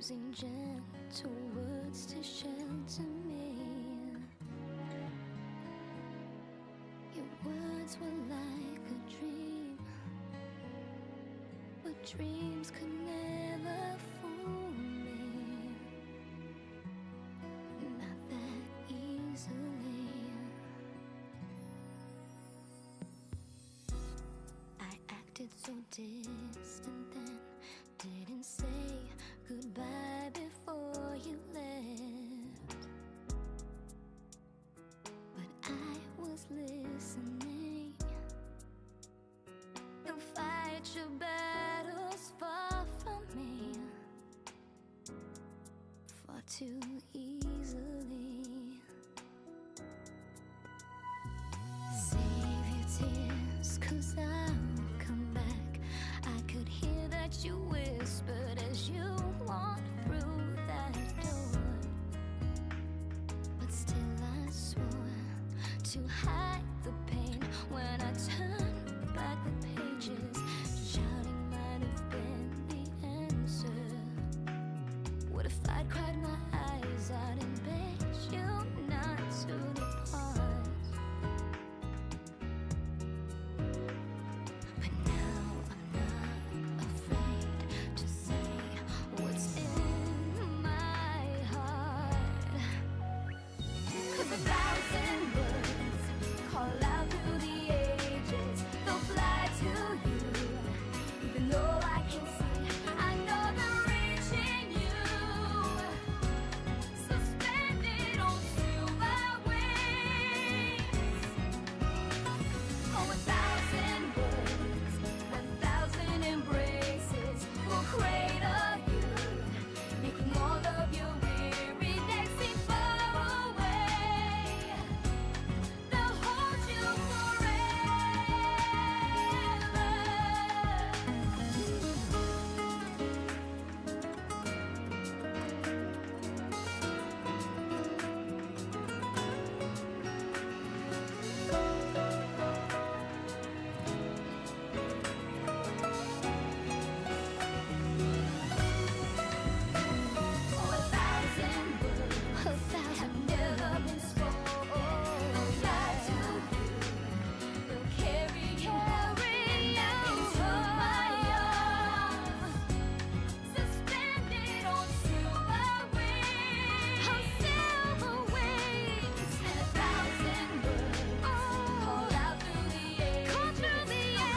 using gentle words to shelter me. Your words were like a dream, but dreams could never fool me. Not that easily. I acted so distant then, didn't say goodbye before you left, but I was listening. You'll fight your battles far from me, far too easily. Save your tears, 'cause I'll come back. I could hear that you whispered as you walked through that door, but still I swore to hide the pain when I turned back the pages. Shouting might have been the answer. What if I'd cried my eyes out and begged you not to depart? But now I'm not afraid to say what's in my heart. 'Cause 1,000 words call out through the ages. They'll fly to you, even though I can see. I know they're reaching you, suspended on silver wings. Oh, 1,000 words, 1,000 embraces will cradle you, making all of your weary days seem far away. They'll hold you Oh, 1,000 words have never been spoken. They'll fly to you, they'll carry you into my arms, suspended on silver wings. On silver wings. And 1,000 words call out through the ages.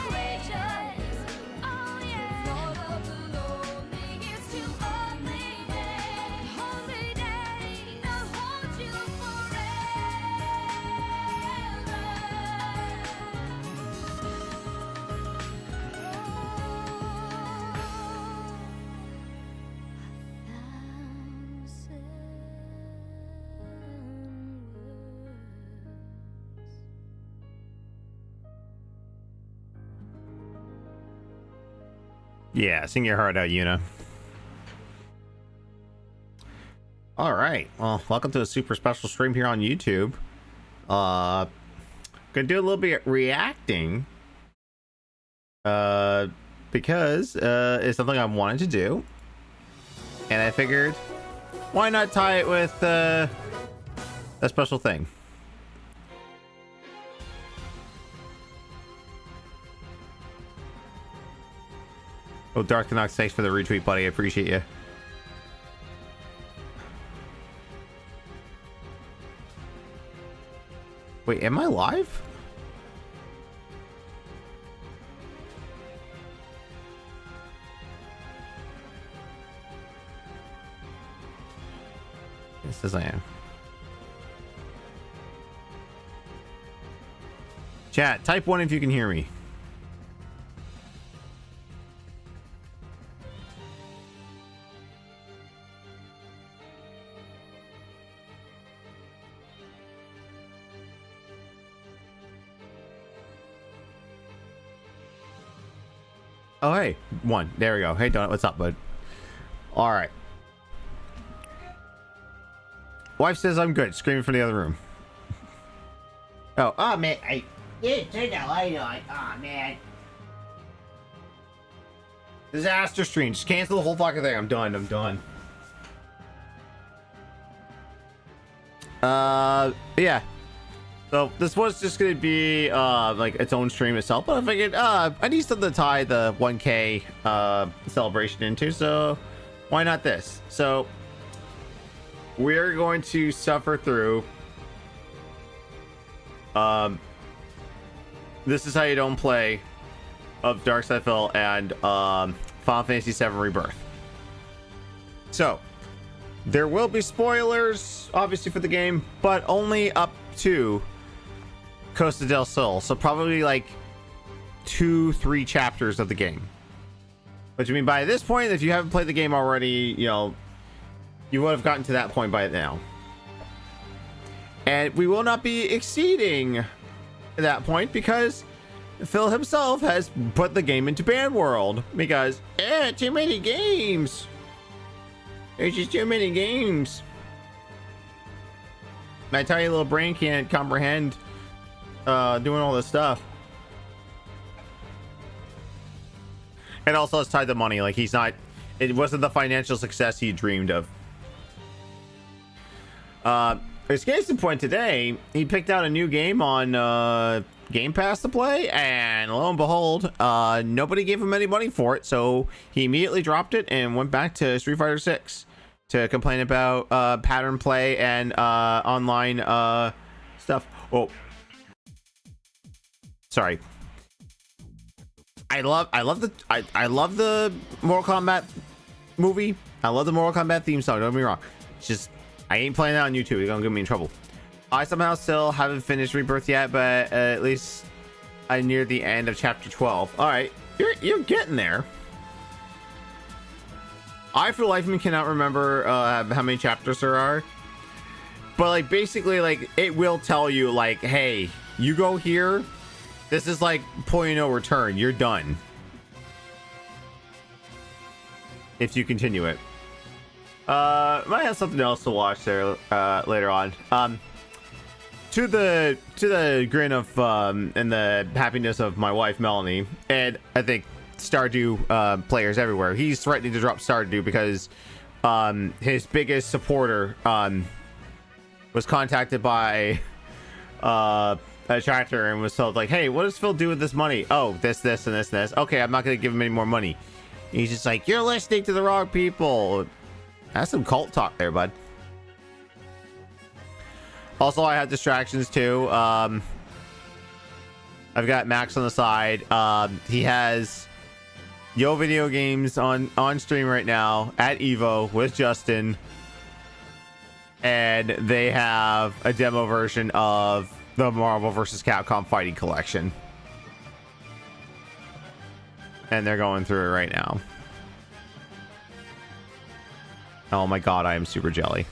Courageous. Oh yeah. Lord of the loneliness to only days. They'll hold you Yeah, sing your heart out, Yuna. All right. Well, welcome to a super special stream here on YouTube. Gonna do a little bit of reacting. Because it's something I wanted to do. And I figured, why not tie it with a special thing? Oh, Darth Canucks, thanks for the retweet, buddy. I appreciate you. Wait, am I live? It says I am. Chat, type 1 if you can hear me. Oh, hey, 1. There we go. Hey, Donut, what's up, bud? All right. Wife says I'm good. Screaming from the other room. Oh, man. I didn't turn that light on. Oh, man. Disaster stream. Just cancel the whole fucking thing. I'm done. Yeah. So this was just gonna be like its own stream itself, but I figured I need something to tie the 1K celebration into, so why not this? So we're going to suffer through. This is how you don't play of Dark Side Phil and Final Fantasy VII Rebirth. So there will be spoilers, obviously, for the game, but only up to Costa del Sol. So probably like 2-3 chapters of the game. Which I mean, by this point, if you haven't played the game already, you know, you would have gotten to that point by now. And we will not be exceeding that point because Phil himself has put the game into ban world because too many games. There's just too many games. My tiny little brain can't comprehend doing all this stuff. And also it's tied to money. Like he's not, it wasn't the financial success he dreamed of. His case in point today, he picked out a new game on Game Pass to play, and lo and behold, nobody gave him any money for it, so he immediately dropped it and went back to Street Fighter 6 to complain about pattern play and online stuff. Oh, sorry. I love the Mortal Kombat movie. I love the Mortal Kombat theme song. Don't get me wrong. It's just I ain't playing that on YouTube. It's gonna get me in trouble. I somehow still haven't finished Rebirth yet, but at least I'm near the end of chapter 12. All right, you're getting there. I for life of me cannot remember how many chapters there are, but like basically like it will tell you like, hey, you go here. This is like point of no return. You're done if you continue it. Might have something else to watch there later on. To the grin of and the happiness of my wife Melanie, and I think Stardew players everywhere. He's threatening to drop Stardew because his biggest supporter was contacted by a tractor and was told like, hey, what does Phil do with this money? Oh, this and this. Okay, I'm not gonna give him any more money. And he's just like, you're listening to the wrong people. That's some cult talk there, bud. Also, I have distractions too. I've got Max on the side. He has Yo Video Games on stream right now at Evo with Justin, and they have a demo version of the Marvel vs. Capcom Fighting Collection, and they're going through it right now. Oh my god, I am super jelly.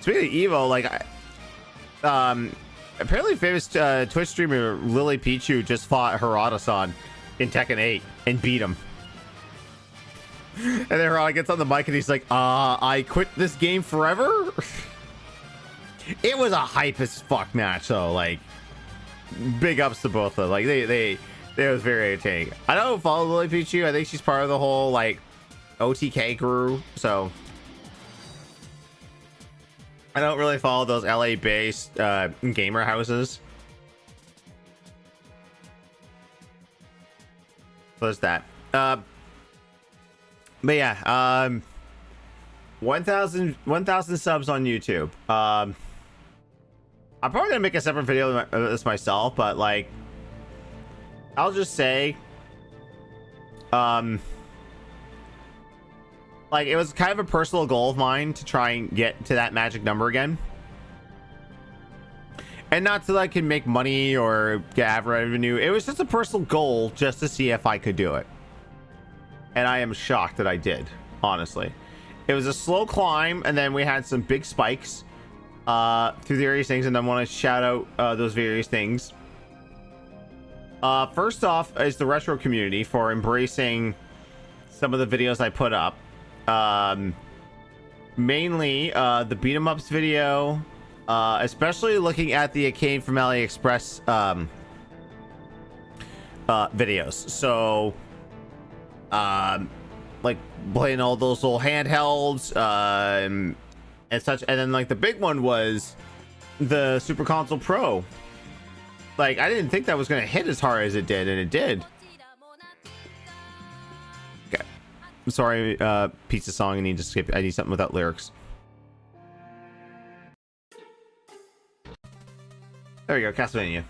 Speaking of Evo, like, apparently famous Twitch streamer Lily Pichu just fought Harada-san in Tekken 8 and beat him. And then Harada gets on the mic and he's like, I quit this game forever? It was a hype as fuck match, though. Like, big ups to both of them. Like, it was very entertaining. I don't follow Lily Pichu. I think she's part of the whole, like, OTK crew, so I don't really follow those LA-based gamer houses. So there's that. But yeah, 1,000 subs on YouTube. I'm probably gonna make a separate video of this myself, but like, I'll just say, like, it was kind of a personal goal of mine to try and get to that magic number again. And not so that I can make money or get ad revenue. It was just a personal goal just to see if I could do it. And I am shocked that I did, honestly. It was a slow climb, and then we had some big spikes through the various things, and I want to shout out those various things. First off is the retro community for embracing some of the videos I put up. Mainly the beat 'em ups video, especially looking at the Arcade from AliExpress videos. So like playing all those little handhelds, and such. And then like the big one was the Super Console Pro. Like I didn't think that was gonna hit as hard as it did, and it did. Okay, I'm sorry, pizza song. I need to skip. I need something without lyrics. There we go, Castlevania.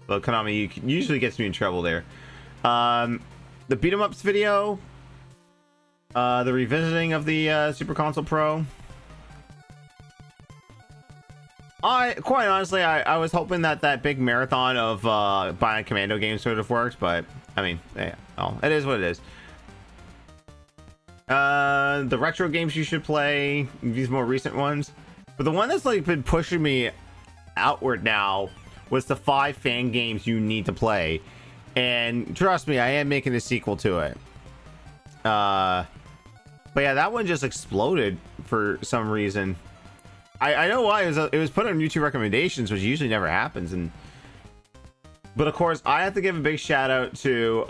Well, Konami usually gets me in trouble there. The beat 'em ups video, the revisiting of the Super Console Pro. Quite honestly, I was hoping that big marathon of Bionic Commando games sort of worked, but I mean, yeah, oh, it is what it is. The retro games you should play, these more recent ones, but the one that's like been pushing me outward now was the 5 fan games you need to play, and trust me, I am making a sequel to it. But yeah, that one just exploded for some reason. I know why. It was put on YouTube recommendations, which usually never happens, but of course I have to give a big shout out to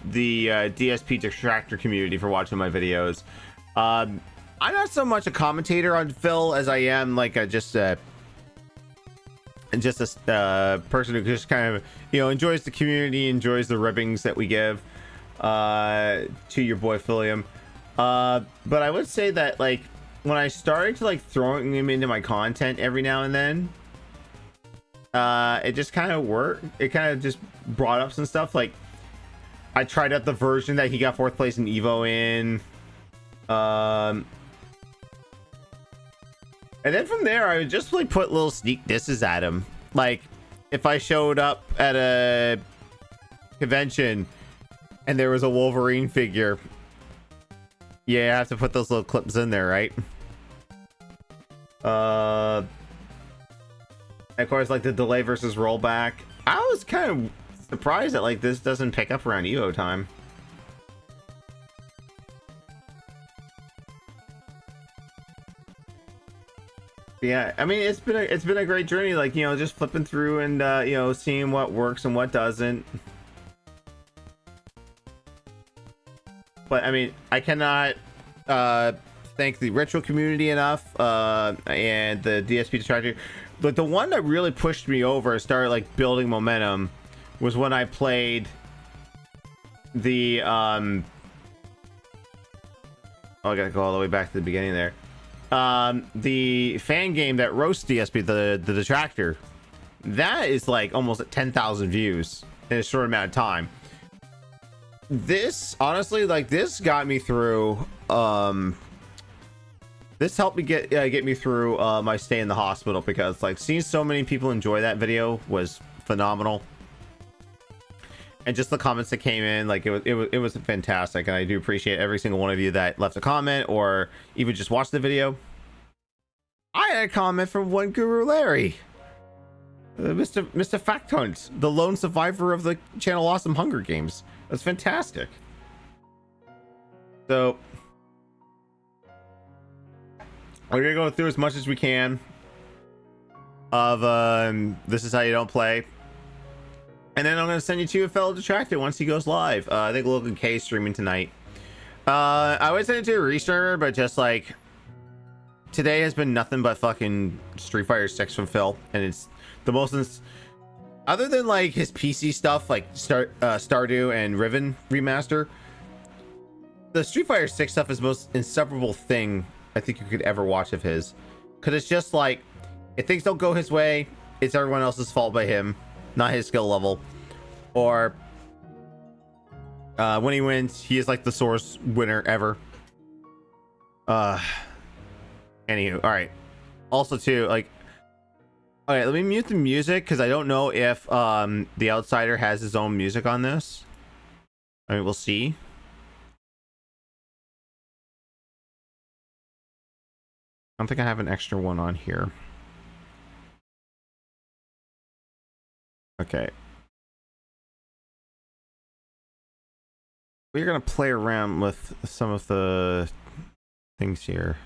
the DSP Detractor community for watching my videos. I'm not so much a commentator on Phil as I am like just a person who just kind of, you know, enjoys the community, enjoys the ribbings that we give to your boy Philium. But I would say that like when I started to like throwing him into my content every now and then, it just kind of worked. It kind of just brought up some stuff. Like I tried out the version that he got 4th place in Evo in, and then from there I would just like put little sneak disses at him. Like if I showed up at a convention and there was a Wolverine figure, yeah, I have to put those little clips in there, right? Of course, like the delay versus rollback. I was kind of surprised that like this doesn't pick up around Evo time. Yeah, I mean it's been a great journey, like, you know, just flipping through and you know, seeing what works and what doesn't. But I mean, I cannot thank the retro community enough, and the DSP Detractor. But the one that really pushed me over and started like building momentum was when I played the oh, I gotta go all the way back to the beginning there. The fan game that roasts DSP, the Detractor. That is like almost at 10,000 views in a short amount of time. This honestly, like, this got me through, this helped me get me through my stay in the hospital, because like seeing so many people enjoy that video was phenomenal. And just the comments that came in, like it was fantastic, and I do appreciate every single one of you that left a comment or even just watched the video. I had a comment from one Guru Larry, Mr. Fact Hunt, the lone survivor of the channel Awesome Hunger Games. That's fantastic. So we're gonna go through as much as we can of This Is How You Don't Play, and then I'm gonna send you to a fellow Detractor once he goes live. I think Logan K is streaming tonight. I would send it to a restreamer, but just like today has been nothing but fucking Street Fighter 6 from Phil, and it's the most other than like his PC stuff like Stardew and Riven remaster. The Street Fighter 6 stuff is the most inseparable thing I think you could ever watch of his, because it's just like, if things don't go his way, it's everyone else's fault by him, not his skill level. Or when he wins, he is like the source winner ever. Anywho, all right. Also too, like, all right, let me mute the music, because I don't know if the Outsider has his own music on this. I mean, we'll see. I don't think I have an extra one on here. Okay. We're gonna play around with some of the things here.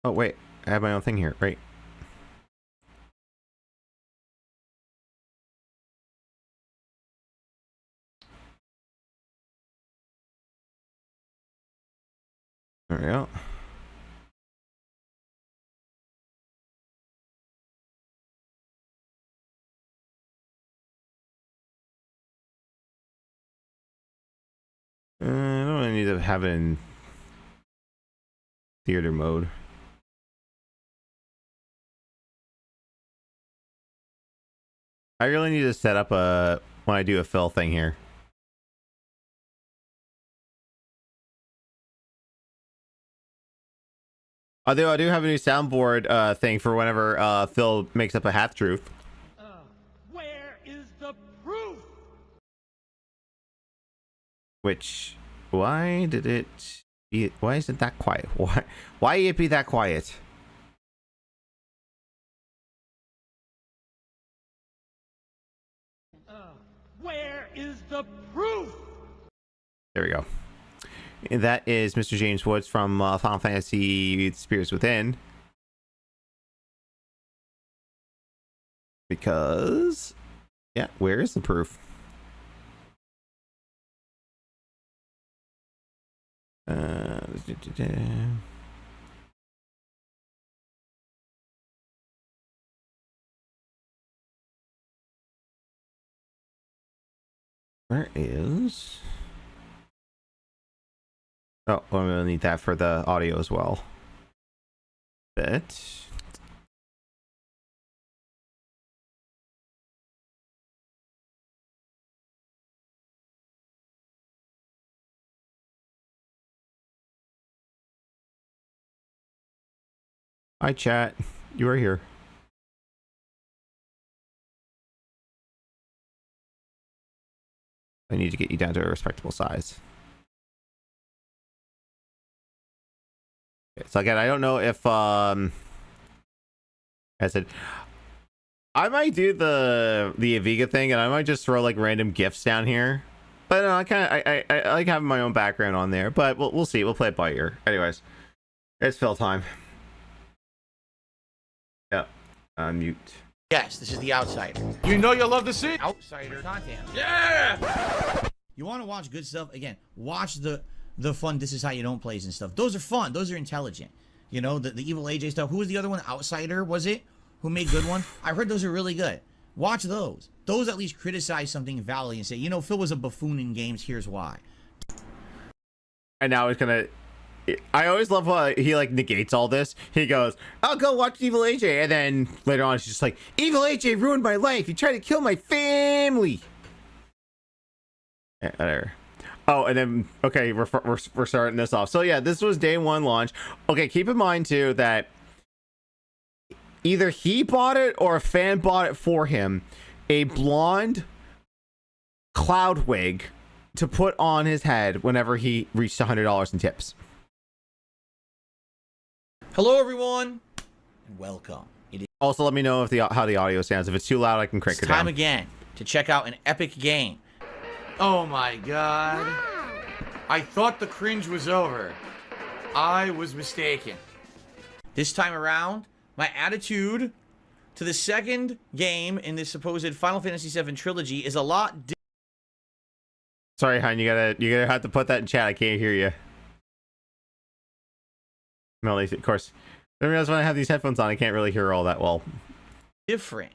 Oh wait, I have my own thing here, right? There we go. I don't really need to have it in theater mode. I really need to set up a when I do a fill thing here. Although I do have a new soundboard thing for whenever Phil makes up a half truth. Where is the proof? Which, why did it be, why isn't that quiet? Why it be that quiet? Where is the proof? There we go. And that is Mr. James Woods from Final Fantasy Spirits Within. Because, yeah, where is the proof? Where is... Oh, well, we'll need that for the audio as well. But... Hi, chat. You are here. I need to get you down to a respectable size. Okay, so again, I don't know if I said I might do the Aviga thing, and I might just throw like random gifs down here. But I kind of I like having my own background on there. But we'll see. We'll play it by ear. Anyways, it's fill time. Yep. Unmute. Yes, this is The Outsider. You know you'll love to see Outsider content. Yeah! You want to watch good stuff? Again, watch the fun This Is How You Don't Plays and stuff. Those are fun. Those are intelligent. You know, the Evil AJ stuff. Who was the other one? Outsider, was it? Who made good ones? I heard those are really good. Watch those. Those at least criticize something validly and say, you know, Phil was a buffoon in games. Here's why. And now he's gonna... I always love how he like negates all this. He goes, I'll go watch Evil AJ, and then later on he's just like, Evil AJ ruined my life, he tried to kill my family. Yeah, whatever. Oh, and then okay, we're starting this off. So yeah, this was day one launch. Okay, keep in mind too that either he bought it or a fan bought it for him, a blonde cloud wig to put on his head whenever he reached $100 in tips. Hello, everyone, and welcome. It is Also, let me know if how the audio sounds. If it's too loud, I can crank it down. time again to check out an epic game. Oh my god. I thought the cringe was over. I was mistaken. This time around, my attitude to the second game in this supposed Final Fantasy VII trilogy is a lot different. Sorry, hon, you gotta have to put that in chat. I can't hear you. No, of course. I realize when I have these headphones on, I can't really hear all that well. Different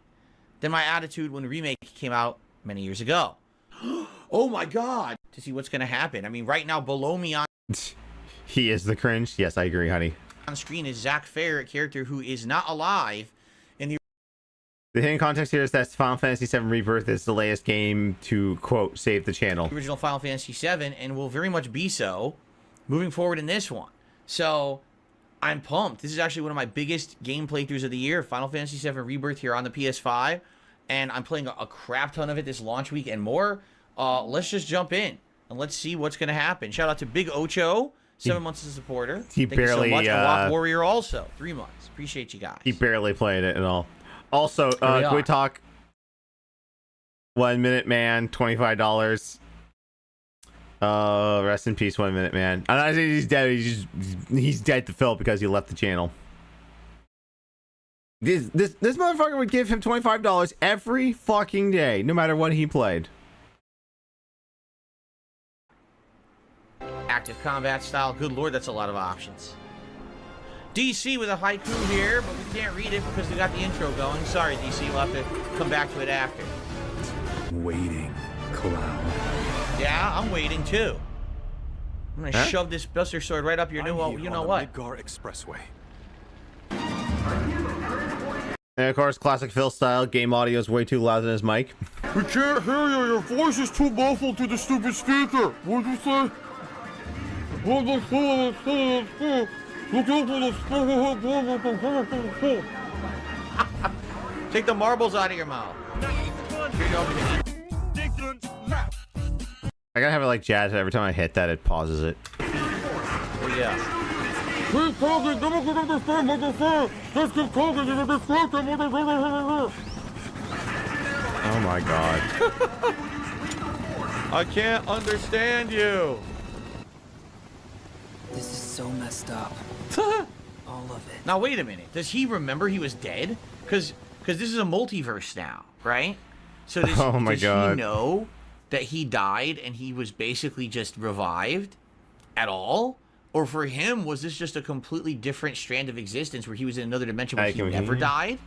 than my attitude when the remake came out many years ago. Oh my god! To see what's gonna happen. I mean, right now below me on He is the cringe. Yes, I agree, honey. screen is Zack Fair, a character who is not alive in the hidden context here is that Final Fantasy VII Rebirth is the latest game to, quote, save the channel. original Final Fantasy VII, and will very much be so moving forward in this one. So I'm pumped. This is actually one of my biggest game playthroughs of the year, Final Fantasy VII Rebirth here on the PS5, and I'm playing a crap ton of it this launch week and more. Let's just jump in and let's see what's going to happen. Shout out to Big Ocho, 7 months as a supporter. He Thank barely, you so much. And Rock Warrior also, 3 months. Appreciate you guys. He barely played it at all. Also, can we talk 1 Minute Man, $25. Rest in peace, 1 Minute Man. I'm not saying he's dead. He's dead to Phil because he left the channel. This motherfucker would give him $25 every fucking day, no matter what he played. Active combat style. Good lord, that's a lot of options. DC with a haiku here, but we can't read it because we got the intro going. Sorry, DC. We'll have to come back to it after. Waiting, Cloud. Yeah, I'm waiting too. I'm gonna shove this Buster Sword right up your new. You know what? Midgar Expressway. And of course, classic Phil style. Game audio is way too loud in his mic. We can't hear you. Your voice is too muffled to the stupid speaker. What'd you say? Take the marbles out of your mouth. I gotta have it like jazz. Every time I hit that, it pauses it. Oh, yeah. Keep talking. Never can understand what you say. Just keep talking. You're distracted. Oh my god. I can't understand you. This is so messed up. All of it. Now wait a minute. Does he remember he was dead? Because this is a multiverse now, right? So does, Oh my does God. he know that he died and he was basically just revived at all? Or for him, was this just a completely different strand of existence where he was in another dimension where he never died?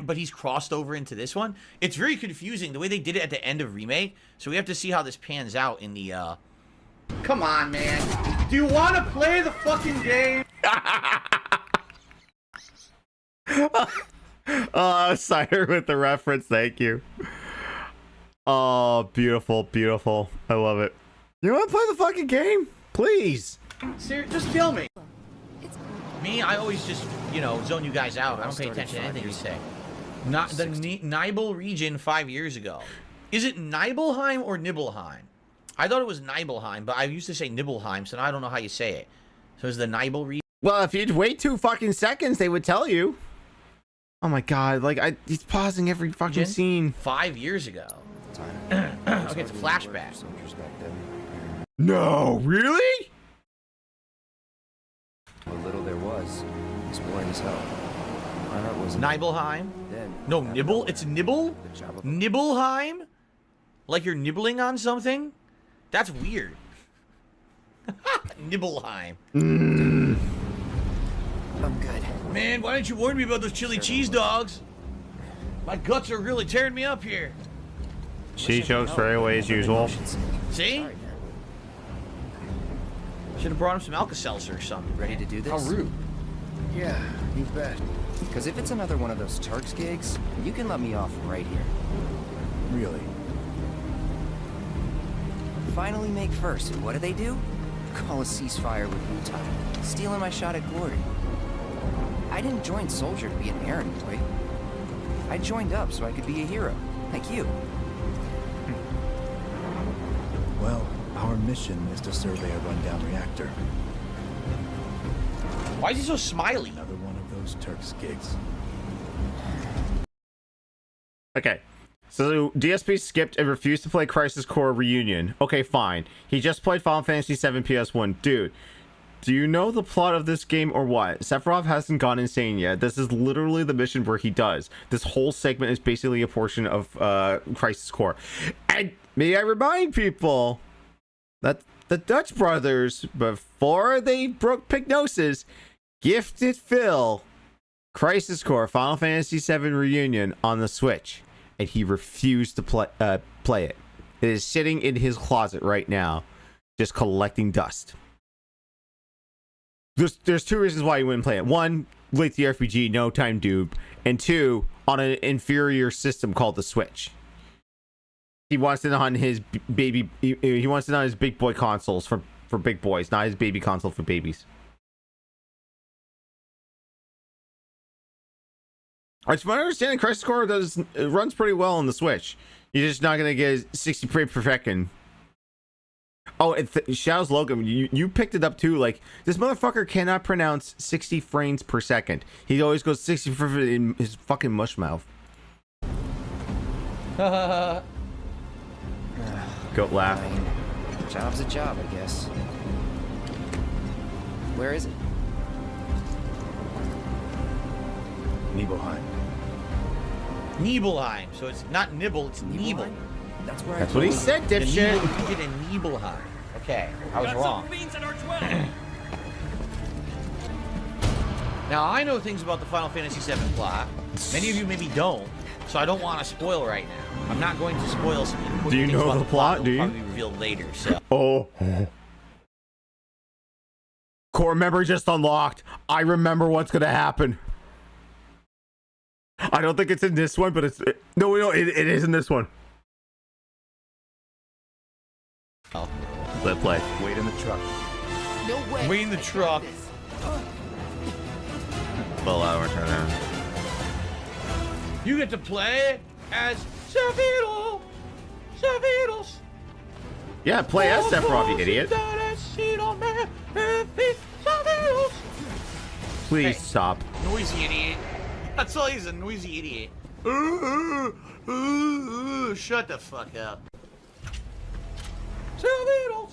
But he's crossed over into this one? It's very confusing the way they did it at the end of Remake. So we have to see how this pans out in the Come on, man. Do you want to play the fucking game? Oh, Cider with the reference. Thank you. Oh, beautiful, beautiful. I love it. You want to play the fucking game? Please. Seriously, just kill me. It's cool. Me, I always just, zone you guys out. I don't pay attention to anything you say. Not the Nibel region 5 years ago. Is it Nibelheim or Nibelheim? I thought it was Nibelheim, but I used to say Nibelheim, so now I don't know how you say it. So is the Nibel region? Well, if you'd wait 2 fucking seconds, they would tell you. Oh my god, like, he's pausing every fucking scene. 5 years ago. Okay, it's a flashback. No, really? What little there was boring as hell. My heart wasn't Nibelheim? then. No, Nibble? It's Nibble? The job of Nibelheim? Like you're nibbling on something? That's weird. Nibelheim. I'm good. Man, why didn't you warn me about those chili cheese dogs? My guts are really tearing me up here. She chokes right away as usual. See? Should have brought him some Alka-Seltzer or something. Ready to do this? How rude. Yeah, you bet. Because if it's another one of those Turks gigs, you can let me off right here. Really? Finally make first, and what do? Call a ceasefire with Wu-Tai. Stealing my shot at glory. I didn't join Soldier to be an errand boy. I joined up so I could be a hero, like you. Well, our mission is to survey a rundown reactor. Why is he so smiley? Another one of those Turks gigs. Okay. So DSP skipped and refused to play Crisis Core Reunion. Okay, fine. He just played Final Fantasy VII PS1. Dude, do you know the plot of this game or what? Sephiroth hasn't gone insane yet. This is literally the mission where he does. This whole segment is basically a portion of Crisis Core. And may I remind people that the Dutch brothers, before they broke Pygnosis, gifted Phil Crisis Core Final Fantasy VII Reunion on the Switch. And he refused to play it. It is sitting in his closet right now, just collecting dust. There's 2 reasons why he wouldn't play it. 1, late the RPG, no time dupe, and 2, on an inferior system called the Switch. He wants it on his baby. He wants it on his big boy consoles for big boys, not his baby console for babies. From my understanding, Crisis Core runs pretty well on the Switch. You're just not gonna get 60 frames per second. Oh, Shadow's Logan, you picked it up too. Like, this motherfucker cannot pronounce 60 frames per second. He always goes 60 in his fucking mush mouth. Goat laugh. Job's a job, I guess. Where is it? Nibelheim. Nibelheim. So it's not Nibble, it's Nibel. That's where That's what he said, The dipshit. Nibel, you did a Nibelheim. Okay, I was wrong. Now, I know things about the Final Fantasy VII plot. Many of you maybe don't, so I don't want to spoil right now. I'm not going to spoil some important Do you things know about the plot? That Do will you? probably be revealed later, so. Oh. core memory just unlocked. I remember what's gonna happen. I don't think it's in this one, but no, it is in this one. Oh. Let play. Wait in the truck. No way. Wait in the truck. Well, I return there. You get to play as Savito. Savitos. Yeah, play as Sephiroth, you idiot. Please Hey. stop. Noisy idiot. That's all, he's a noisy idiot. Shut the fuck up. Savitos.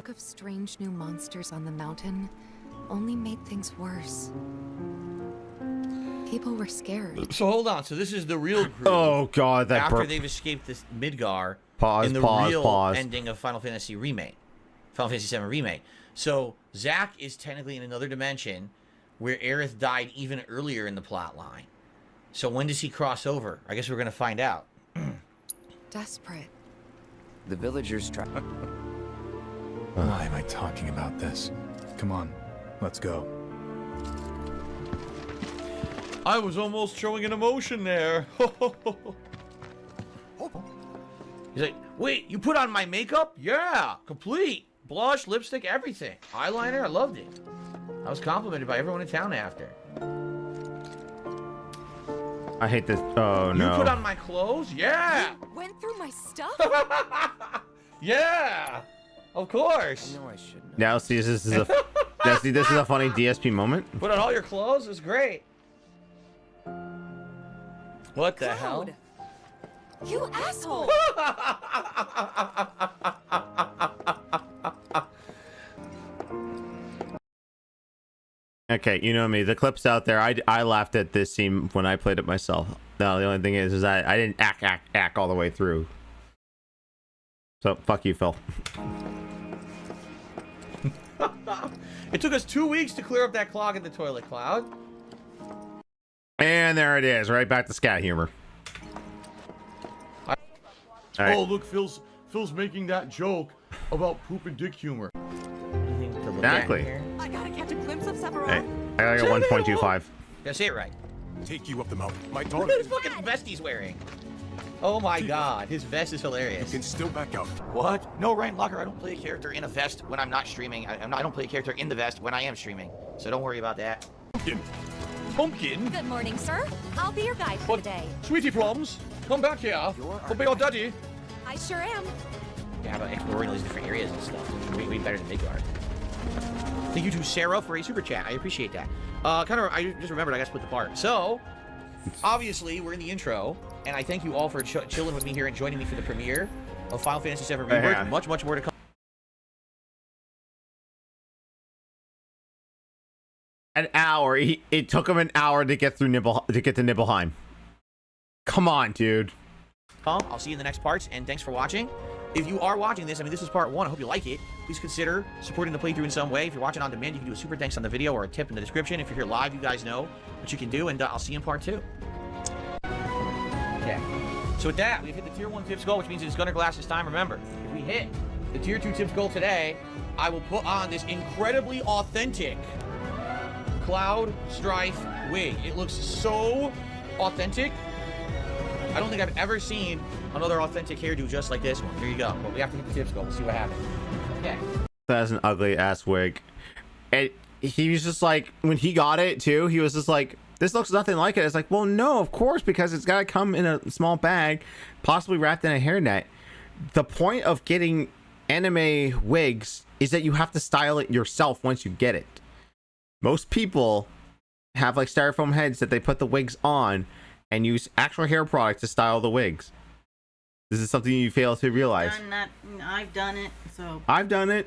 Of strange new monsters on the mountain only made things worse. People were scared. So hold on. So this is the real group. Oh god, that after burp. they've escaped this Midgar Pause, in the pause, real pause. ending of Final Fantasy Remake. Final Fantasy VII Remake. So Zack is technically in another dimension where Aerith died even earlier in the plot line. So when does he cross over? I guess we're going to find out. Desperate. The villagers try. Why am I talking about this? Come on, let's go. I was almost showing an emotion there. He's like, wait, you put on my makeup? Yeah, complete. Blush, lipstick, everything. Eyeliner, I loved it. I was complimented by everyone in town after. I hate this. Oh no. You put on my clothes? Yeah. Went through my stuff? Yeah. Of course. No, I shouldn't. Now see, this is a now see, this is a funny DSP moment. Put on all your clothes? It's great. What the hell? Cloud. You asshole! Okay, you know me. The clip's out there. I laughed at this scene when I played it myself. No, the only thing is I didn't act all the way through. So fuck you, Phil. It took us 2 weeks to clear up that clog in the toilet, Cloud. And there it is, right back to scat humor. All right. Oh, look, Phil's making that joke about poop and dick humor. Anything to look Exactly. at here? I gotta catch a glimpse of Sephiroth. Hey, I got 1.25. Yeah, say it right. Take you up the mountain. My Look at his fucking vest he's wearing. Oh my god, his vest is hilarious. can still back out. What? No, Ryan Locker, I don't play a character in a vest when I'm not streaming. I don't play a character in the vest when I am streaming. So don't worry about that. Pumpkin? Good morning, sir. I'll be your guide for the day. Sweetie Plums, come back here. Come be your daddy. I sure am. Yeah, about exploring all these different areas and stuff. Way better than Midgard. Thank you to Sarah for a super chat. I appreciate that. I just remembered I got to split the part. So, obviously, we're in the intro, and I thank you all for chilling with me here and joining me for the premiere of Final Fantasy VII Rebirth. Yeah. Much more to come. An hour. It took him an hour to get through to Nibelheim. Come on, dude. I'll see you in the next parts, and thanks for watching. If you are watching this, I mean, this is part 1. I hope you like it. Please consider supporting the playthrough in some way. If you're watching on demand, you can do a super thanks on the video or a tip in the description. If you're here live, you guys know what you can do, and I'll see you in part 2. Okay. So with that, we've hit the Tier 1 Tips goal, which means it's Gunner Glass this time. Remember, if we hit the Tier 2 Tips goal today, I will put on this incredibly authentic Cloud Strife wig. It looks so authentic. I don't think I've ever seen another authentic hairdo just like this one. Here you go. But we have to hit the tips goal. We'll see what happens. Yeah. That's an ugly ass wig. And he was just like, when he got it too, he was just like, this looks nothing like it. It's like, well, no, of course, because it's got to come in a small bag, possibly wrapped in a hairnet. The point of getting anime wigs is that you have to style it yourself once you get it. Most people have like styrofoam heads that they put the wigs on and use actual hair product to style the wigs. This is something you fail to realize. I've done it, so. I've done it.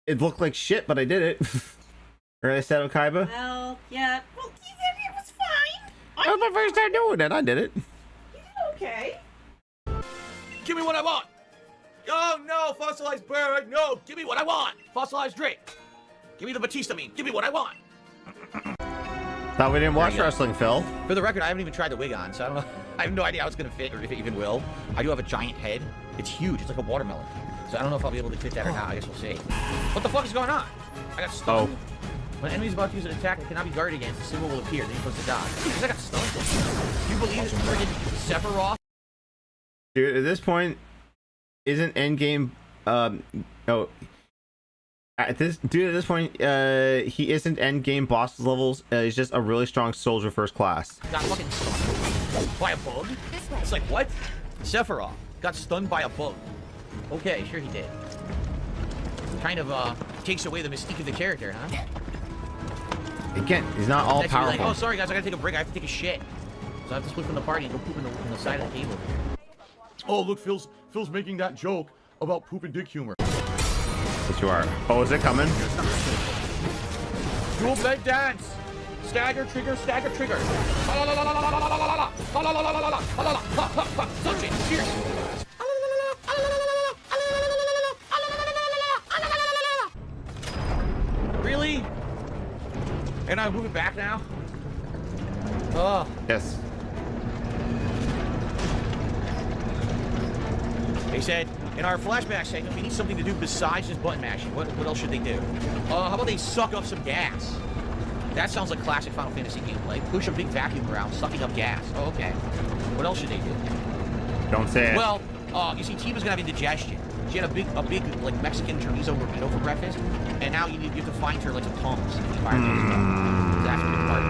It looked like shit, but I did it. Right, Seto Kaiba? Well, yeah. Well, it was fine. That was my first time doing it. I did it. Okay. Give me what I want! Oh no, fossilized bird! No, give me what I want! Fossilized Drake! Give me the Batista meme! Give me what I want! Thought we didn't watch wrestling, Phil. For the record, I haven't even tried the wig on, so I don't know. I have no idea how it's going to fit or if it even will. I do have a giant head. It's huge. It's like a watermelon. So I don't know if I'll be able to hit that or not. I guess we'll see. What the fuck is going on? I got stunned. Oh. When an enemy's about to use an attack that cannot be guarded against, a symbol will appear. Then you're supposed to dodge. Because I got stunned. You believe it's friggin' Sephiroth? Dude, at this point, isn't endgame at this point, he isn't endgame boss levels. He's just a really strong soldier first class. Got fucking stunned by a bug? It's like, what? Sephiroth got stunned by a bug. Okay, sure he did. Kind of takes away the mystique of the character, huh? Again, he's not all Next you'll be powerful. like, oh, sorry guys, I gotta take a break. I have to take a shit. So I have to split from the party and go poop in the side of the table here. Oh, look, Phil's making that joke about poop and dick humor. Yes, you are. Oh, is it coming? Dual blade dance. Stagger, trigger, stagger, trigger. Suction, cheers. Really? And I move it back now? Oh. Yes. They said, in our flashback segment, we need something to do besides just button mashing. What else should they do? How about they suck up some gas? That sounds like classic Final Fantasy gameplay. Push a big vacuum around, sucking up gas. Oh, okay. What else should they do? Don't say it. Well, you see, Tifa's gonna have indigestion. She had a big like Mexican chorizo burrito for breakfast, and now you have to find her like some Toms in the environment as well. That's a big part.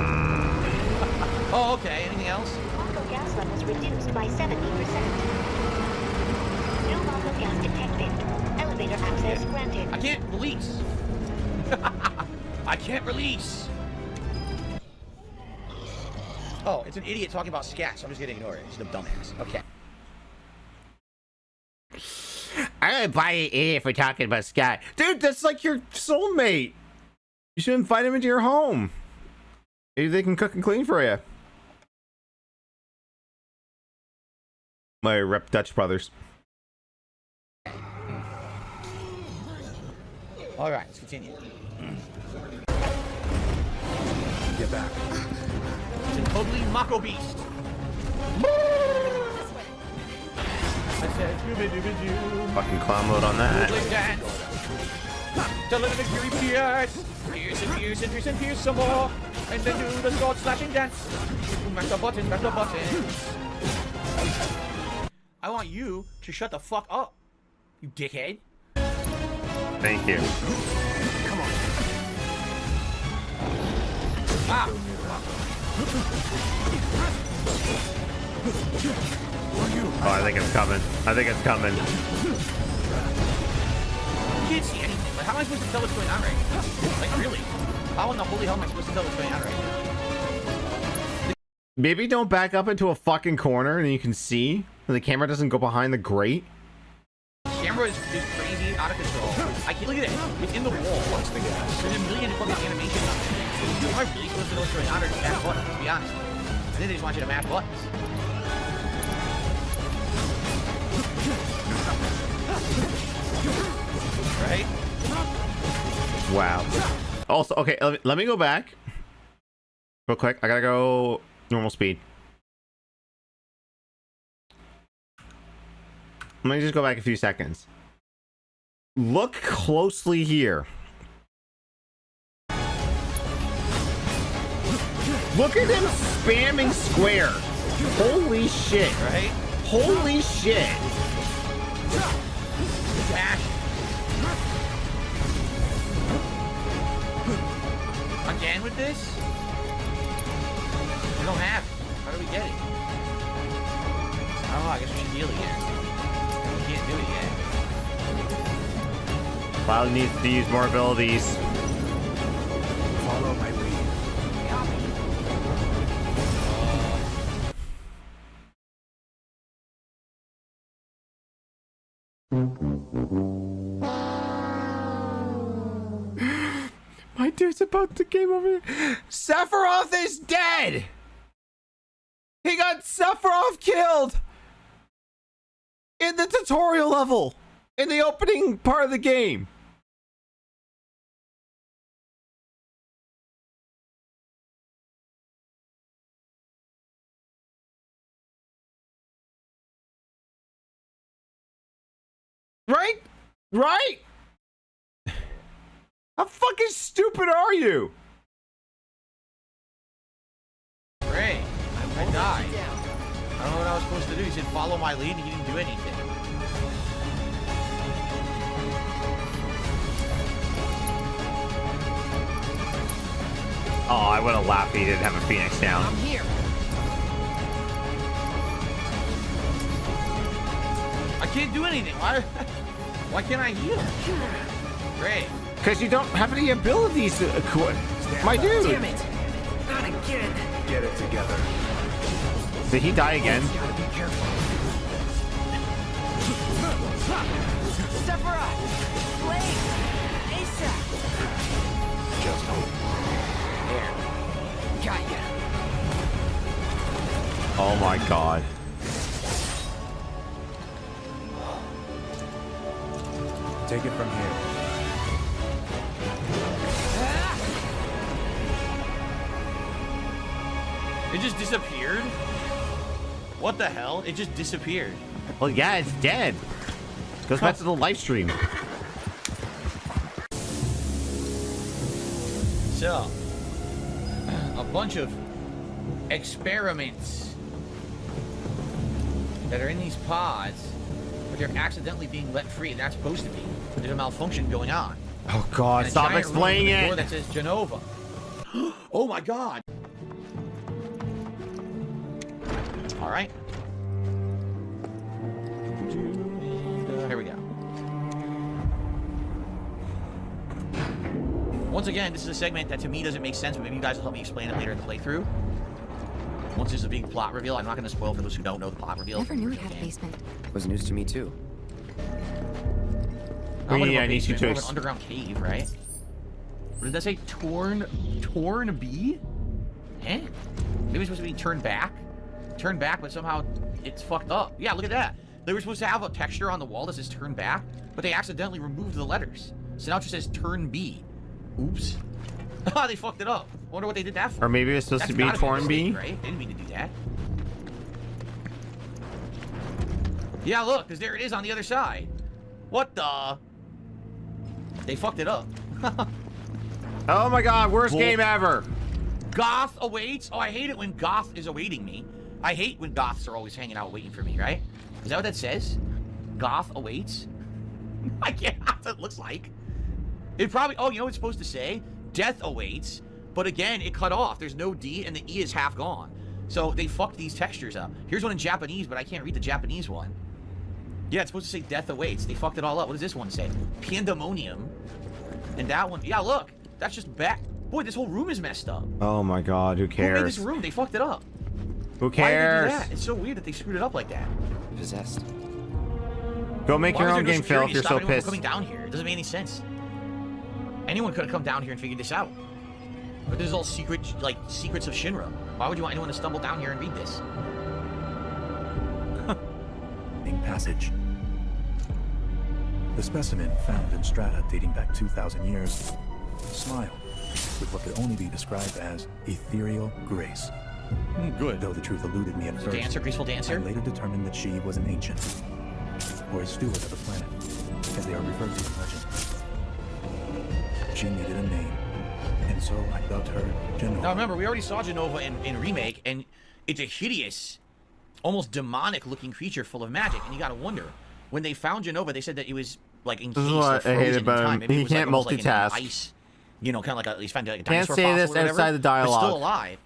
Oh, okay. Anything else? Local gas levels reduced by 70%. No local gas detected. Elevator access granted. I can't release. I can't release. Oh, it's an idiot talking about scat, so I'm just gonna ignore it. It's a dumbass. Okay. I'm gonna buy an idiot for talking about Scott. Dude, that's like your soulmate. You should invite him into your home. Maybe they can cook and clean for you. My rep Dutch brothers. All right, let's continue. Get back. It's an ugly Mako beast. I said, dooby-dooby-doo. Fucking clown mode on that. Dueling dance. Till the victory pierce. Pierce and pierce and pierce and pierce some more. And then do the sword slashing dance. Mash the buttons, mash the buttons. I want you to shut the fuck up, you dickhead. Thank you. Come on. Ah. Oh, I think it's coming. I think it's coming. You can't see anything. Like, how am I supposed to tell what's going on right now? Like, really? How in the holy hell am I supposed to tell what's going on right now? Maybe don't back up into a fucking corner and you can see. And the camera doesn't go behind the grate. The camera is crazy, out of control. I can't look at it. It's in the wall. What's the gas? There's a million fucking animations on it. Am I really supposed to know what's going on or just mash buttons, to be honest? I think they just want you to mash buttons. Right? Wow. Also, okay, let me go back real quick. I gotta go normal speed. Let me just go back a few seconds. Look closely here. Look at him spamming square. Holy shit. Right? Holy shit. Mash. Again with this? We don't have it. How do we get it? I don't know. I guess we should deal again. We can't do it yet. Cloud needs to use more abilities. Follow my lead. My dude's about to game over. Sephiroth is dead! He got Sephiroth killed! In the tutorial level! In the opening part of the game! Right? Right? How fucking stupid are you? Great. I died. I don't know what I was supposed to do. He said follow my lead and he didn't do anything. Oh, I would have laughed if he didn't have a Phoenix down. I'm here. I can't do anything. Why can't I heal? Great. Because you don't have any abilities to equip. My dude. Damn it. Not again. Get it together. Did he die again? Gotta be careful. Sephiroth! Blade! Asa! Just hope. There. Got ya. Oh my god. Take it from here. It just disappeared? What the hell? It just disappeared. Well, yeah, it's dead. Goes back to the live stream. So, a bunch of experiments that are in these pods, but they're accidentally being let free. They're not supposed to be. There's a malfunction going on. Oh god, And a stop giant room explaining with a door it. that says Genova. Oh my god. All right. Here we go. Once again, this is a segment that to me doesn't make sense, but maybe you guys will help me explain it later in the playthrough. Once there's a big plot reveal, I'm not going to spoil for those who don't know the plot reveal. Never knew we had a basement. Was news to me too. I need you to an underground cave, right? What did that say? Torn B? Eh? Maybe it's supposed to be turned back? Turned back, but somehow it's fucked up. Yeah, look at that. They were supposed to have a texture on the wall that says turn back, but they accidentally removed the letters. So now it just says turn B. Oops. They fucked it up. Wonder what they did that for. Or maybe it's supposed That's to be gotta torn a mistake, B. right? They didn't mean to do that. Yeah, look, because there it is on the other side. What the? They fucked it up. Oh my god, worst Well- game ever. Goth awaits? Oh, I hate it when Goth is awaiting me. I hate when Goths are always hanging out waiting for me, right? Is that what that says? Goth awaits? I can't, that's what it looks like. It probably, oh, you know what it's supposed to say? Death awaits, but again, it cut off. There's no D, and the E is half gone. So they fucked these textures up. Here's one in Japanese, but I can't read the Japanese one. Yeah, it's supposed to say death awaits. They fucked it all up. What does this one say? Pandemonium. And that one, yeah, look. That's just back. Boy, this whole room is messed up. Oh my god, who Who made cares? this room? They fucked it up. Who Why did they cares? do that? It's so weird that they screwed it up like that. Possessed. Go make Why your was own there no game, Phil, if security you're to so stop anyone from pissed. coming down here? It doesn't make any sense. Anyone could have come down here and figured this out. But this is all secret, like, secrets of Shinra. Why would you want anyone to stumble down here and read this? Main passage. The specimen found in strata dating back 2,000 years smiled with what could only be described as ethereal grace. Good. Though the truth eluded me at first, Dancer, graceful dancer? I later determined that she was an ancient, or a steward of the planet, as they are referred to in legend. She needed a name, and so I dubbed her Genova. Now remember, we already saw Genova in Remake, and it's a hideous, almost demonic-looking creature full of magic, and you gotta wonder, when they found Genova, they said that it was, like, encased This is or what I hate frozen in about him. time. Maybe He it was, like, can't almost like in multitask. ice, you know, kind of like he's found like a Can't dinosaur say fossil this or whatever, outside the but dialogue. still alive.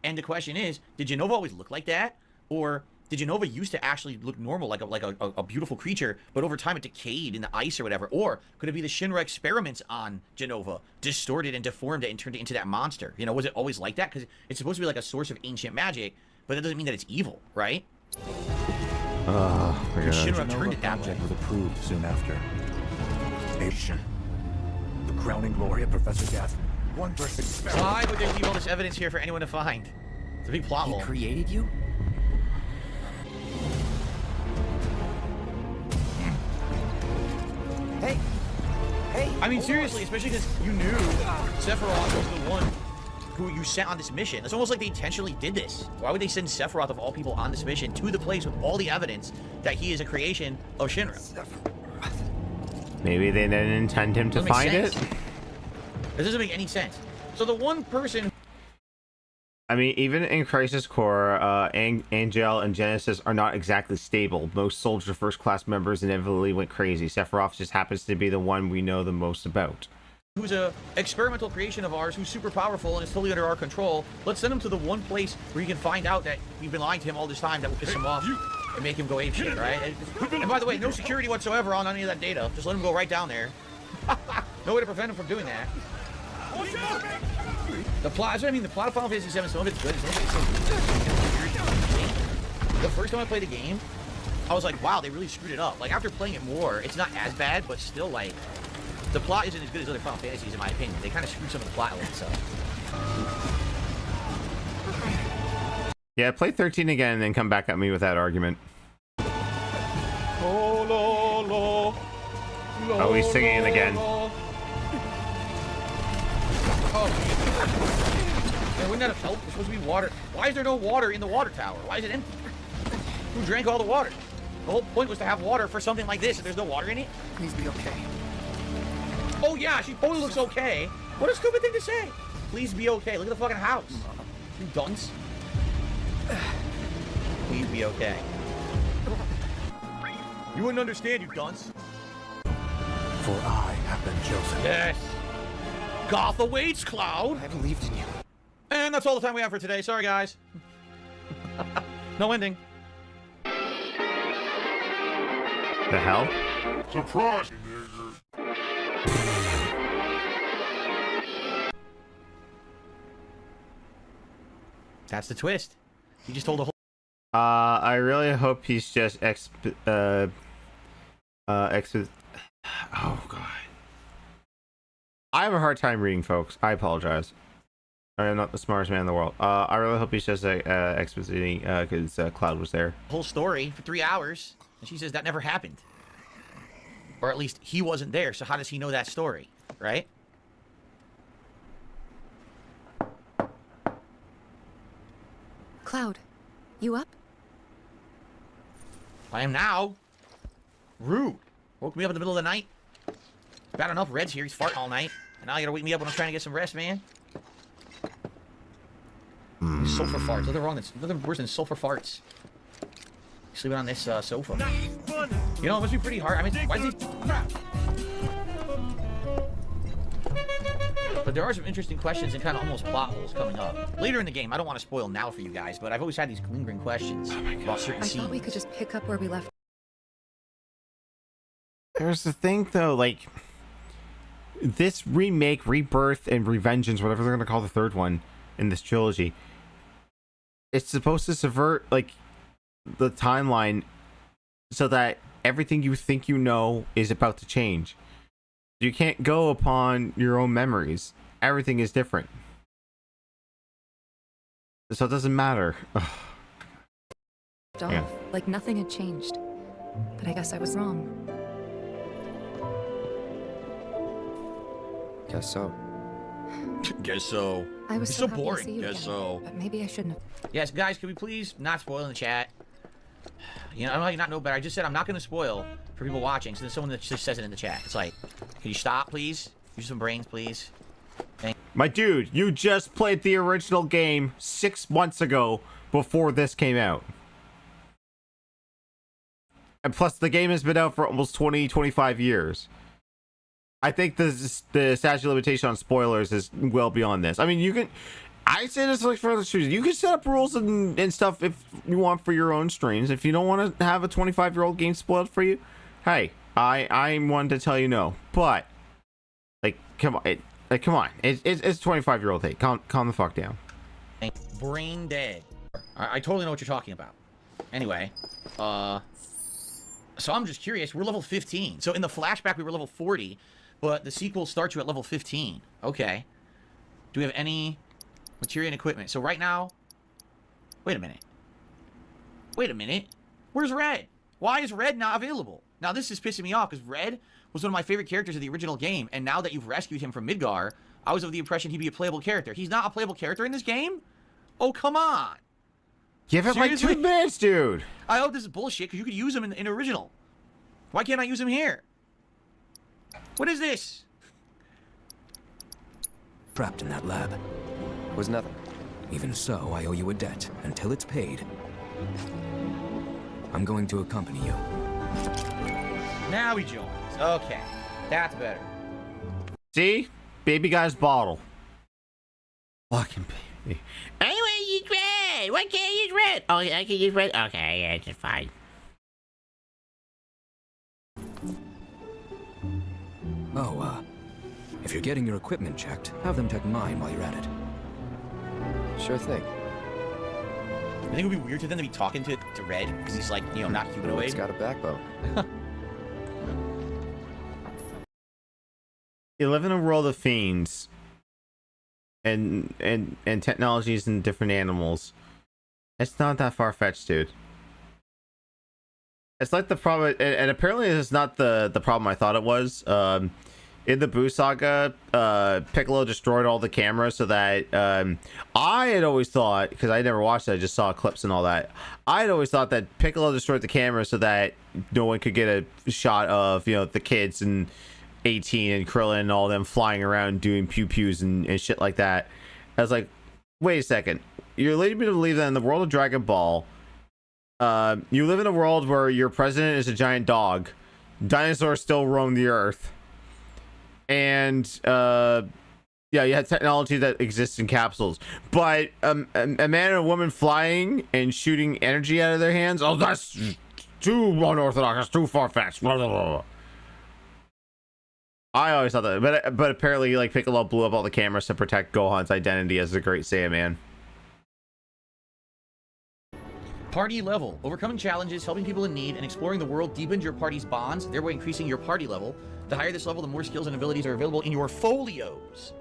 And the question is, did Genova always look like that? Or did Genova used to actually look normal, like a beautiful creature, but over time it decayed in the ice or whatever? Or could it be the Shinra experiments on Genova distorted and deformed it and turned it into that monster? You know, was it always like that? Because it's supposed to be like a source of ancient magic, but that doesn't mean that it's evil, right? Oh my Could god. Shinra Genova turned it that way? project was approved soon after. Nation. The crowning glory of Professor Death. One person experiment. Why would they leave all this evidence here for anyone to find? It's a big plot He hole. created you? Hey! Hey! I mean, seriously, especially because you knew Sephiroth was the one who you sent on this mission. It's almost like they intentionally did this. Why would they send Sephiroth, of all people, on this mission to the place with all the evidence that he is a creation of Shinra? Maybe they didn't intend him to Doesn't make find sense. it. This doesn't make any sense. So the one person. I mean, even in Crisis Core, Angel and Genesis are not exactly stable. Most Soldier First Class members inevitably went crazy. Sephiroth just happens to be the one we know the most about. Who's a experimental creation of ours, who's super powerful and is totally under our control. Let's send him to the one place where he can find out that we've been lying to him all this time that will piss him off and make him go apeshit, right? And by the way, no security whatsoever on any of that data. Just let him go right down there. No way to prevent him from doing that. The plot, that's what I mean, the plot of Final Fantasy VII, some of it's good, some of it's so weird. The first time I played the game, I was like, wow, they really screwed it up. Like, after playing it more, it's not as bad, but still, like, the plot isn't as good as other Final Fantasies, in my opinion. They kind of screwed some of the plot elements so. Yeah, play 13 again and then come back at me with that argument. Oh, he's singing it again. Oh, man, wouldn't that have helped? There's supposed to be water. Why is there no water in the water tower? Why is it empty? Who drank all the water? The whole point was to have water for something like this, and there's no water in it? Please be okay. Oh yeah, she totally looks okay. What a stupid thing to say. Please be okay. Look at the fucking house. You dunce. Please be okay. You wouldn't understand, you dunce. For I have been chosen. Yes. Goth awaits, Cloud. I believed in you. And that's all the time we have for today. Sorry, guys. No ending. The hell? Surprise! That's the twist. You just told the whole. I really hope he's just Oh god. I have a hard time reading, folks. I apologize. I am not the smartest man in the world. I really hope he's just expositing because Cloud was there. Whole story for 3 hours, and she says that never happened, or at least he wasn't there. So how does he know that story, right? Cloud, you up? I am now. Rude. Woke me up in the middle of the night. Bad enough Red's here. He's farting all night. And now you gotta wake me up when I'm trying to get some rest, man. Sulfur farts. Nothing worse than sulfur farts. Sleeping on this sofa. You know, it must be pretty hard. I mean, why is he... But there are some interesting questions and kind of almost plot holes coming up. Later in the game, I don't want to spoil now for you guys, but I've always had these lingering questions about certain I scenes. thought we could just pick up where we left. There's the thing, though, like... This remake, Rebirth, and Revengeance, whatever they're going to call the third one in this trilogy, it's supposed to subvert, like, the timeline so that everything you think you know is about to change. You can't go upon your own memories. Everything is different. So it doesn't matter. Yeah. Like nothing had changed. But I guess I was wrong. Guess so. Guess so. I was It's so so happy to boring. see you Guess again, so. But maybe I shouldn't have. Yes, guys, can we please not spoil in the chat? You know, I know you not know better. I just said I'm not going to spoil for people watching, so there's someone that just says it in the chat. It's like, can you stop, please? Use some brains, please. My dude, you just played the original game 6 months ago before this came out. And plus, the game has been out for almost 25 years. I think the statute of limitation on spoilers is well beyond this. I mean, you can... I say this like for other streams. You can set up rules and stuff if you want for your own streams. If you don't want to have a 25-year-old game spoiled for you, hey, I'm one to tell you no. But, like, come on. Come on. It's a 25-year-old thing. Calm the fuck down. Brain dead. I totally know what you're talking about. Anyway, so I'm just curious. We're level 15. So in the flashback, we were level 40, but the sequel starts you at level 15. Okay. Do we have any materia and equipment? So right now... Wait a minute. Wait a minute. Where's Red? Why is Red not available? Now, this is pissing me off, because Red was one of my favorite characters of the original game, and now that you've rescued him from Midgar, I was of the impression he'd be a playable character. He's not a playable character in this game? Oh, come on. Give it like 2 minutes, dude. I hope this is bullshit, because you could use him in original. Why can't I use him here? What is this? Trapped in that lab. Was nothing. Even so, I owe you a debt. Until it's paid, I'm going to accompany you. Now he joins. Okay, that's better. See? Baby guy's bottle. Fucking baby. I want to use red. Why can't I use red? Oh, I can use red? Okay, yeah, it's fine. Oh, if you're getting your equipment checked, have them check mine while you're at it. Sure thing. I think it would be weird to them to be talking to Red, because he's like, you know, not humanoid. It's got a backbone. You live in a world of fiends and technologies and different animals. It's not that far-fetched, dude. It's like the problem, and apparently this is not the problem I thought it was. In the Boo Saga, Piccolo destroyed all the cameras so that I had always thought, because I never watched it, I just saw clips and all that. I had always thought that Piccolo destroyed the camera so that no one could get a shot of, you know, the kids and 18 and Krillin and all them flying around doing pew-pews and shit like that. I was like, wait a second. You're leading me to believe that in the world of Dragon Ball, you live in a world where your president is a giant dog, dinosaurs still roam the earth, and yeah, you have technology that exists in capsules, but a man and a woman flying and shooting energy out of their hands, oh, that's too unorthodox, that's too far-fetched. I always thought that, but apparently, like, Piccolo blew up all the cameras to protect Gohan's identity as the Great Saiyaman. Party level. Overcoming challenges, helping people in need, and exploring the world deepens your party's bonds, thereby increasing your party level. The higher this level, the more skills and abilities are available in your folios.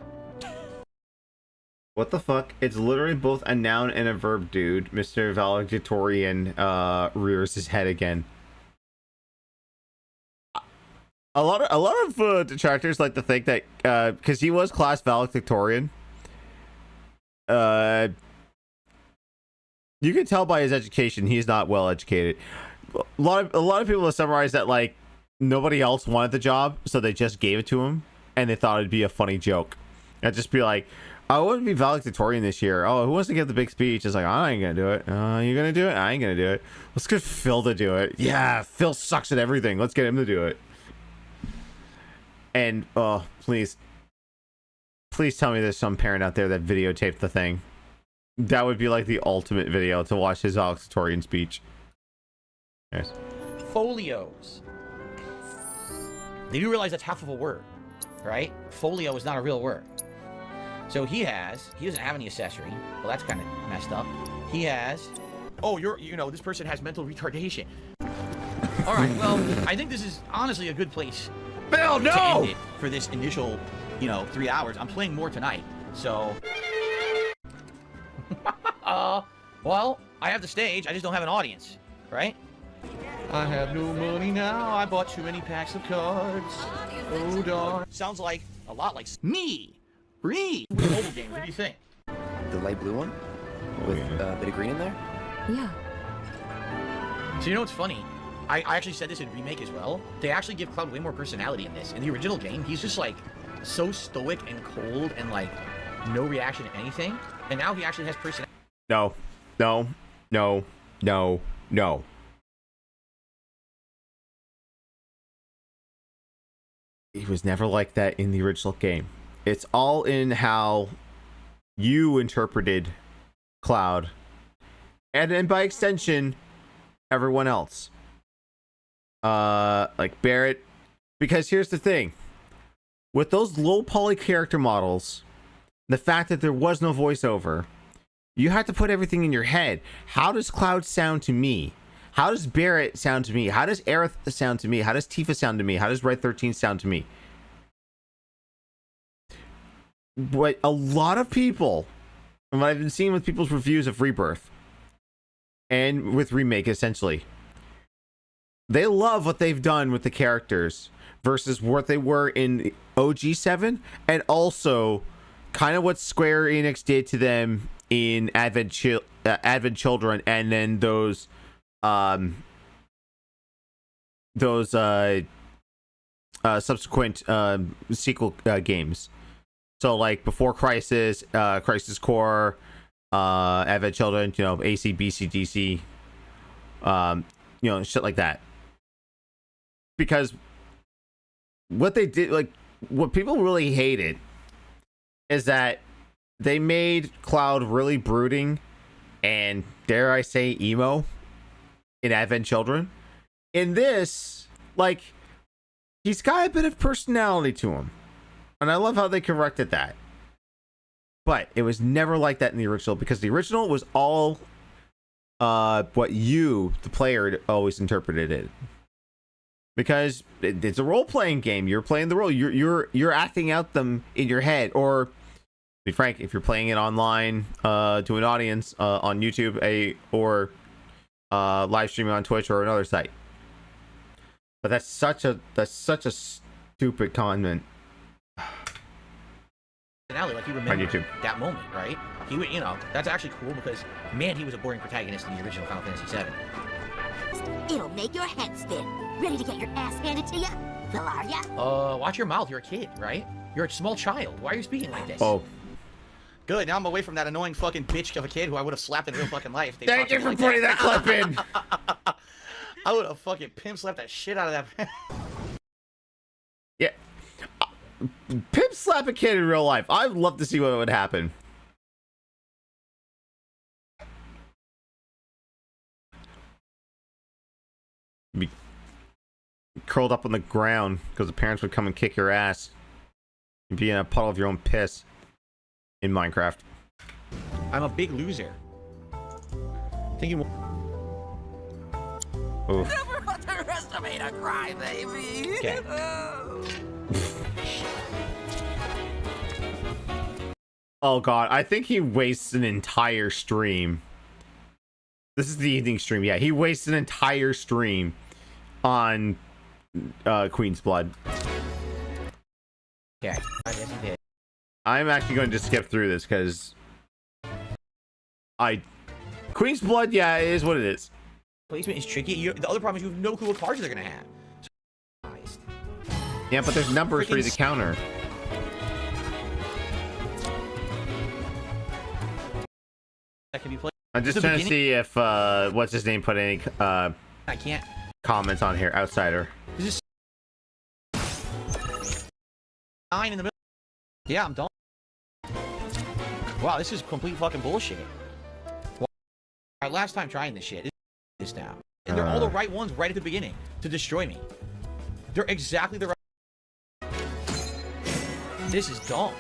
What the fuck? It's literally both a noun and a verb, dude. Mr. Valedictorian rears his head again. A lot of detractors like to think that because he was class valedictorian, you can tell by his education he's not well educated. A lot of people have summarized that like nobody else wanted the job, so they just gave it to him, and they thought it'd be a funny joke. And just be like, I want to be valedictorian this year. Oh, who wants to give the big speech? It's like, I ain't gonna do it. You gonna do it? I ain't gonna do it. Let's get Phil to do it. Yeah, Phil sucks at everything. Let's get him to do it. And oh, please tell me there's some parent out there that videotaped the thing. That would be like the ultimate video to watch his valedictorian speech. Yes. Folios. They do realize that's half of a word, right? Folio is not a real word. So he doesn't have any accessory. Well, that's kind of messed up. He has, oh, this person has mental retardation. All right, well, I think this is honestly a good place Bill, no! to end it for this initial, 3 hours. I'm playing more tonight, so. Well, I have the stage. I just don't have an audience, right? I have no money now. I bought too many packs of cards. Oh, darn. Sounds like a lot like me. Read. Mobile game. What do you think? The light blue one? With a bit of green in there? Yeah. So you know what's funny? I actually said this in Remake as well. They actually give Cloud way more personality in this. In the original game, he's just like so stoic and cold and like no reaction to anything. And now he actually has personality. No. He was never like that in the original game. It's all in how you interpreted Cloud, and then by extension, everyone else. Like Barrett, because here's the thing. With those low poly character models, the fact that there was no voiceover, you have to put everything in your head. How does Cloud sound to me? How does Barrett sound to me? How does Aerith sound to me? How does Tifa sound to me? How does Red 13 sound to me? But a lot of people, and what I've been seeing with people's reviews of Rebirth, and with Remake essentially, they love what they've done with the characters versus what they were in OG7, and also kind of what Square Enix did to them in Advent Children, and then those subsequent sequel games. So like before Crisis, Crisis Core, Advent Children, you know, AC, BC, DC, you know, shit like that. Because what they did, like, what people really hated is that they made Cloud really brooding and, dare I say, emo in Advent Children. In this, like, he's got a bit of personality to him. And I love how they corrected that. But it was never like that in the original, because the original was all what you, the player, always interpreted it. Because it's a role-playing game. You're playing the role. You're acting out them in your head. Or, to be frank, if you're playing it online to an audience on YouTube, or live streaming on Twitch or another site. But that's such a stupid comment. Like you remember that moment, right? He would, you know, that's actually cool because, man, he was a boring protagonist in the original Final Fantasy VII. It'll make your head spin. Ready to get your ass handed to you? Well, are ya? Watch your mouth. You're a kid, right? You're a small child. Why are you speaking like this? Oh. Good. Now I'm away from that annoying fucking bitch of a kid who I would have slapped in real fucking life. Thank you for putting that clip in. I would have fucking pimp slapped that shit out of that. Yeah. Pimp slap a kid in real life. I'd love to see what would happen. Be curled up on the ground because the parents would come and kick your ass. You'd be in a puddle of your own piss in Minecraft. I'm a big loser. Thinking. Oof. Never underestimate a crybaby. Okay. Oh god, I think he wastes an entire stream. This is the evening stream. Yeah, he wastes an entire stream on Queen's Blood. Okay. I guess he did. I'm actually going to skip through this because Queen's Blood, yeah, it is what it is. Placement is tricky. The other problem is you have no clue what cards they're gonna have. Yeah, but there's numbers for you to counter. That can be played. I'm just trying to see if what's his name put any I can't comments on here. Outsider. This is 9 in the middle. Yeah, I'm done. Wow, this is complete fucking bullshit. Alright, last time trying this shit. This now. And they're all the right ones right at the beginning to destroy me. They're exactly the right. This is dumb.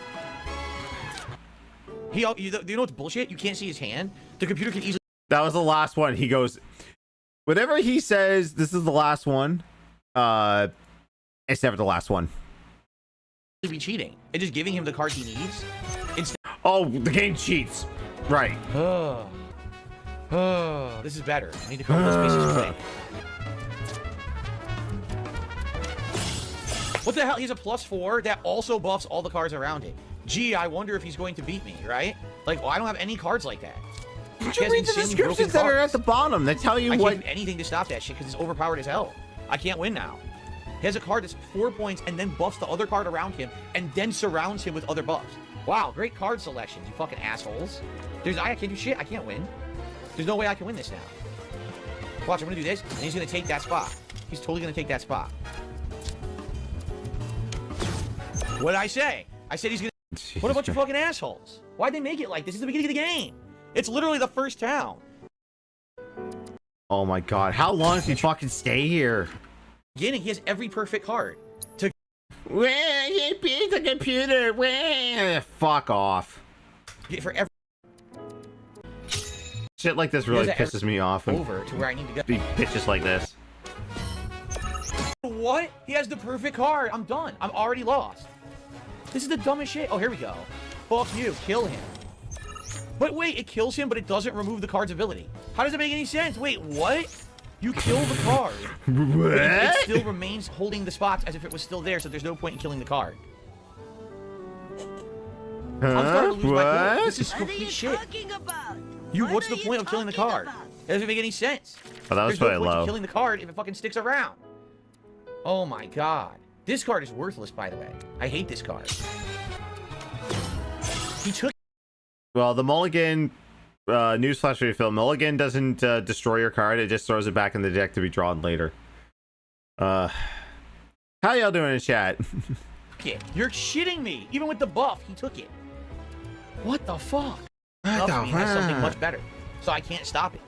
You know what's bullshit? You can't see his hand. The computer can easily. That was the last one. He goes, whatever he says, this is the last one. It's never the last one. Be cheating and just giving him the cards he needs. Oh, the game cheats. Right. This is better. I need to cover those bases quick. What the hell? He's a +4 that also buffs all the cards around it. Gee, I wonder if he's going to beat me, right? Like, well, I don't have any cards like that. Did you read the descriptions that are at the bottom? They tell you I what. can't do anything to stop that shit because it's overpowered as hell. I can't win now. He has a card that's 4 points and then buffs the other card around him and then surrounds him with other buffs. Wow, great card selections, you fucking assholes. I can't do shit. I can't win. There's no way I can win this now. Watch, I'm gonna do this, and he's gonna take that spot. He's totally gonna take that spot. What did I say? I said he's gonna. What a bunch of fucking assholes. Why'd they make it like this? It's the beginning of the game. It's literally the first town. Oh my god, how long does he fucking stay here? Beginning, he has every perfect card. Well, he beat the computer. Well, fuck off. For every. Shit like this really pisses me off. Over to where I need to go. Be bitches like this. What? He has the perfect card. I'm done. I'm already lost. This is the dumbest shit. Oh, here we go. Fuck you. Kill him. But wait, it kills him, but it doesn't remove the card's ability. How does it make any sense? Wait, what? You kill the card. What? It still remains holding the spots as if it was still there, so there's no point in killing the card. I'm starting to lose my cool. This is complete shit. What's the point of killing the card? It doesn't make any sense. Oh, that was There's no probably point low. in killing the card if it fucking sticks around. Oh my god. This card is worthless, by the way. I hate this card. He took... Well, the Mulligan, newsflash refill, Mulligan doesn't destroy your card, it just throws it back in the deck to be drawn later. How y'all doing in chat? You're shitting me! Even with the buff, he took it. What the fuck? Buff me has something much better, so I can't stop it.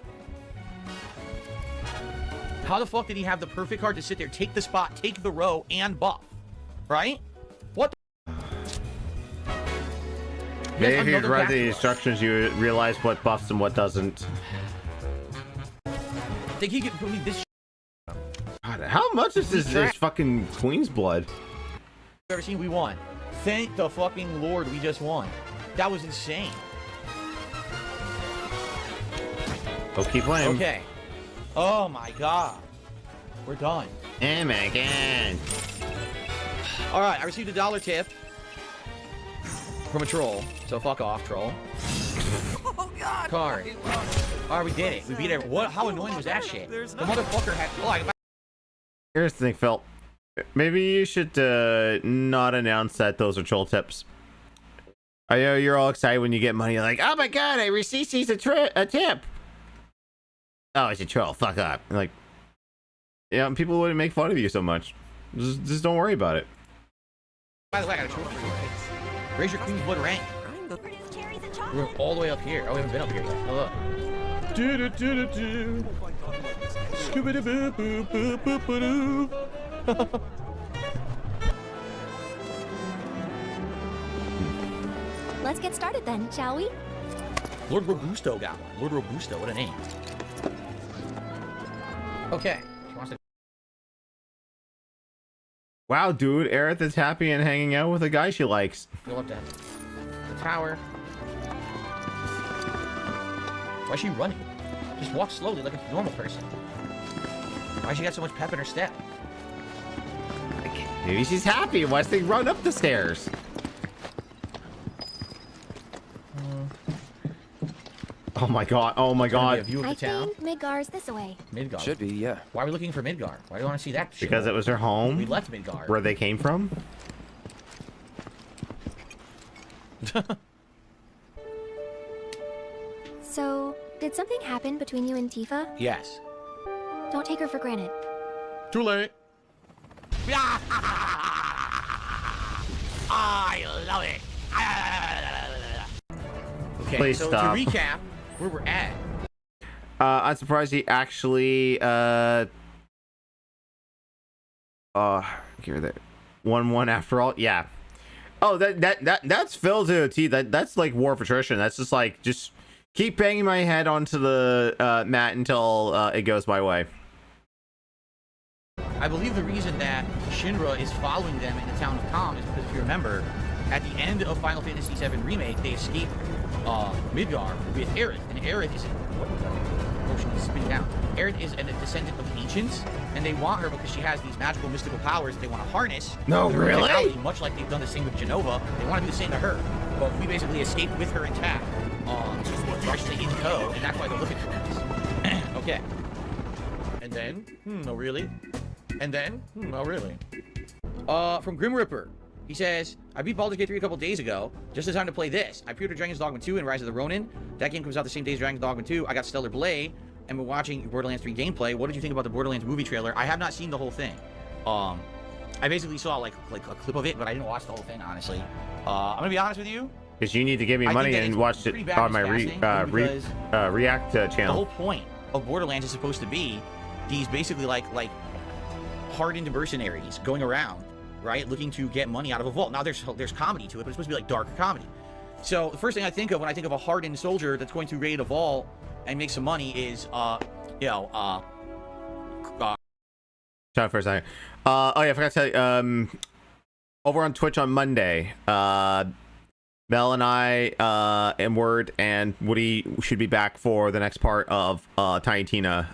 How the fuck did he have the perfect card to sit there, take the spot, take the row, and buff? Right? What the... Maybe if you read the instructions, you would realize what buffs and what doesn't. I think he could believe this. God, how much is this fucking Queen's blood? Ever seen? We won. Thank the fucking Lord we just won. That was insane. Oh, keep playing. Okay. Oh my god. We're done. Oh my god. Alright, I received a $1 tip from a troll. So fuck off, troll. Oh god! Card. Alright, we did it. We beat it. What? How annoying was that shit? The motherfucker had... Oh, Here's the thing, Phil. Maybe you should not announce that those are troll tips. I know you're all excited when you get money. You're like, oh my god, I received a tip. Oh, it's a troll. Fuck up. Like, yeah, people wouldn't make fun of you so much. Just don't worry about it. By the way, I got a trophy for it. Raise your Queen's Blood rank. We're all the way up here. Oh, we haven't been up here yet. Oh, look. Let's get started then, shall we? Lord Robusto got one. Lord Robusto, what a name. Okay. She wants to... Wow, dude, Aerith is happy and hanging out with a guy she likes. Go up to the tower. Why is she running? Just walk slowly like a normal person. Why she got so much pep in her step? Maybe she's happy and wants to run up the stairs. Oh my god, oh my god. A view of the I town. think Midgar's this way. Midgar. Should be, yeah. Why are we looking for Midgar? Why do you want to see that shit? Because it was her home. We left Midgar. Where they came from. So, did something happen between you and Tifa? Yes. Don't take her for granted. Too late. I love it. Okay, Please so stop. to recap where we're at. I'm surprised he actually here that 1-1 after all. Yeah. Oh, that's Phil to a T. That's like war of attrition. That's just like keep banging my head onto the mat until it goes my way. I believe the reason that Shinra is following them in the town of Kalm is because if you remember, at the end of Final Fantasy VII Remake, they escape Midgar with Aerith, and Aerith is spinning down. Aerith is a descendant of the Ancients, and they want her because she has these magical, mystical powers that they want to harness. No, really? Technology, much like they've done the same with Genova, they want to do the same to her. But we basically escaped with her intact, or I should say in tow, and that's why they're looking for us. Okay. And then, no, really? And then, no, really? From Grim Ripper. He says, I beat Baldur's Gate 3 a couple days ago, just in time to play this. I pre-ordered Dragon's Dogma 2 and Rise of the Ronin. That game comes out the same day as Dragon's Dogma 2. I got Stellar Blade, and we're watching Borderlands 3 gameplay. What did you think about the Borderlands movie trailer? I have not seen the whole thing. I basically saw like a clip of it, but I didn't watch the whole thing, honestly. I'm gonna be honest with you. Because you need to give me money and watch it on my React channel. The whole point of Borderlands is supposed to be these basically like hardened mercenaries going around, right, looking to get money out of a vault. Now there's comedy to it, but it's supposed to be like darker comedy. So the first thing I think of when I think of a hardened soldier that's going to raid a vault and make some money is Shut up for a second. Oh yeah, I forgot to tell you, over on Twitch on Monday, Mel and I, and Word and Woody should be back for the next part of Tiny Tina,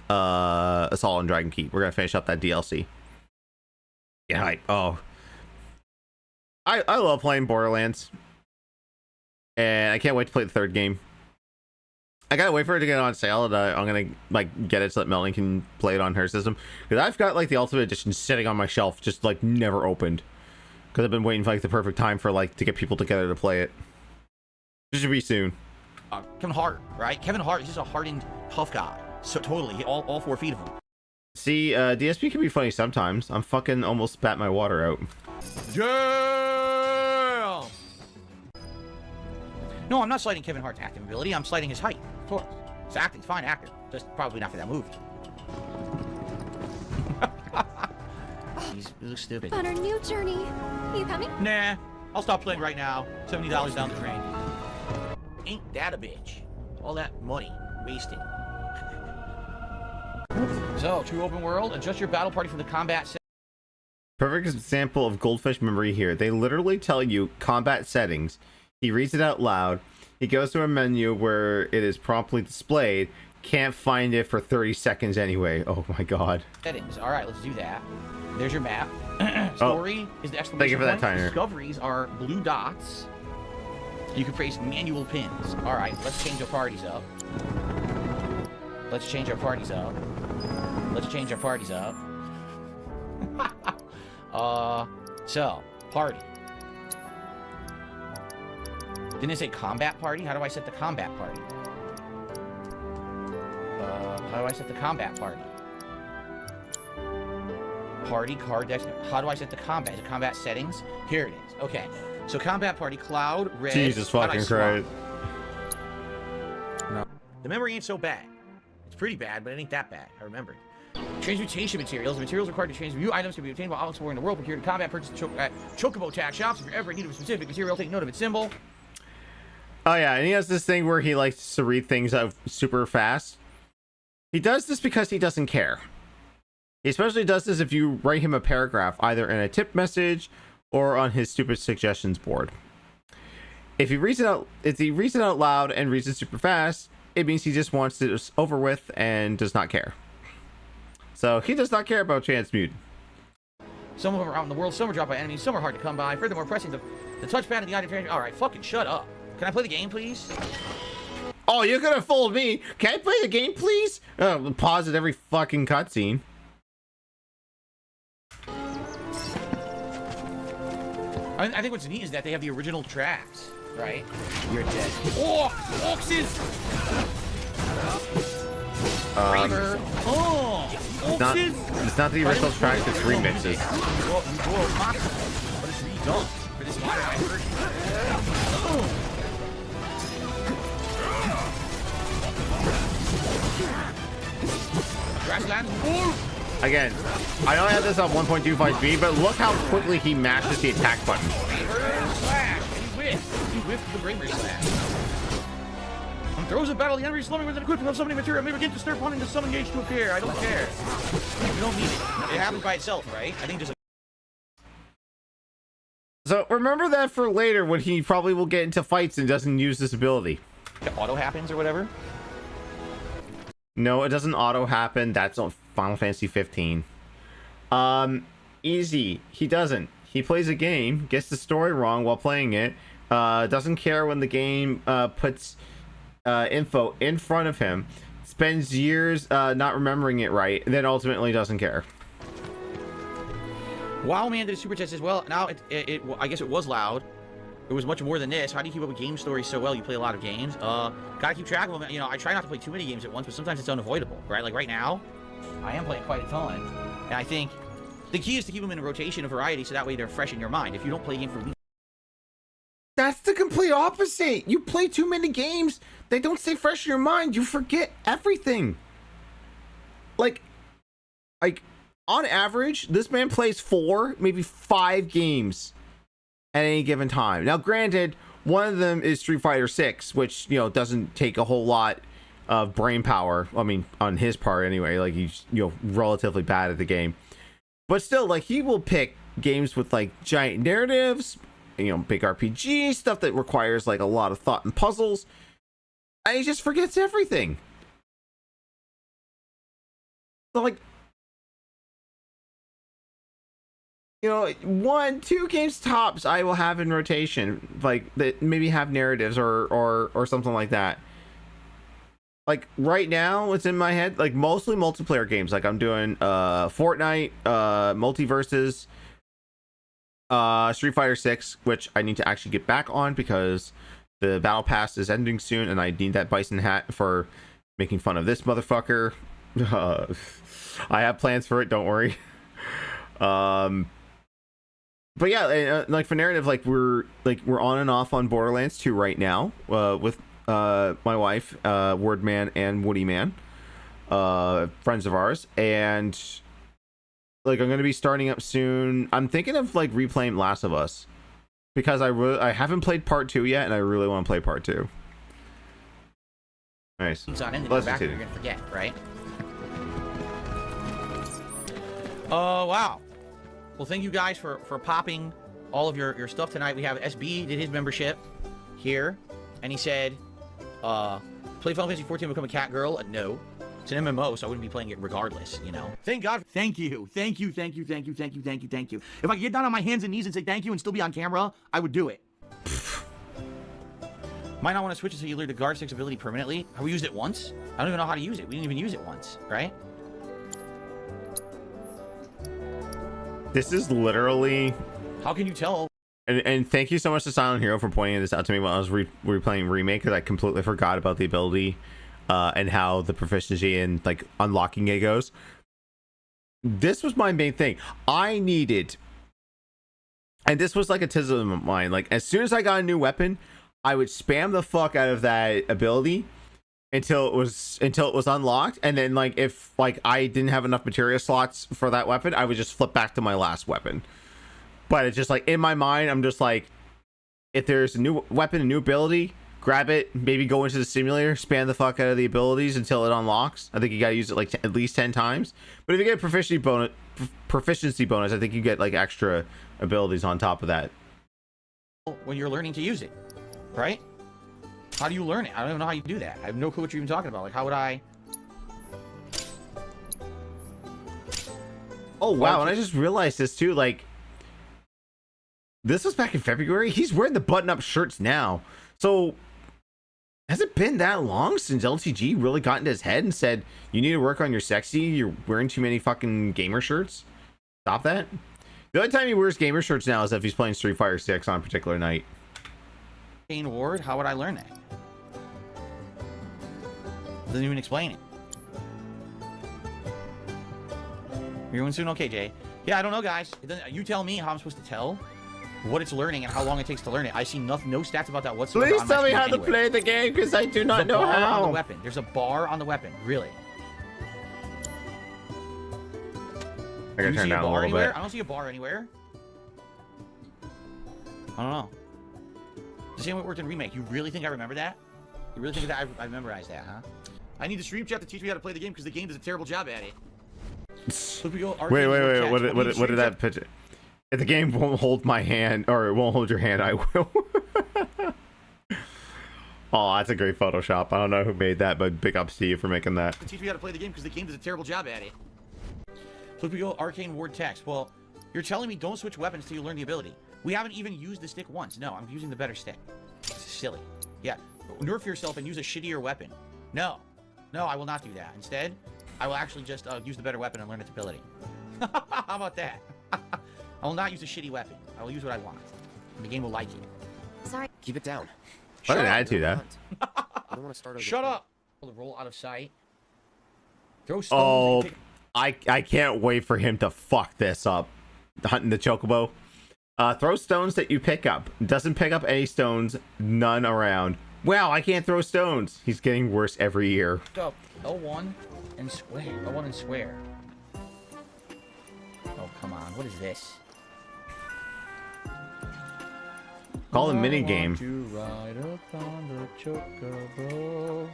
Assault on Dragon Keep. We're gonna finish up that DLC. Yeah, I love playing Borderlands, and I can't wait to play the third game. I gotta wait for it to get on sale, and I'm gonna like get it so that Melanie can play it on her system. Because I've got like the Ultimate Edition sitting on my shelf, just like never opened. Because I've been waiting for like the perfect time for like to get people together to play it. This should be soon. Kevin Hart, right? Kevin Hart is just a hardened, tough guy. So totally, all 4 feet of him. See, DSP can be funny sometimes. I'm fucking almost spat my water out. Yeah! No, I'm not slighting Kevin Hart's acting ability. I'm slighting his height. Of course. His acting's fine actor. Just probably not for that movie. He's stupid. On our new journey. You coming? Nah. I'll stop playing right now. $70 down the drain. Ain't that a bitch? All that money wasted. So, true open world. Adjust your battle party for the combat set. Perfect example of Goldfish memory here. They literally tell you combat settings. He reads it out loud. He goes to a menu where it is promptly displayed. Can't find it for 30 seconds anyway. Oh my god. Settings. All right, let's do that. There's your map. Story is the exclamation Thank you for that point. timer. Discoveries are blue dots. You can place manual pins. All right, let's change our parties up. Let's change our parties up. Let's change our parties up. So, party. Didn't it say combat party? How do I set the combat party? How do I set the combat party? Party, card decks. How do I set the combat? Is it combat settings? Here it is. Okay. So combat party, cloud, red. Jesus fucking Christ. No. The memory ain't so bad. It's pretty bad, but it ain't that bad. I remembered. Transmutation materials. The materials required to transmute items can be obtained while exploring the world. Procured in combat. Purchase at Chocobo Tax shops. If you're ever in need of a specific material, take note of its symbol. Oh yeah, and he has this thing where he likes to read things out super fast. He does this because he doesn't care. He especially does this if you write him a paragraph, either in a tip message or on his stupid suggestions board. If he reads it out loud and reads it super fast, it means he just wants it over with and does not care. So he does not care about transmute. Some of them are out in the world, some are dropped by enemies, some are hard to come by. Furthermore, pressing the touchpad and the item transmute. Alright, fucking shut up. Can I play the game, please? Oh, you're gonna fool me. Can I play the game, please? Pause at every fucking cutscene. I think what's neat is that they have the original tracks, right? You're dead. Oh, oxes! It's not the original track, it's remixes. But it's redone for this modern version. Grassland. Again, I only have this on 1.25 speed, but look how quickly he mashes the attack button. Slash! And he whiffed. He whiffed the bravery slash. Throws a battle, the enemy slumming with an equipment of summoning material may begin to start wanting the summon gauge to appear. I don't care. You don't need it. It happens by itself, right? I think just. So remember that for later when he probably will get into fights and doesn't use this ability. The auto happens or whatever? No, it doesn't auto happen. That's on Final Fantasy 15. Easy. He doesn't. He plays a game, gets the story wrong while playing it, doesn't care when the game puts info in front of him, spends years not remembering it right, and then ultimately doesn't care. Wow, man, did a super test as well. Now, I guess it was loud. It was much more than this. How do you keep up with game stories so well? You play a lot of games. Gotta keep track of them. You know, I try not to play too many games at once, but sometimes it's unavoidable, right? Like right now, I am playing quite a ton. And I think the key is to keep them in a rotation of variety so that way they're fresh in your mind. If you don't play a game for weeks. That's the complete opposite. You play too many games, they don't stay fresh in your mind. You forget everything. Like on average, this man plays 4, maybe 5 games at any given time. Now, granted, one of them is Street Fighter 6, which, you know, doesn't take a whole lot of brain power. I mean, on his part anyway. Like, he's, you know, relatively bad at the game. But still, like, he will pick games with, like, giant narratives, you know, big RPG, stuff that requires, like, a lot of thought and puzzles. And he just forgets everything. So, like, you know, 1, 2 games tops I will have in rotation, like that maybe have narratives or something like that. like right now what's in my head, like mostly multiplayer games. Like I'm doing Fortnite, Multiverses, Street Fighter 6, which I need to actually get back on because the battle pass is ending soon and I need that bison hat for making fun of this motherfucker. I have plans for it, don't worry. But yeah, like for narrative, like we're on and off on Borderlands 2 right now, with my wife, Wordman and Woody Man, friends of ours, and like I'm gonna be starting up soon. I'm thinking of like replaying Last of Us because I haven't played part 2 yet, and I really want to play part 2. Nice. It's on in the Let's back, you're continue. gonna forget, right? Oh wow. Well, thank you guys for popping all of your stuff tonight. We have SB did his membership here, and he said, play Final Fantasy 14 become a cat girl? No. It's an MMO, so I wouldn't be playing it regardless, you know? Thank God. Thank you. Thank you, thank you, thank you, thank you, thank you, thank you. If I could get down on my hands and knees and say thank you and still be on camera, I would do it. Might not want to switch it so you learn the guard 6 ability permanently. Have we used it once? I don't even know how to use it. We didn't even use it once, right? This is literally... How can you tell? And thank you so much to Silent Hero for pointing this out to me while I was replaying Remake, because I completely forgot about the ability and how the proficiency and like unlocking it goes. This was my main thing. I needed, and this was like a tism of mine, like as soon as I got a new weapon, I would spam the fuck out of that ability until it was unlocked, and then like if like I didn't have enough materia slots for that weapon, I would just flip back to my last weapon. But it's just like in my mind, I'm just like, if there's a new weapon, a new ability, grab it, maybe go into the simulator, spam the fuck out of the abilities until it unlocks. I think you gotta use it like at least 10 times. But if you get a proficiency bonus, I think you get like extra abilities on top of that. When you're learning to use it, right? How do you learn it? I don't even know how you do that. I have no clue what you're even talking about. Like, how would I? Oh wow! And I just realized this too. Like, this was back in February. He's wearing the button-up shirts now. So, has it been that long since LTG really got into his head and said, "You need to work on your sexy. You're wearing too many fucking gamer shirts. Stop that." The only time he wears gamer shirts now is if he's playing Street Fighter 6 on a particular night. Arcane Ward? How would I learn that? Doesn't even explain it. You're doing soon? Okay, Jay. Yeah, I don't know, guys. You tell me how I'm supposed to tell what it's learning and how long it takes to learn it. I see no stats about that whatsoever. Please tell me how to play the game, because I do not know how. On the weapon. There's a bar on the weapon. Really? I gotta turn down a little bit. I don't see a bar anywhere. I don't know. The same way it worked in Remake. You really think I remember that? You really think that I memorized that, huh? I need the stream chat to teach me how to play the game because the game does a terrible job at it. Wait. What did that pitch? If the game won't hold my hand, or it won't hold your hand, I will. Oh, that's a great Photoshop. I don't know who made that, but big ups to you for making that. To teach me how to play the game because the game does a terrible job at it. So if we go Arcane Ward text. Well, you're telling me don't switch weapons till you learn the ability. We haven't even used the stick once. No, I'm using the better stick. It's silly. Yeah. Nerf yourself and use a shittier weapon. No. No, I will not do that. Instead, I will actually just use the better weapon and learn its ability. How about that? I will not use a shitty weapon. I will use what I want. And the game will like it. Sorry. Keep it down. What an attitude, huh? I don't want to start over. Shut up! Roll out of sight. Throw stones. Oh, I can't wait for him to fuck this up. Hunting the chocobo. Throw stones that you pick up. Doesn't pick up any stones. None around. Wow, I can't throw stones. He's getting worse every year. Up L1 and square. L1 and square. Oh, come on. What is this? Call a mini game. To ride up on the chocobo.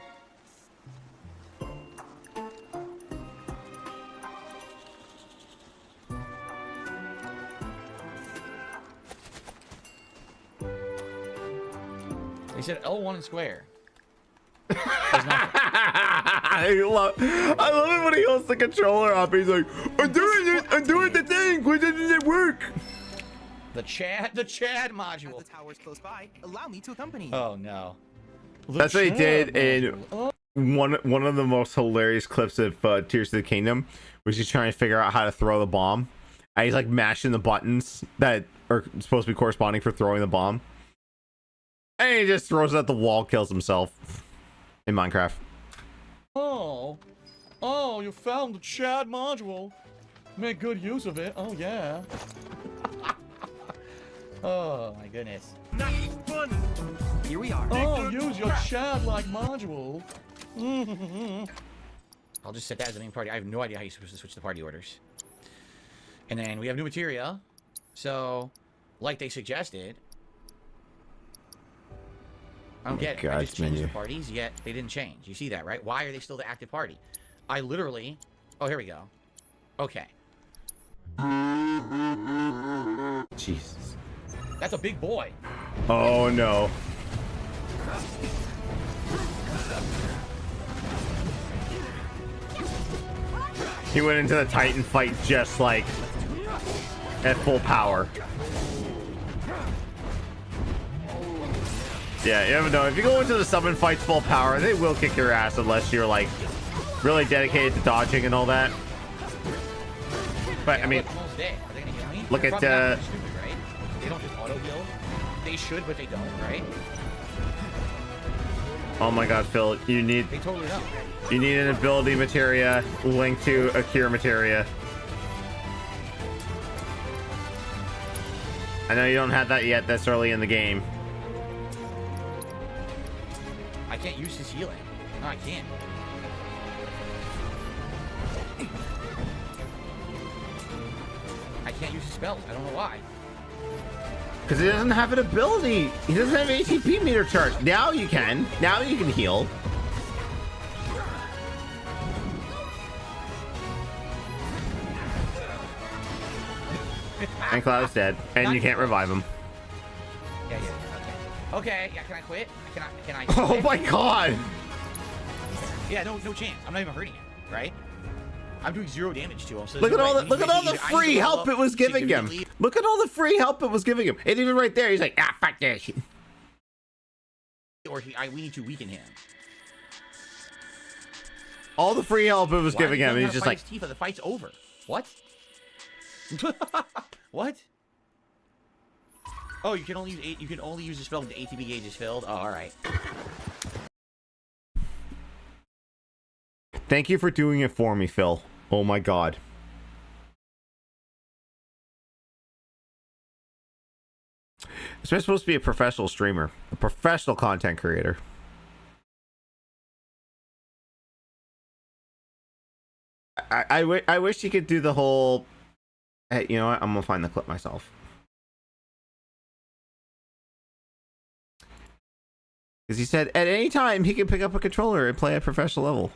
They said L1 and square. I love it when he holds the controller up. He's like, I'm doing it. I'm doing the thing. Why doesn't it work? The Chad module. The tower's close by. Allow me to accompany you. Oh no. That's what he did in one of the most hilarious clips of Tears of the Kingdom was he's trying to figure out how to throw the bomb. And he's like mashing the buttons that are supposed to be corresponding for throwing the bomb. And he just throws it at the wall, kills himself in Minecraft. Oh, you found the Chad module. Make good use of it. Oh yeah. Oh my goodness. Here we are. Oh, use your Chad-like module. I'll just set that as the main party. I have no idea how you're supposed to switch the party orders. And then we have new materia. So, like they suggested. I don't get it. I just changed the parties, yet they didn't change. You see that, right? Why are they still the active party? I literally... Oh, here we go. Okay. Jesus. That's a big boy. Oh, no. He went into the Titan fight just like at full power. Yeah, you never know. If you go into the summon fights full power, they will kick your ass unless you're like really dedicated to dodging and all that. But I mean, look at stupid, right? They don't just auto heal. They should, but they don't, right? Oh my God, Phil, you need. They totally don't. You need an ability materia linked to a cure materia. I know you don't have that yet. That's early in the game. I can't use his healing. No, I can't. I can't use his spells. I don't know why. Because he doesn't have an ability. He doesn't have ATP meter charge. Now you can. Now you can heal. And Cloud's dead. And you can't revive him. Yeah, okay. Okay, yeah, can I quit? Can I Oh my God! Yeah, no chance. I'm not even hurting him, right? I'm doing 0 damage to him. So look at all the free help it was giving him. Look at all the free help it was giving him. And even right there, he's like, ah, fuck this. Or we need to weaken him. All the free help it was giving him, he's just like, Tifa, the fight's over. What? What? Oh, you can only use the spell when the ATB gauge is filled. Oh, all right. Thank you for doing it for me, Phil. Oh my God. This is supposed to be a professional streamer, a professional content creator. I wish he could do the whole. Hey, you know what? I'm gonna find the clip myself. Because he said at any time he can pick up a controller and play at professional level.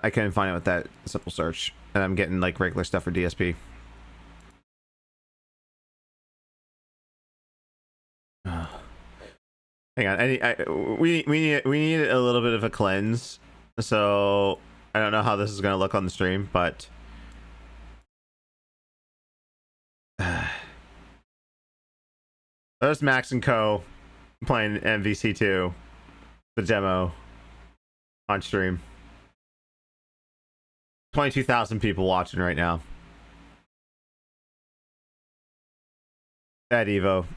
I couldn't find it with that simple search, and I'm getting like regular stuff for DSP. Hang on, we need a little bit of a cleanse, so I don't know how this is gonna look on the stream, but there's Max and Co playing MVC2, the demo on stream. 22,000 people watching right now. At Evo.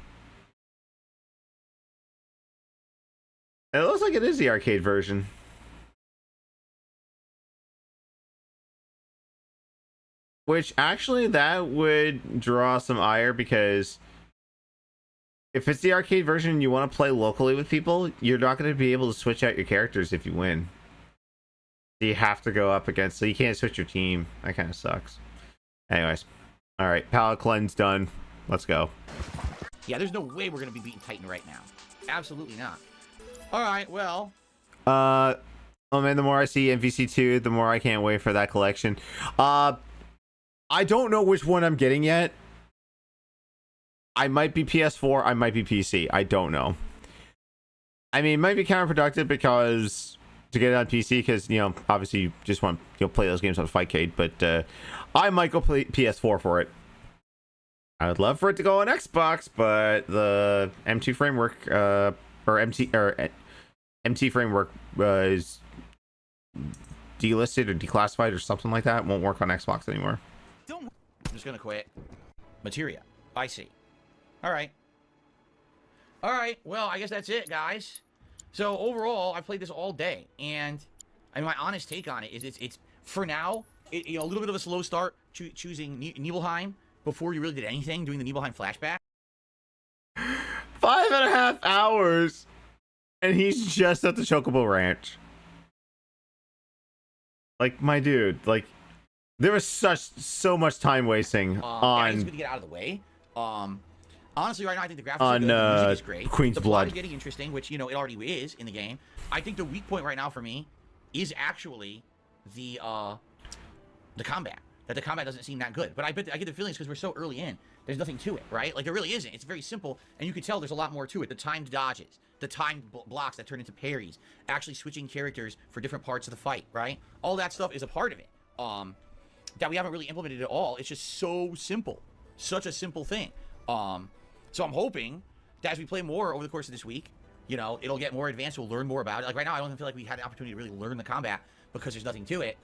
It looks like it is the arcade version. Which actually that would draw some ire, because if it's the arcade version and you want to play locally with people, you're not going to be able to switch out your characters if you win. You have to go up against, so you can't switch your team. That kind of sucks. Anyways, all right, palette cleanse done. Let's go. Yeah, there's no way we're gonna be beating Titan right now. Absolutely not. All right, well. Oh man, the more I see MVC2, the more I can't wait for that collection. I don't know which one I'm getting yet. I might be PS4, I might be PC. I don't know. I mean, it might be counterproductive because to get it on PC, because you know, obviously you just want play those games on Fightcade, but I might go play PS4 for it. I would love for it to go on Xbox, but the M2 framework MT framework is delisted or declassified or something like that. It won't work on Xbox anymore. I'm just gonna quit. Materia. I see. All right. All right. Well, I guess that's it, guys. So overall, I played this all day, and I mean, my honest take on it is it's for now, you know, a little bit of a slow start choosing Nibelheim before you really did anything, doing the Nibelheim flashback. 5.5 hours, and he's just at the Chocobo Ranch. Like, my dude, like, there was so much time wasting on. It's good to get out of the way. Honestly, right now I think the graphics on are good. The music is great. Queen's the Blood plot is getting interesting, which you know it already is in the game. I think the weak point right now for me is actually the combat. That the combat doesn't seem that good. But I get the feeling it's because we're so early in. There's nothing to it, right? Like there really isn't. It's very simple, and you can tell there's a lot more to it. The timed dodges, the timed blocks that turn into parries, actually switching characters for different parts of the fight, right? All that stuff is a part of it. That we haven't really implemented at all. It's just so simple, such a simple thing. So I'm hoping that as we play more over the course of this week, you know, it'll get more advanced. We'll learn more about it. Like right now, I don't feel like we had the opportunity to really learn the combat because there's nothing to it.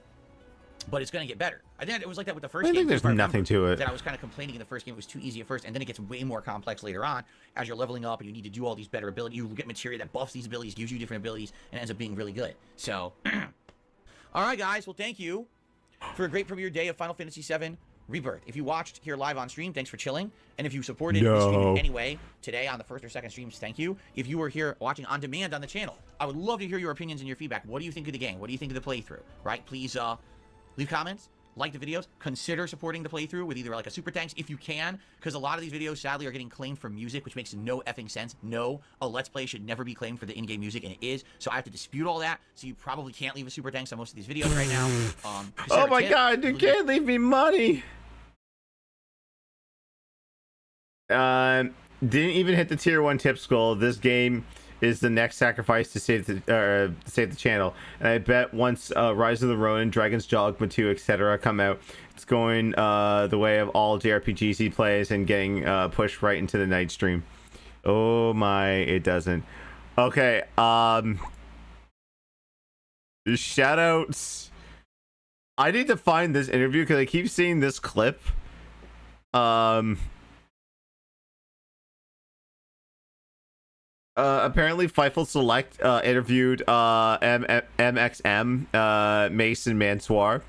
But it's going to get better. I think it was like that with the first game. I think there's nothing to it. That I was kind of complaining in the first game. It was too easy at first, and then it gets way more complex later on as you're leveling up and you need to do all these better abilities. You get materia that buffs these abilities, gives you different abilities, and ends up being really good. So, all right, guys. Well, thank you for a great premiere day of Final Fantasy VII Rebirth. If you watched here live on stream, thanks for chilling. And if you supported the stream in any way today on the first or second streams, thank you. If you were here watching on demand on the channel, I would love to hear your opinions and your feedback. What do you think of the game? What do you think of the playthrough? Right? Please leave comments. Like the videos, consider supporting the playthrough with either like a super thanks if you can, because a lot of these videos sadly are getting claimed for music, which makes no effing sense. No, a Let's Play should never be claimed for the in-game music, and it is. So I have to dispute all that. So you probably can't leave a super thanks on most of these videos right now. Oh my god, you can't leave me money. Didn't even hit the tier 1 tips goal. This game is the next sacrifice to save the channel, and I bet once Rise of the Ronin, Dragon's Dogma 2, etc. come out, it's going the way of all JRPGs he plays and getting pushed right into the night stream. Oh my, it doesn't. Okay, shoutouts. I need to find this interview because I keep seeing this clip. Apparently Fightful Select interviewed MXM, Mason Mansoir,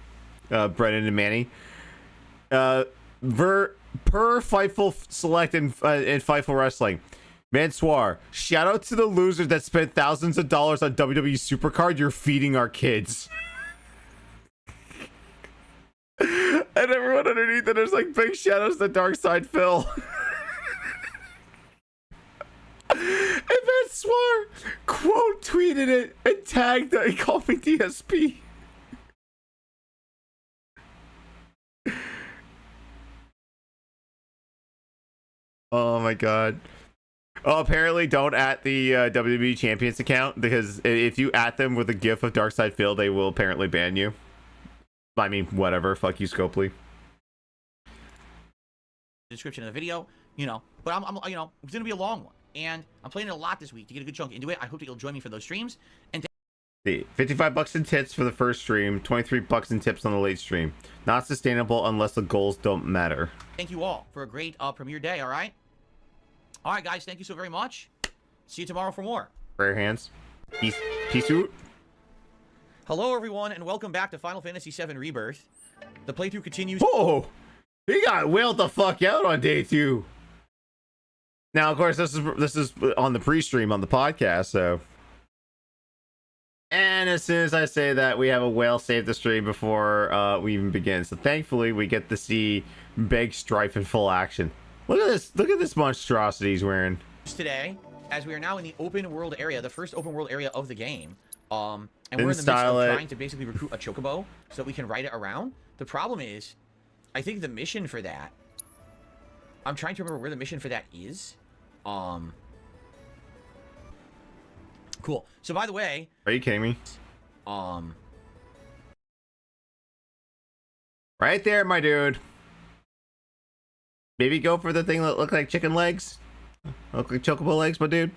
Brennan and Manny. Per Fightful Select in Fightful Wrestling, Mansoir, shout out to the losers that spent thousands of dollars on WWE Supercard. You're feeding our kids. And everyone underneath it, there's like big shout outs to Dark Side Phil. And Mansoir quote tweeted it and tagged it and called me DSP. Oh my god. Oh, apparently don't at the WWE Champions account, because if you at them with a gif of Darkside Phil, they will apparently ban you. I mean, whatever. Fuck you, Scopely. Description of the video, you know, but I'm you know, it's gonna be a long one, and I'm playing it a lot this week to get a good chunk into it. I hope that you'll join me for those streams. And see, $55 in tips for the first stream, $23 in tips on the late stream. Not sustainable unless the goals don't matter. Thank you all for a great premiere day. All right, guys. Thank you so very much. See you tomorrow for more. Prayer hands. Peace out. Hello, everyone, and welcome back to Final Fantasy VII Rebirth. The playthrough continues. Oh, he got wailed the fuck out on day 2. Now, of course, this is on the pre-stream on the podcast, so. And as soon as I say that, we have a whale save the stream before we even begin. So thankfully, we get to see Big Strife in full action. Look at this! Look at this monstrosity he's wearing. Today, as we are now in the open world area, the first open world area of the game, and we're in the midst of trying to basically recruit a chocobo so that we can ride it around. The problem is, I think the mission for that, I'm trying to remember where the mission for that is. Cool. So by the way, Are you kidding me? Right there, my dude. Maybe go for the thing that look like chicken legs. Look like chocobo legs, my dude.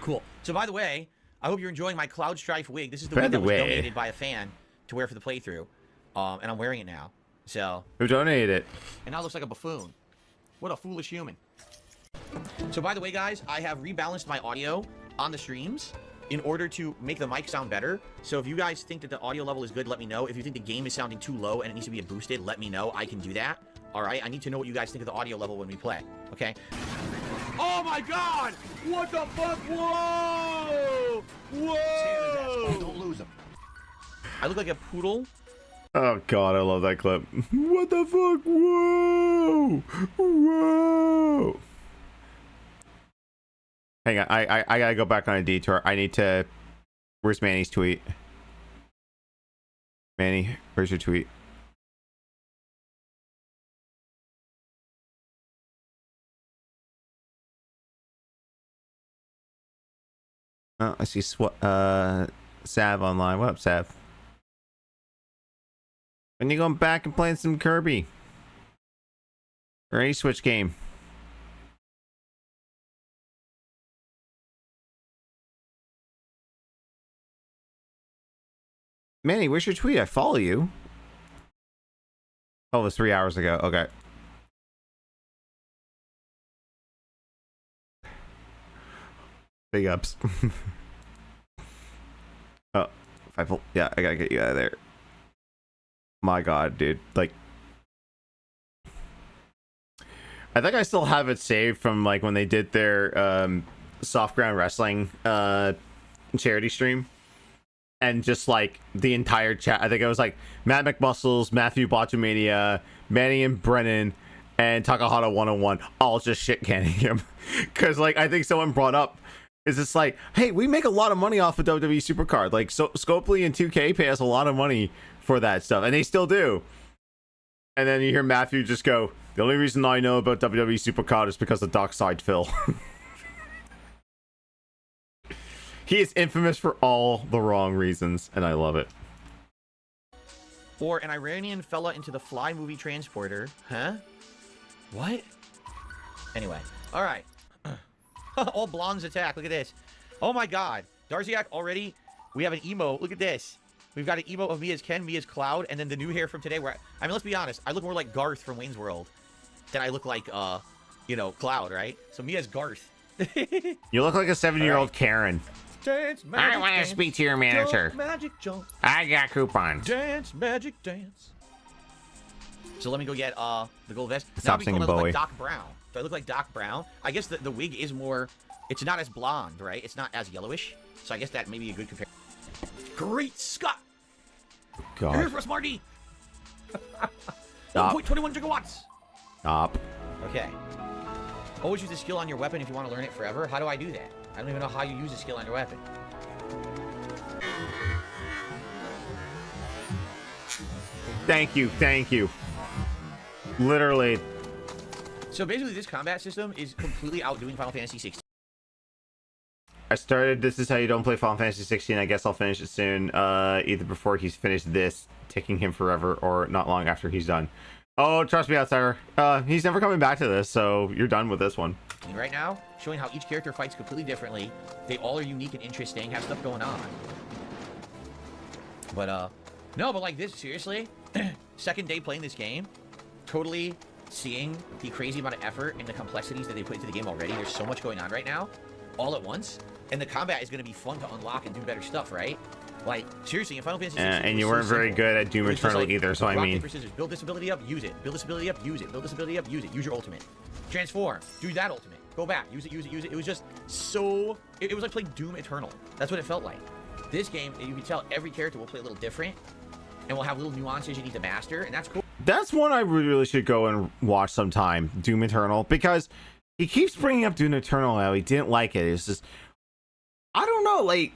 Cool. So by the way, I hope you're enjoying my Cloud Strife wig. This is the wig that was donated by a fan to wear for the playthrough. And I'm wearing it now. So. Who donated it? And now it looks like a buffoon. What a foolish human. So by the way, guys, I have rebalanced my audio on the streams in order to make the mic sound better. So if you guys think that the audio level is good, let me know. If you think the game is sounding too low and it needs to be boosted, let me know. I can do that. All right? I need to know what you guys think of the audio level when we play. Okay? Oh my god! What the fuck? Whoa! Whoa! Don't lose him. I look like a poodle. Oh god, I love that clip. What the fuck? Whoa! Whoa! Hang on, I gotta go back on a detour. I need to... Where's Manny's tweet? Manny, where's your tweet? Oh, I see Sav online. What up, Sav? When you going back and playing some Kirby? Or any Switch game? Manny, where's your tweet? I follow you. Oh, it was 3 hours ago. Okay. Big ups. Oh, yeah, I gotta get you out of there. My god, dude. Like, I think I still have it saved from like when they did their soft ground wrestling charity stream. And just like the entire chat, I think it was like Matt McMuscles, Matthew Botchamania, Manny and Brennan, and Takahata 101 all just shit canning him. Because like I think someone brought up, is it's like, hey, we make a lot of money off of WWE Supercard. Like, so Scopely and 2K pay us a lot of money for that stuff, and they still do. And then you hear Matthew just go, the only reason I know about WWE Supercard is because of Dockside Phil. He is infamous for all the wrong reasons, and I love it. Or an Iranian fella into the Fly movie transporter. Huh? What? Anyway. Alright. All blondes attack. Look at this. Oh my god. Darziak already. We have an emo. Look at this. We've got an emo of me as Ken, me as Cloud, and then the new hair from today. Where I mean, let's be honest. I look more like Garth from Wayne's World than I look like, you know, Cloud, right? So me as Garth. You look like a 7-year-old Karen. Dance, magic, I want to dance, speak to your manager. Jump, magic jump. I got coupons. Dance, magic dance. So let me go get the gold vest. Stop singing I look Bowie. like Doc Brown. Do I look like Doc Brown? I guess the wig is more... It's not as blonde, right? It's not as yellowish. So I guess that may be a good comparison. Great Scott! God. Here's for Smarty! Stop. 1.21 gigawatts! Stop. Okay. Always use the skill on your weapon if you want to learn it forever. How do I do that? I don't even know how you use a skill on your weapon. Thank you. Thank you. Literally. So basically this combat system is completely outdoing Final Fantasy 16. I started This Is How You Don't Play Final Fantasy 16. I guess I'll finish it soon. Either before he's finished this, taking him forever, or not long after he's done. Oh, trust me, Outsider. He's never coming back to this, so you're done with this one. Right now, showing how each character fights completely differently. They all are unique and interesting, have stuff going on. But, no, but like this, seriously, second day playing this game, totally seeing the crazy amount of effort and the complexities that they put into the game already. There's so much going on right now, all at once. And the combat is going to be fun to unlock and do better stuff, right? Like, seriously, in Final Fantasy 16, and you weren't very good at Doom Eternal like, either, so I mean... Paper, scissors. Build this ability up, use it. Build this ability up, use it. Build this ability up, use it. Use your ultimate. Transform. Do that ultimate. Go back. Use it, use it, use it. It was just so... It was like playing Doom Eternal. That's what it felt like. This game, you can tell every character will play a little different, and will have little nuances you need to master, and that's cool. That's one I really should go and watch sometime, Doom Eternal, because he keeps bringing up Doom Eternal now. He didn't like it. It's just... I don't know, like...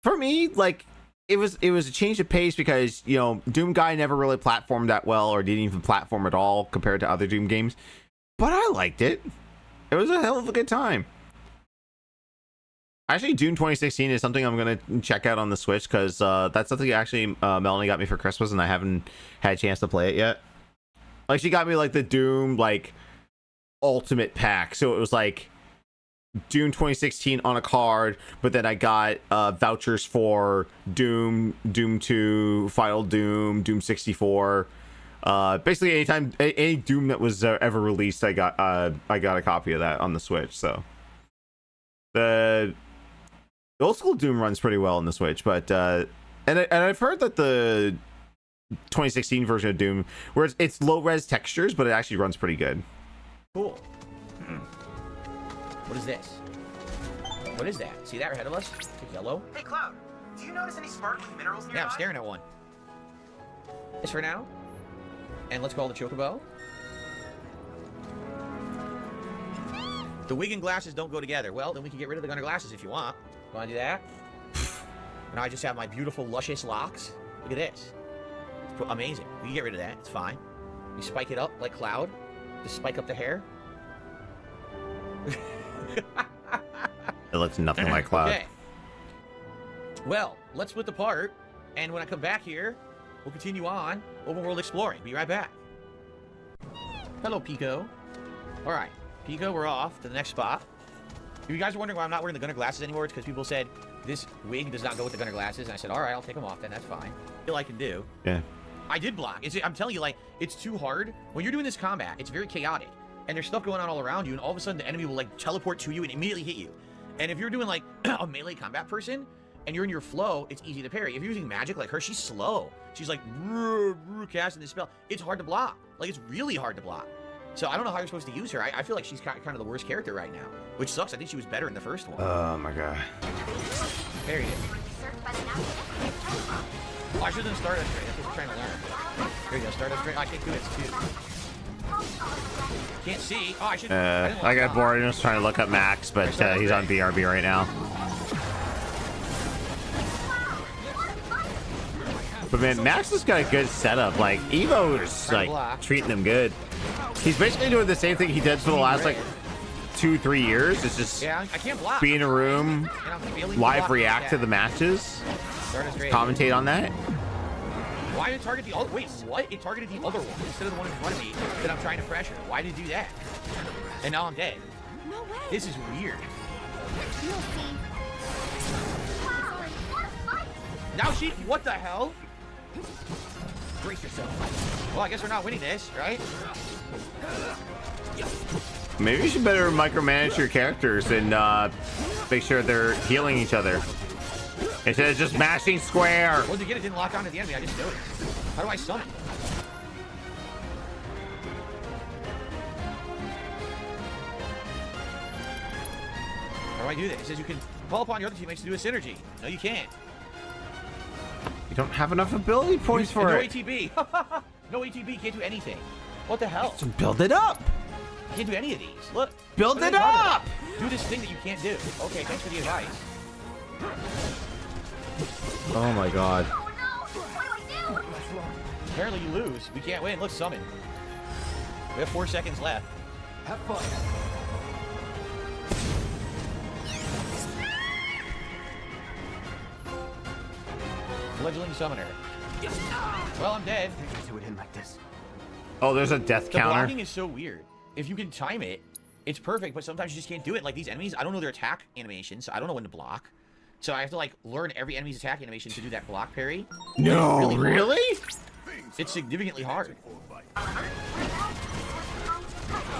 For me, like... It was a change of pace because, you know, Doom Guy never really platformed that well, or didn't even platform at all compared to other Doom games. But I liked it. It was a hell of a good time. Actually, Doom 2016 is something I'm gonna check out on the Switch because that's something actually Melanie got me for Christmas, and I haven't had a chance to play it yet. Like, she got me like the Doom like Ultimate Pack, so it was like Doom 2016 on a card, but then I got vouchers for Doom, Doom 2, Final Doom, Doom 64. Basically, anytime any Doom that was ever released, I got a copy of that on the Switch. So the old school Doom runs pretty well on the Switch, but and I've heard that the 2016 version of Doom, where it's low res textures, but it actually runs pretty good. Cool. What is this? What is that? See that ahead of us? It's yellow. Hey, Cloud, do you notice any sparkling minerals nearby? Yeah, I'm staring at one. It's for now. And let's call the Chocobo. The wig and glasses don't go together. Well, then we can get rid of the gunner glasses if you want. Want to do that? Now I just have my beautiful, luscious locks. Look at this. It's amazing. We can get rid of that. It's fine. We spike it up like Cloud. Just spike up the hair. It looks nothing like Cloud. Okay. Well, let's split the part, and when I come back here, we'll continue on open world exploring. Be right back. Hello, Pico. All right, Pico, we're off to the next spot. If you guys are wondering why I'm not wearing the gunner glasses anymore, it's because people said this wig does not go with the gunner glasses, and I said, all right, I'll take them off then. That's fine. I feel I can do. Yeah. I did block. I'm telling you, like, it's too hard. When you're doing this combat, it's very chaotic. And there's stuff going on all around you, and all of a sudden the enemy will, like, teleport to you and immediately hit you. And if you're doing, like, a melee combat person, and you're in your flow, it's easy to parry. If you're using magic like her, she's slow. She's, like, casting this spell. It's hard to block. Like, it's really hard to block. So I don't know how you're supposed to use her. I feel like she's kind of the worst character right now, which sucks. I think she was better in the first one. Oh, my God. There he is. Oh, I should have started straight. That's what we're trying to learn. There you go. Start up straight. Oh, I can't do it. It's two. Can't see. Oh, I should. I got bored and was trying to look up Max, but he's on BRB right now. But man, Max has got a good setup. Like, Evo's like treating them good. He's basically doing the same thing he did for the last like 2-3 years. It's just I can't block. Be in a room, live react to the matches, commentate on that. Why did it target the other? Wait, what? It targeted the other one instead of the one in front of me that I'm trying to pressure. Why did it do that? And now I'm dead. No way. This is weird. Now she. What the hell? Brace yourself. Well, I guess we're not winning this, right? Maybe you should better micromanage your characters and make sure they're healing each other instead of just mashing square. Well, to get it didn't lock onto the enemy. I just noticed. How do I summon? How do I do this? It says you can call upon your other teammates to do a synergy. No, you can't. You don't have enough ability points for no it. ATB. No ATB. Can't do anything. What the hell? So build it up. Can't do any of these. Look. Build it up. Do this thing that you can't do. Okay, thanks for the advice. Oh my God. Apparently you lose. We can't win. Look, summon. We have 4 seconds left. Have fun. Fledgling summoner. Well, I'm dead. Do it in like this. Oh, there's a death The counter. blocking is so weird. If you can time it, it's perfect, but sometimes you just can't do it. Like these enemies, I don't know their attack animations, so I don't know when to block. So I have to like learn every enemy's attack animation to do that block parry. No, It's really? It's significantly hard. I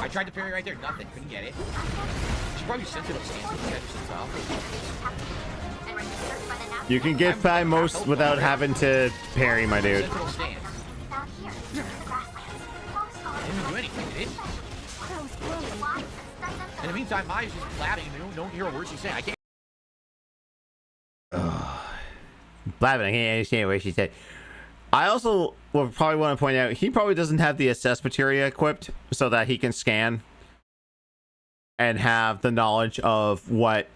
tried to parry right there, nothing. Couldn't get it. Should probably sensitive stance. You guys are so tough. You can get by most without having to parry, my dude. Sensitive stance. I didn't even do anything, did it? In the meantime, Maya's just blabbing. Don't hear a word she's saying. I can't. Blabbing, I can't understand what she said. I also will probably want to point out he probably doesn't have the assess materia equipped so that he can scan and have the knowledge of what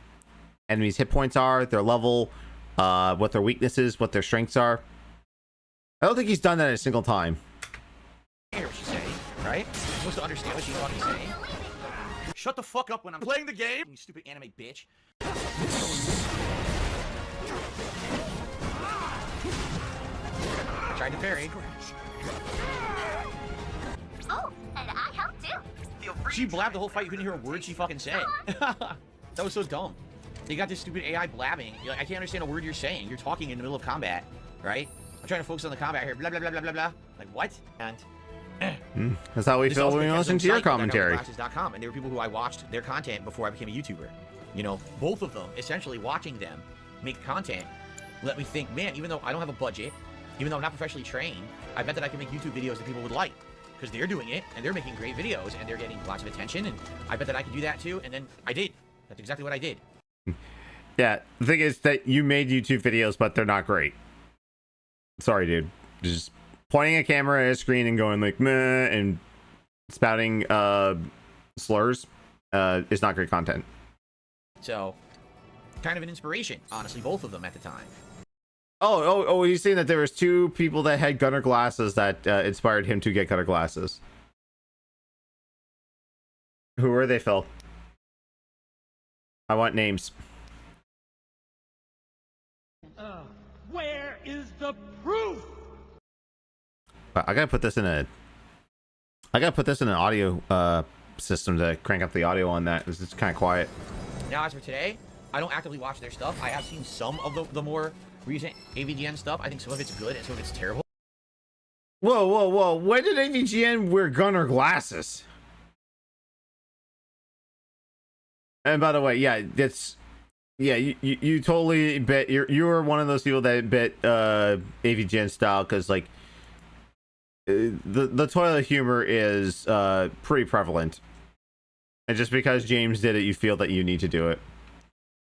enemies' hit points are, their level, what their weaknesses, what their strengths are. I don't think he's done that a single time. Hear what she's saying, right? You're supposed to understand what she's fucking saying. Shut the fuck up when I'm playing the game. You stupid anime bitch. Tried to parry. Oh, and I helped too. She blabbed the whole fight. You couldn't hear a word she fucking said. That was so dumb. You got this stupid AI blabbing. You're like, I can't understand a word you're saying. You're talking in the middle of combat, right? I'm trying to focus on the combat here. Blah, blah, blah, blah, blah, blah. Like, what? And... That's how we feel when we listen to your commentary. And there were people who I watched their content before I became a YouTuber. You know, both of them, essentially watching them make content, let me think, man, even though I don't have a budget, even though I'm not professionally trained, I bet that I can make YouTube videos that people would like. Because they're doing it, and they're making great videos, and they're getting lots of attention, and I bet that I could do that too, and then I did. That's exactly what I did. Yeah, the thing is that you made YouTube videos, but they're not great. Sorry, dude. Just pointing a camera at a screen and going like, meh, and spouting slurs is not great content. So, kind of an inspiration, honestly, both of them at the time. Oh, he's saying that there was 2 people that had gunner glasses that inspired him to get gunner glasses. Who were they, Phil? I want names. Where is the proof? I gotta put this in an audio system to crank up the audio on that. It's just kind of quiet. Now, as for today, I don't actively watch their stuff. I have seen some of the more recent AVGN stuff. I think some of it's good and some of it's terrible. Whoa. When did AVGN wear gunner glasses? And by the way, yeah, you totally bet you were one of those people that bet AVGN style, because like the toilet humor is pretty prevalent. And just because James did it, you feel that you need to do it.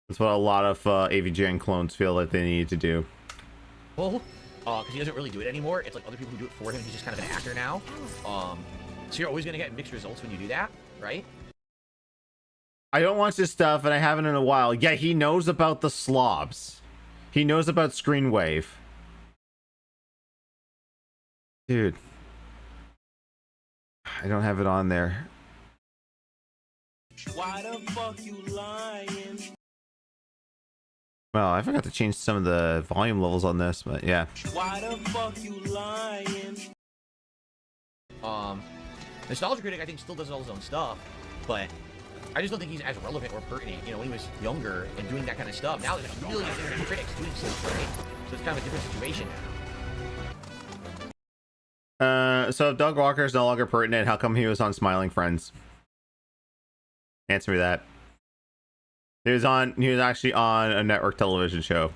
That's what a lot of AVGN clones feel that they need to do. Well, because he doesn't really do it anymore. It's like other people who do it for him. He's just kind of an actor now. So you're always going to get mixed results when you do that, right? I don't watch this stuff, and I haven't in a while. Yeah, he knows about the slobs. He knows about Screenwave. Dude. I don't have it on there. Why the fuck you lying? Well, I forgot to change some of the volume levels on this, but yeah. Why the fuck you lying? Nostalgia Critic, I think, still does all his own stuff, but I just don't think he's as relevant or pertinent, you know, when he was younger and doing that kind of stuff. Now there's millions of internet critics doing stuff, right? So it's kind of a different situation now. So if Doug Walker is no longer pertinent, how come he was on Smiling Friends? Answer me that. He was actually on a network television show.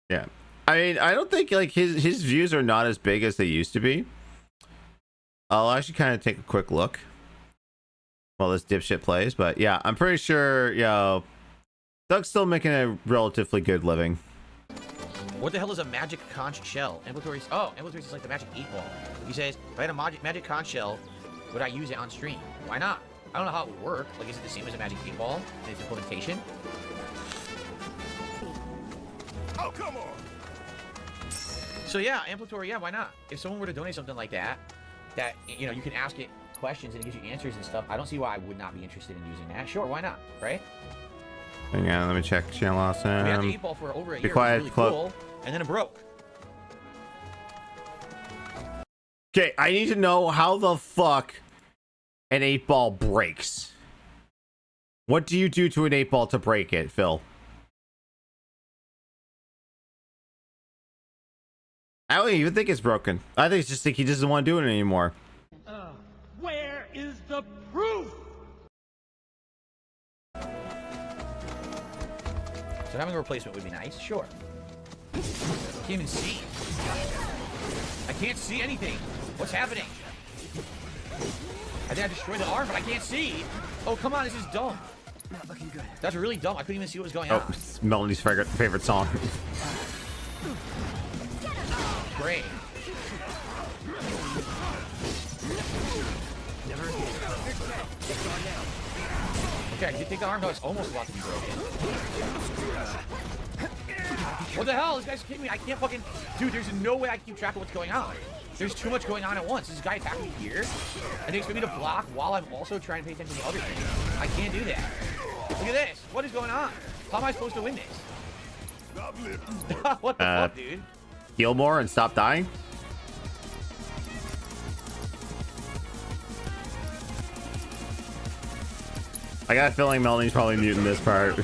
Yeah. I mean, I don't think like his views are not as big as they used to be. I'll actually kind of take a quick look while this dipshit plays, but yeah, I'm pretty sure, Doug's still making a relatively good living. What the hell is a magic conch shell? Ambulatory is like the magic 8-ball. He says, if I had a magic conch shell, would I use it on stream? Why not? I don't know how it would work. Like, is it the same as a magic 8-ball in its implementation? Oh, come on! So yeah, ambulatory, yeah, why not? If someone were to donate something like that, you know, you can ask it questions and it gives you answers and stuff, I don't see why I would not be interested in using that. Sure, why not? Right? Hang on, let me check channel awesome. We had the 8-ball for over a year. Quiet, it was really cool, and then it broke. Okay, I need to know how the fuck an 8-ball breaks. What do you do to an 8-ball to break it, Phil? I don't even think it's broken. I think it's just like he doesn't want to do it anymore. Where is the proof? So having a replacement would be nice, sure. Can't even see. I can't see anything. What's happening? I think I destroyed the arm, but I can't see. Oh, come on, this is dumb. Not looking good. That's really dumb. I couldn't even see what was going on. Oh, it's Melody's favorite song. Great. Okay, I did take the arm, though. It's almost about to be broken. What the hell? This guy's kidding me. I can't fucking... Dude, there's no way I can keep track of what's going on. There's too much going on at once. This guy attacking me here, and they expect me to block while I'm also trying to pay attention to the other thing. I can't do that. Look at this. What is going on? How am I supposed to win this? What the fuck, dude? Heal more and stop dying? I got a feeling Melanie's probably muting this part.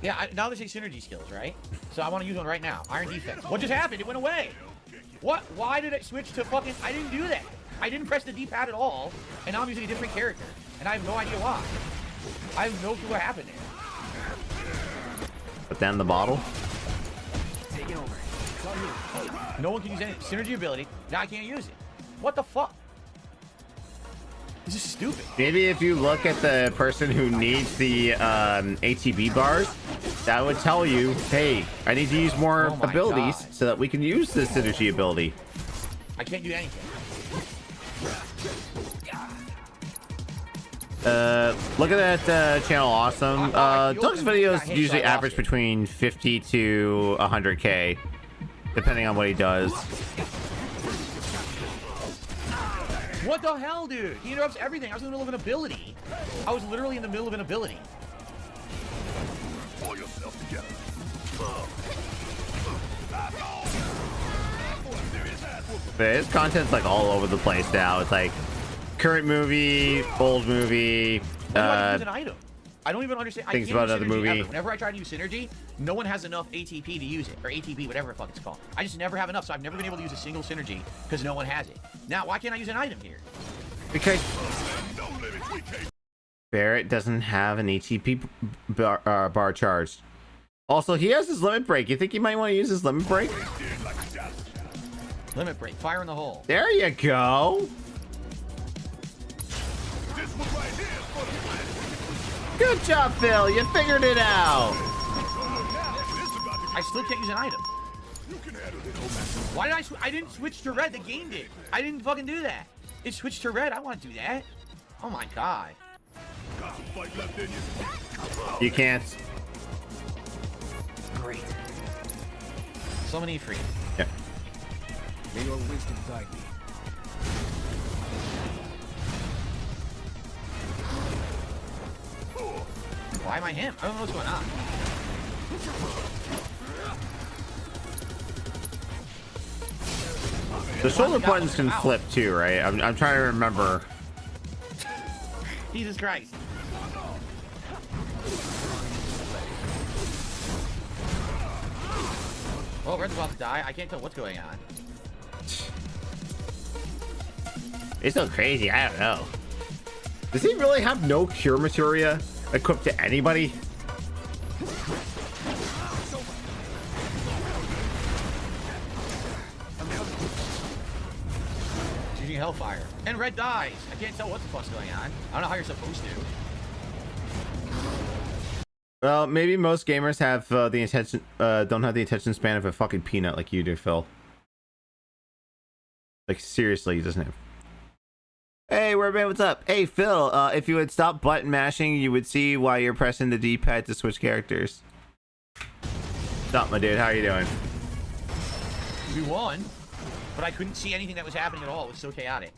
Yeah, now they say synergy skills, right? So I want to use one right now. Iron defense. What just happened? It went away. What? Why did it switch to fucking... I didn't do that. I didn't press the D-pad at all, and now I'm using a different character. And I have no idea why. I have no clue what happened there. Put down the bottle. Take it over. No one can use any synergy ability. Now I can't use it. What the fuck? This is stupid. Maybe if you look at the person who needs the ATB bars, that would tell you, hey, I need to use more abilities so that we can use this synergy ability. I can't do anything. Look at that channel, awesome. Doug's videos usually average between 50 to 100k, depending on what he does. What the hell, dude? He interrupts everything. I was in the middle of an ability. I was literally in the middle of an ability. Pull yourself together. But his content's like all over the place now. It's like current movie, old movie. I use an item. I don't even understand. Things about another movie. Ever. Whenever I try to use synergy, no one has enough ATP to use it, or ATP, whatever the fuck it's called. I just never have enough, so I've never been able to use a single synergy because no one has it. Now, why can't I use an item here? Because Barrett doesn't have an ATP bar charged. Also, he has his limit break. You think you might want to use his limit break? Limit break. Fire in the hole. There you go. Good job, Phil. You figured it out. I still can't use an item. Why did I didn't switch to red. The game did. I didn't fucking do that. It switched to red. I want to do that. Oh my god. You can't. Great. So many free. Yeah. May your wisdom guide me. Why am I him? I don't know what's going on. The shoulder buttons can flip too, right? I'm trying to remember. Jesus Christ. Oh, Red's about to die. I can't tell what's going on. It's so crazy. I don't know. Does he really have no cure materia equipped to anybody? Using Hellfire. And Red dies. I can't tell what the fuck's going on. I don't know how you're supposed to. Well, maybe most gamers have the intention, don't have the attention span of a fucking peanut like you do, Phil. Like, seriously, he doesn't have. Hey, Wordman, what's up? Hey, Phil, if you would stop button mashing, you would see why you're pressing the D-pad to switch characters. Stop, my dude. How are you doing? We won, but I couldn't see anything that was happening at all. It was so chaotic.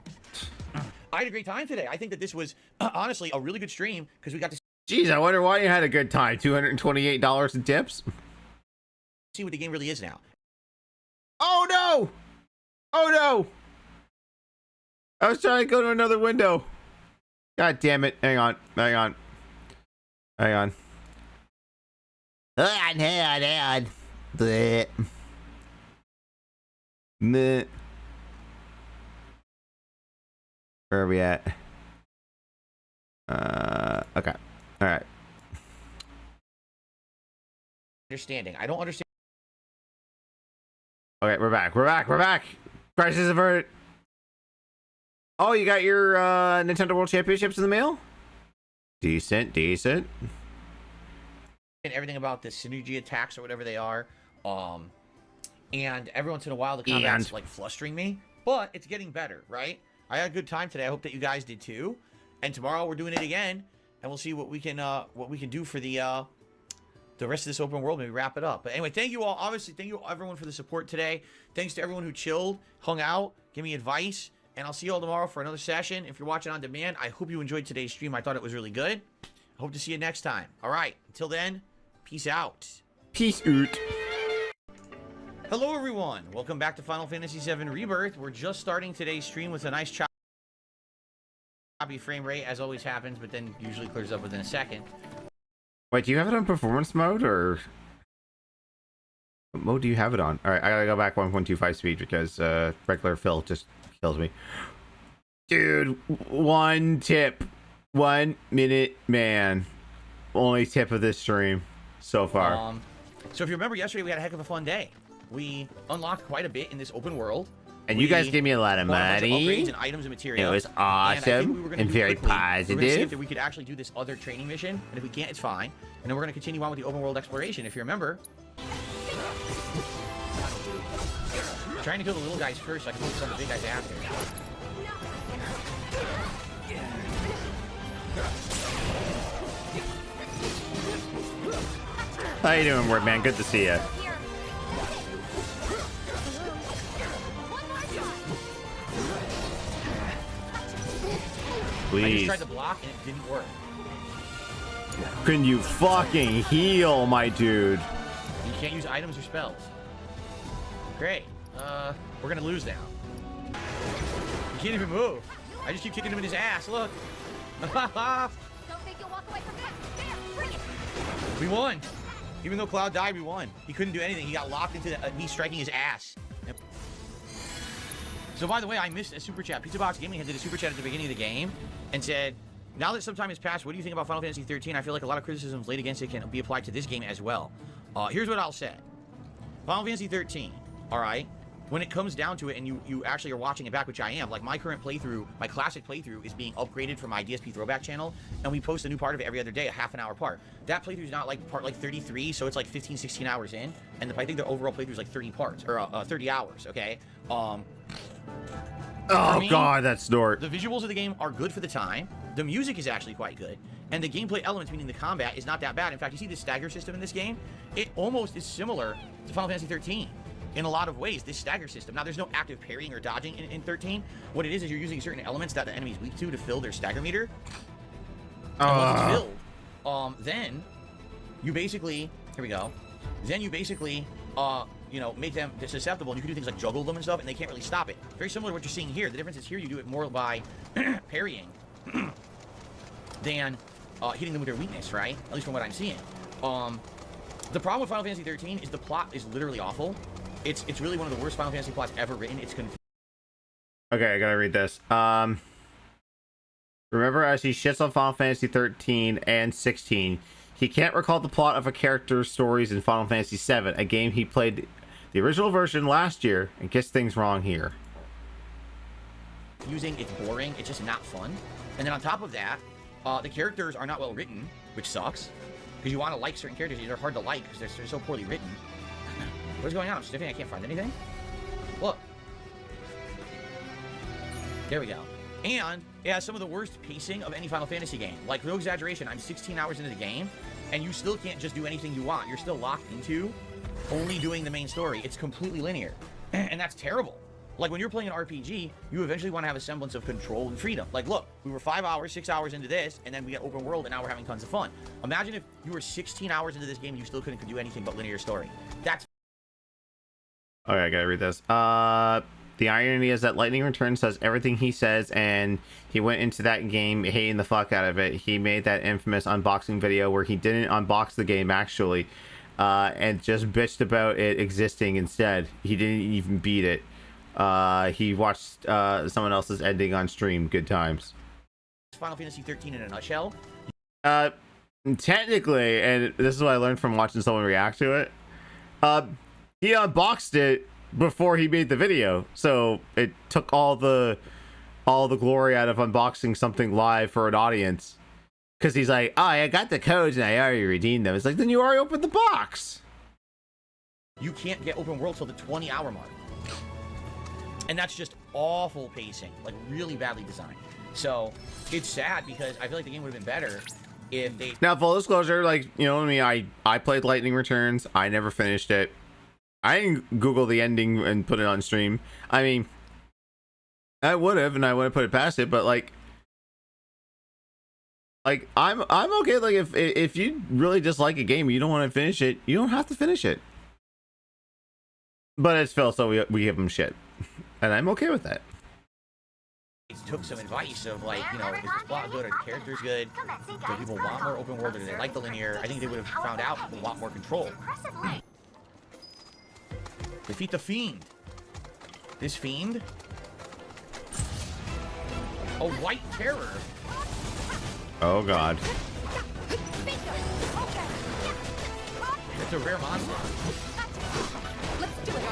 I had a great time today. I think that this was, honestly, a really good stream because we got to Jeez, I wonder why you had a good time. $228 in tips? see what the game really is now. Oh, no! Oh, no! I was trying to go to another window. God damn it. Hang on. Hang on. Hang on. Hang on. Bleh. Meh. Where are we at? Okay. All right. Understanding. I don't understand. Okay, we're back. We're back. We're back. Crisis averted. Oh, you got your Nintendo World Championships in the mail? Decent, decent. And everything about the synergy attacks or whatever they are. And every once in a while the combat's like flustering me, but it's getting better, right? I had a good time today. I hope that you guys did too. And tomorrow we're doing it again, and we'll see what we can do for the the rest of this open world, maybe wrap it up. But anyway, thank you all. Obviously, thank you everyone for the support today. Thanks to everyone who chilled, hung out, gave me advice. And I'll see you all tomorrow for another session. If you're watching on demand, I hope you enjoyed today's stream. I thought it was really good. I hope to see you next time. All right. Until then, peace out. Peace out. Hello, everyone. Welcome back to Final Fantasy VII Rebirth. We're just starting today's stream with a nice choppy frame rate, as always happens, but then usually clears up within a second. Wait, do you have it on performance mode, or what mode do you have it on? All right, I gotta go back 1.25 speed because regular Phil just kills me. Dude, one tip, 1 minute man, only tip of this stream so far. So if you remember, yesterday we had a heck of a fun day. We unlocked quite a bit in this open world. And you guys gave me a lot of money. Upgrades and items and materials. It was awesome and very positive. We're gonna see if we could actually do this other training mission, and if we can't, it's fine. And then we're gonna continue on with the open world exploration. If you remember, I'm trying to kill the little guys first, so I can focus on the big guys after. How you doing, Word Man? Good to see you. Please. I just tried to block and it didn't work. Can you fucking heal, my dude? You can't use items or spells. Great. We're gonna lose now. You can't even move. I just keep kicking him in his ass. Look. Don't think you'll walk away from that. There, bring it. We won. Even though Cloud died, we won. He couldn't do anything. He got locked into me striking his ass. Yep. So by the way, I missed a super chat. Pizza Box Gaming had did a super chat at the beginning of the game and said, now that some time has passed, what do you think about Final Fantasy 13? I feel like a lot of criticisms laid against it can be applied to this game as well. Here's what I'll say. Final Fantasy 13, all right? When it comes down to it and you actually are watching it back, which I am, like my current playthrough, my classic playthrough is being upgraded from my DSP throwback channel, and we post a new part of it every other day, a half an hour part. That playthrough is not like part like 33, so it's like 15, 16 hours in, and I think the overall playthrough is like 30 parts, or 30 hours, okay? Oh god, that snort. The visuals of the game are good for the time, the music is actually quite good, and the gameplay elements, meaning the combat, is not that bad. In fact, you see the stagger system in this game? It almost is similar to Final Fantasy 13. In a lot of ways, this stagger system. Now, there's no active parrying or dodging in 13. What it is you're using certain elements that the enemy's weak to fill their stagger meter. And once it's filled, then you basically, here we go. Then you basically, you know, make them susceptible, and you can do things like juggle them and stuff, and they can't really stop it. Very similar to what you're seeing here. The difference is here you do it more by parrying than hitting them with their weakness, right? At least from what I'm seeing. The problem with Final Fantasy 13 is the plot is literally awful. It's really one of the worst Final Fantasy plots ever written. It's confusing. Okay, I gotta read this. Remember, as he shits on Final Fantasy 13 and 16, he can't recall the plot of a character's stories in Final Fantasy 7, a game he played the original version last year, and gets things wrong here. It's boring, it's just not fun. And then on top of that, the characters are not well written, which sucks. Because you want to like certain characters, they're hard to like because they're so poorly written. What's going on? I'm sniffing, I can't find anything. Look. There we go. And it has some of the worst pacing of any Final Fantasy game. Like, no exaggeration, I'm 16 hours into the game, and you still can't just do anything you want. You're still locked into only doing the main story. It's completely linear. And that's terrible. Like, when you're playing an RPG, you eventually want to have a semblance of control and freedom. Like, look, we were 5 hours, 6 hours into this, and then we get open world, and now we're having tons of fun. Imagine if you were 16 hours into this game, you still couldn't do anything but linear story. That's... Okay, I gotta read this. The irony is that Lightning Returns says everything he says, and he went into that game hating the fuck out of it. He made that infamous unboxing video where he didn't unbox the game, actually, and just bitched about it existing instead. He didn't even beat it. He watched someone else's ending on stream. Good times. Final Fantasy 13 in a nutshell. Technically, and this is what I learned from watching someone react to it, he unboxed it before he made the video, so it took all the glory out of unboxing something live for an audience, because he's like, oh, I got the codes and I already redeemed them. It's like, then you already opened the box. You can't get open world till the 20-hour mark. And that's just awful pacing, like really badly designed. So it's sad because I feel like the game would have been better if they... Now, full disclosure, like, you know what I mean? I played Lightning Returns. I never finished it. I didn't Google the ending and put it on stream. I mean, I would have, and I would have put it past it, but like I'm okay. Like if you really dislike a game, you don't want to finish it, you don't have to finish it. But it's Phil, so we give him shit, and I'm okay with that. Took some advice of like, you know, is the plot good, are the characters good, do people want more open world, or do they like the linear? I think they would have found out people want more control. Defeat the fiend. This fiend? A white terror. Oh god. It's a rare monster. Let's do it.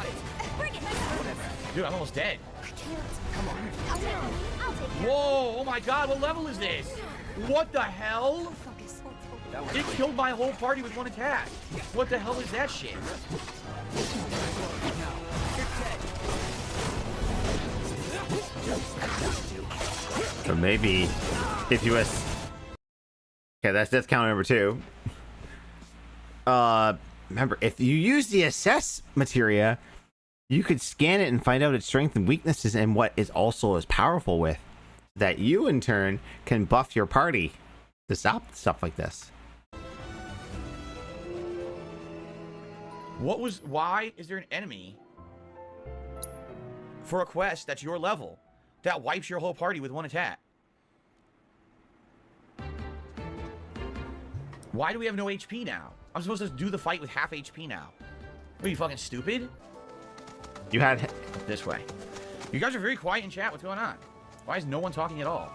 Bring it. Dude, I'm almost dead. Come on. I'll take it. Whoa, oh my god, what level is this? What the hell? It killed my whole party with one attack. What the hell is that shit? So maybe if you okay, that's count number 2. Remember, if you use the assess materia, you could scan it and find out its strengths and weaknesses and what is also as powerful with, that you in turn can buff your party to stop stuff like this. Why is there an enemy for a quest that's your level that wipes your whole party with one attack? Why do we have no HP now? I'm supposed to do the fight with half HP now. What, are you fucking stupid? You had... This way. You guys are very quiet in chat. What's going on? Why is no one talking at all?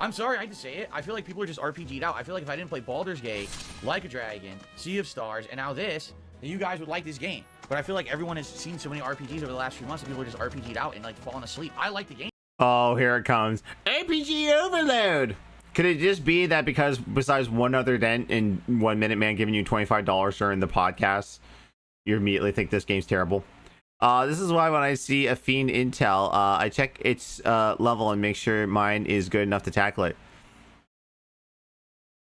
I'm sorry, I hate to say it. I feel like people are just RPG'd out. I feel like if I didn't play Baldur's Gate, Like a Dragon, Sea of Stars, and now this, then you guys would like this game. But I feel like everyone has seen so many RPGs over the last few months that people are just RPG'd out and like falling asleep. I like the game. Oh, here it comes. RPG overload! Could it just be that because besides one other dent in 1 Minute Man giving you $25 during the podcast, you immediately think this game's terrible? This is why when I see a Fiend intel, I check its level and make sure mine is good enough to tackle it.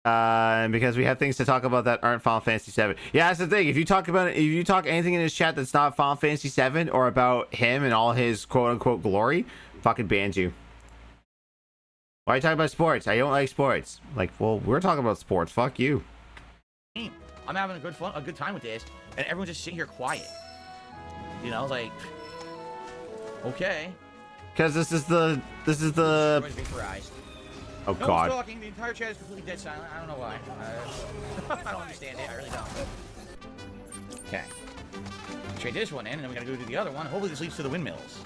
And because we have things to talk about that aren't Final Fantasy VII. Yeah, that's the thing. If you talk about it, if you talk anything in his chat that's not Final Fantasy VII or about him and all his quote-unquote glory, fucking bans you. Why are you talking about sports? I don't like sports. Like, well, we're talking about sports. Fuck you. I'm having a good time with this, and everyone's just sitting here quiet. You know, like, okay. Because this is the. Vaporized. Oh no god. one's talking. The entire chat is completely dead silent. I don't know why. I don't understand it. I really don't. Okay. Trade this one in, and then we gotta go to the other one. Hopefully this leads to the windmills.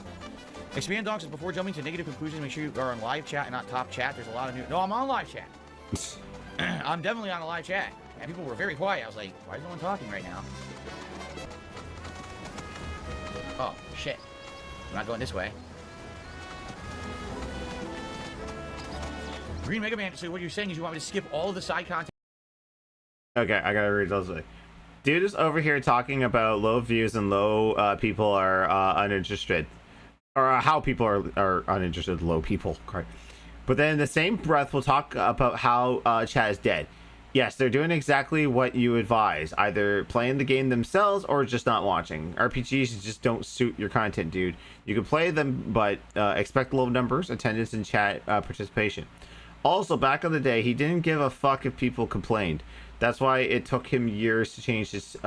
Expand docs before jumping to negative conclusions. Make sure you are on live chat and not top chat. There's a lot of new. No, I'm on live chat. I'm definitely on a live chat. And people were very quiet. I was like, why is no one talking right now? Oh, shit. I'm not going this way. Green Mega Man, so what you're saying is you want me to skip all of the side content? Okay, I gotta read those. Dude is over here talking about low views and low people are uninterested. Or how people are uninterested, low people. Correct. But then in the same breath, we'll talk about how chat is dead. Yes, they're doing exactly what you advise. Either playing the game themselves or just not watching. RPGs just don't suit your content, dude. You can play them, but expect low numbers, attendance, and chat participation. Also, back in the day, he didn't give a fuck if people complained. That's why it took him years to change his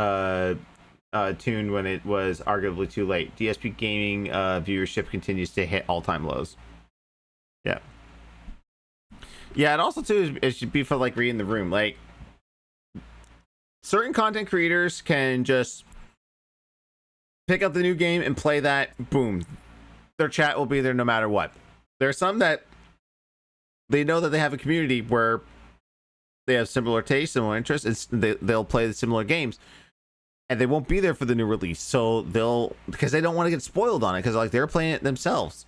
tune when it was arguably too late. DSP gaming viewership continues to hit all-time lows. Yeah. Yeah, and also too, it should be for like reading the room. Like, certain content creators can just pick up the new game and play that. Boom, their chat will be there no matter what. There are some that they know that they have a community where they have similar tastes, similar interests, and they'll play the similar games, and they won't be there for the new release. So because they don't want to get spoiled on it, because like they're playing it themselves.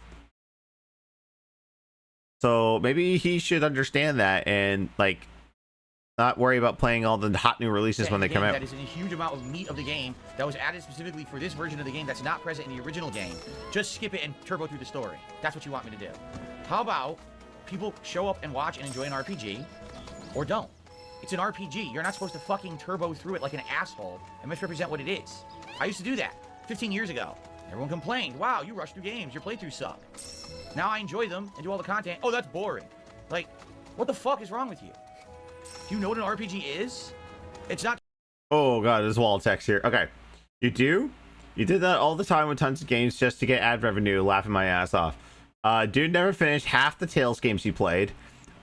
So maybe he should understand that and like not worry about playing all the hot new releases when they come out. That is a huge amount of meat of the game that was added specifically for this version of the game that's not present in the original game. Just skip it and turbo through the story. That's what you want me to do. How about people show up and watch and enjoy an RPG, or don't. It's an RPG. You're not supposed to fucking turbo through it like an asshole and misrepresent what it is. I used to do that 15 years ago. Everyone complained, wow, you rush through games, your playthroughs suck. Now I enjoy them and do all the content. Oh, that's boring. Like, what the fuck is wrong with you? Do you know what an RPG is? It's not... Oh god, there's wall text here. Okay. You do? You did that all the time with tons of games just to get ad revenue, laughing my ass off. Dude never finished half the Tales games he played.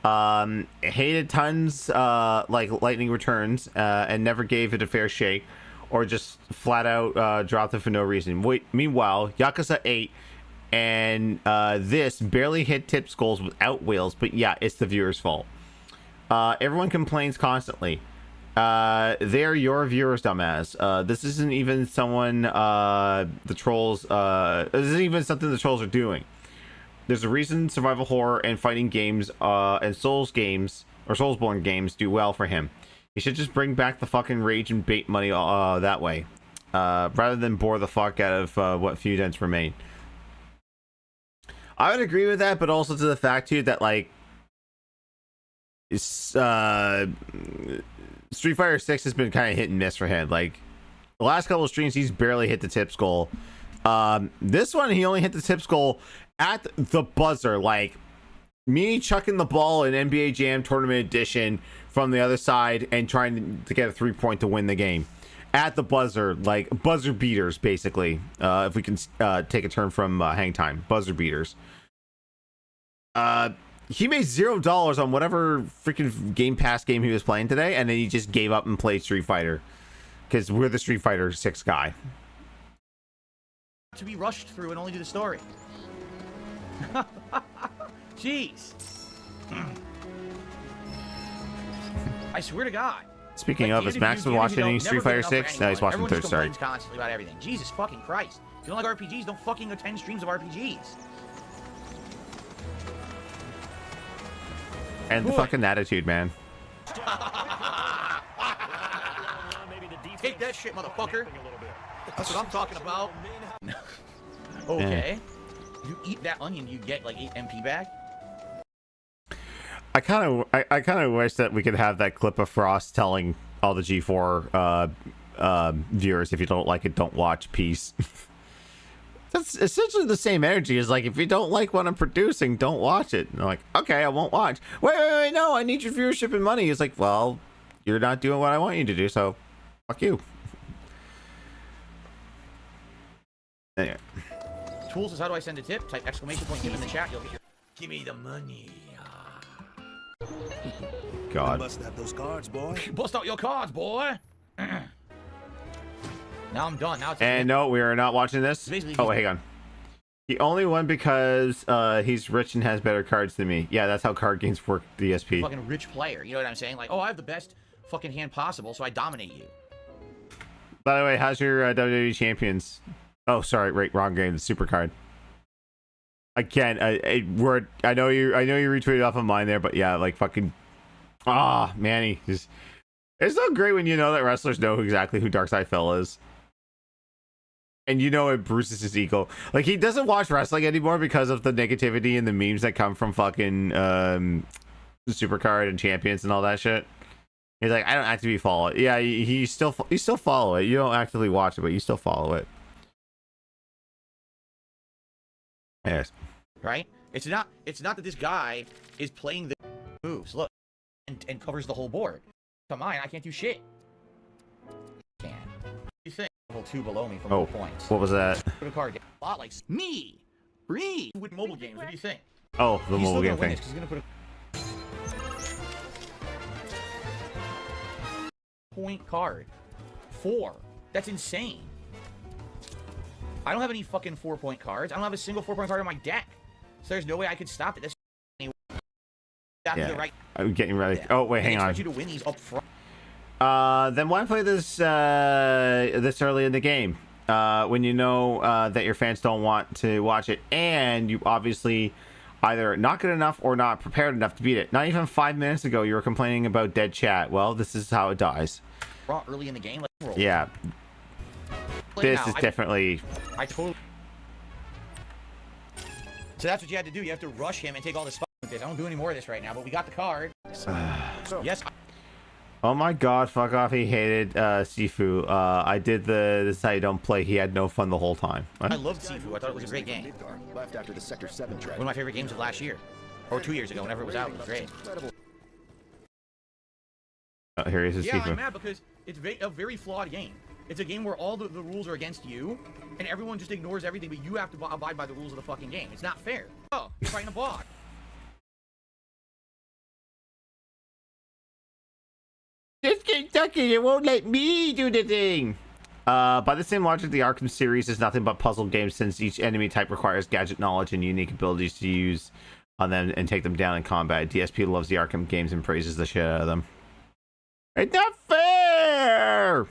Hated tons like Lightning Returns, and never gave it a fair shake, or just flat out dropped it for no reason. Meanwhile, Yakuza 8 and this barely hit tips goals without wheels, but yeah, it's the viewer's fault. Everyone complains constantly. They're your viewers, dumbass. This isn't even someone the trolls this isn't even something the trolls are doing. There's a reason survival horror and fighting games and Souls games or Soulsborne games do well for him. He should just bring back the fucking rage and bait money that way, rather than bore the fuck out of what few dents remain. I would agree with that, but also to the fact too that like Street Fighter 6 has been kind of hit and miss for him. Like the last couple of streams, he's barely hit the tips goal. This one, he only hit the tips goal at the buzzer. Like me chucking the ball in NBA Jam Tournament Edition from the other side and trying to get a 3-point to win the game at the buzzer, like buzzer beaters, basically. If we can take a turn from hang time, buzzer beaters. He made $0 on whatever freaking Game Pass game he was playing today, and then he just gave up and played Street Fighter because we're the Street Fighter 6 guy. To be rushed through and only do the story. Jeez. I swear to God. Speaking of, is Max been watching any Street Fighter 6? No, he's watching Everyone Third just Start. complains constantly about everything. Jesus fucking Christ. If you don't like RPGs, don't fucking attend streams of RPGs. And the fucking attitude, man. Take that shit, motherfucker. That's what I'm talking about. Okay. You eat that onion, you get like 8 MP back. I kind of wish that we could have that clip of Frost telling all the G4 viewers, if you don't like it, don't watch. Peace. That's essentially the same energy as like, if you don't like what I'm producing, don't watch it. And they're like, okay, I won't watch. Wait, no, I need your viewership and money. It's like, well, you're not doing what I want you to do, so fuck you. Anyway. Tools is how do I send a tip? Type exclamation point tip in the chat. You'll get your... Give me the money. God. Bust out those cards, boy. Bust out your cards, boy. Now I'm done. Now it's and no, we are not watching this. Oh, wait, hang on. He only won because he's rich and has better cards than me. Yeah, that's how card games work, DSP. Fucking rich player. You know what I'm saying? Like, oh, I have the best fucking hand possible, so I dominate you. By the way, how's your WWE Champions? Oh, sorry, right, wrong game. The super card. Again, I know you retweeted off of mine there, but yeah, like fucking, Manny. It's so great when you know that wrestlers know exactly who Darkseid is. And you know it bruises his ego. Like, he doesn't watch wrestling anymore because of the negativity and the memes that come from fucking Supercard and Champions and all that shit. He's like, I don't actively follow it. Yeah, you still follow it. You don't actively watch it, but you still follow it. Yes. Right? It's not that this guy is playing the moves. Look, and covers the whole board. Come on, I can't do shit. Can. You think level 2 below me for more points? What was that? Put a card game. A lot like me. Reed with mobile games. What do you think? Oh, the mobile game thing. He's gonna put a point card. 4. That's insane. I don't have any fucking 4-point cards. I don't have a single 4-point card on my deck. So there's no way I could stop it. That's yeah, the right. I'm getting ready. Oh wait, hang on. You to win these up front. Then why play this this early in the game? When you know that your fans don't want to watch it, and you obviously either not good enough or not prepared enough to beat it. Not even 5 minutes ago, you were complaining about dead chat. Well, this is how it dies. Early in the game, let's roll. Yeah. This is definitely. I totally. So that's what you had to do. You have to rush him and take all this fucking this. I don't do any more of this right now, but we got the card. Yes. Oh my god, fuck off. He hated Sifu. I did this is how you don't play. He had no fun the whole time. What? I loved Sifu. I thought it was a great game. Left after the Sector 7 One of my favorite games of last year. Or 2 years ago, whenever it was out. It was great. Oh, here he is, Yeah, Sifu. I'm mad because it's a very flawed game. It's a game where all the rules are against you, and everyone just ignores everything, but you have to abide by the rules of the fucking game. It's not fair. Oh, you're fighting a bog. This Kentucky, it won't let me do the thing. By the same logic, the Arkham series is nothing but puzzle games, since each enemy type requires gadget knowledge and unique abilities to use on them and take them down in combat. DSP loves the Arkham games and praises the shit out of them. It's not fair!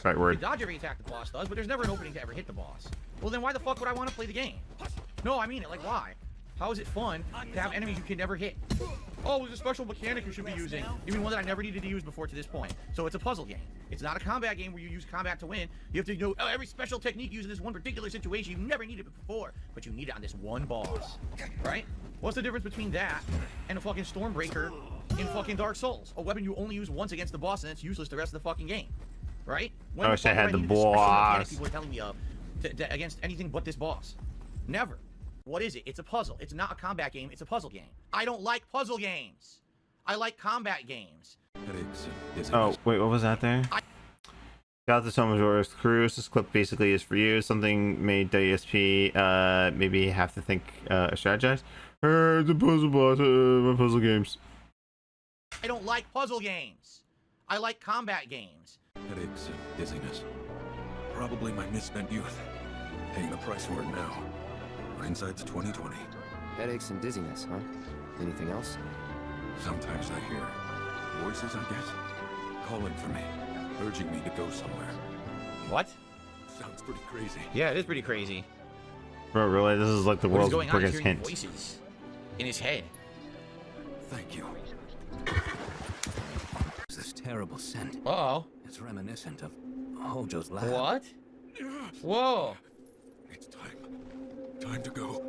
Right word. Dodge every attack the boss does, but there's never an opening to ever hit the boss. Well, then why the fuck would I want to play the game? No, I mean it. Like, why? How is it fun to have enemies you can never hit? Oh, there's a special mechanic you should be using. Even one that I never needed to use before to this point. So it's a puzzle game. It's not a combat game where you use combat to win. You have to know every special technique used in this one particular situation. You never needed it before, but you need it on this one boss. Right? What's the difference between that and a fucking Stormbreaker in fucking Dark Souls? A weapon you only use once against the boss and it's useless the rest of the fucking game. Right? When I wish I had the needed this special mechanic boss. people are telling me of against anything but this boss. Never. What is it? It's a puzzle. It's not a combat game. It's a puzzle game. I don't like puzzle games. I like combat games. Oh, wait, what was that there? Got the Summon Doors Cruise. This clip basically is for you. Something made DSP maybe have to think strategize. It's a puzzle boss, puzzle games. I don't like puzzle games. I like combat games. Headaches and dizziness. Probably my misspent youth. Paying the price for it now. Hindsight's 2020. Headaches and dizziness, huh? Anything else? Sometimes I hear voices, I guess, calling for me, urging me to go somewhere. What? Sounds pretty crazy. Yeah, it is pretty crazy. Bro, really? This is like the What is world's going on? He's biggest hearing hint. voices in his head. Thank you. This terrible scent. Uh-oh. It's reminiscent of Hojo's lab. What? Whoa. It's time. Time to go.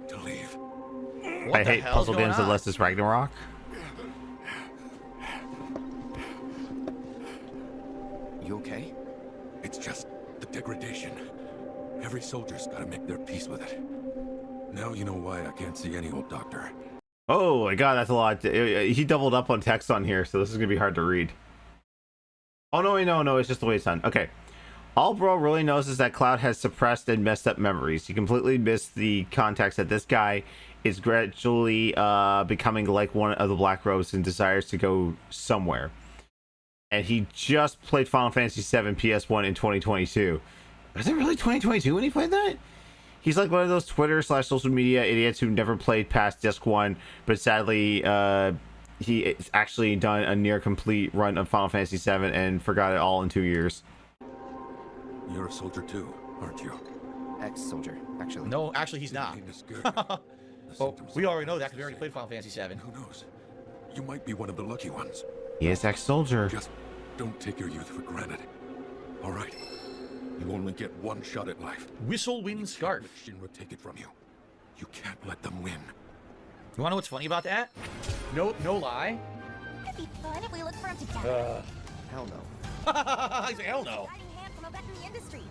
To leave. What I the hate hell's puzzle going games on? unless it's Ragnarok. You okay? It's just the degradation. Every soldier's gotta make their peace with it. Now you know why I can't see any old doctor. Oh my god, that's a lot. He doubled up on text on here, so this is gonna be hard to read. Oh no, wait, no, it's just the way it's done. Okay. All Bro really knows is that Cloud has suppressed and messed up memories. He completely missed the context that this guy is gradually becoming like one of the Black Robes and desires to go somewhere. And he just played Final Fantasy VII PS1 in 2022. Was it really 2022 when he played that? He's like one of those Twitter/social media idiots who never played past Disc 1, but sadly, he's actually done a near complete run of Final Fantasy VII and forgot it all in 2 years. You're a soldier too, aren't you? Ex-soldier, actually. No, actually, he's not. Well, we already know that because we already played Final Fantasy VII. Who knows? You might be one of the lucky ones. He is ex-soldier. Just don't take your youth for granted. All right. You only get one shot at life. Whistle Wind Scarf. Let Shinra take it from you. You can't let them win. You wanna know what's funny about that? No lie. It'd be fun if we looked for him together. Hell no. He's like, hell no. Guiding hand from a vet in the industry.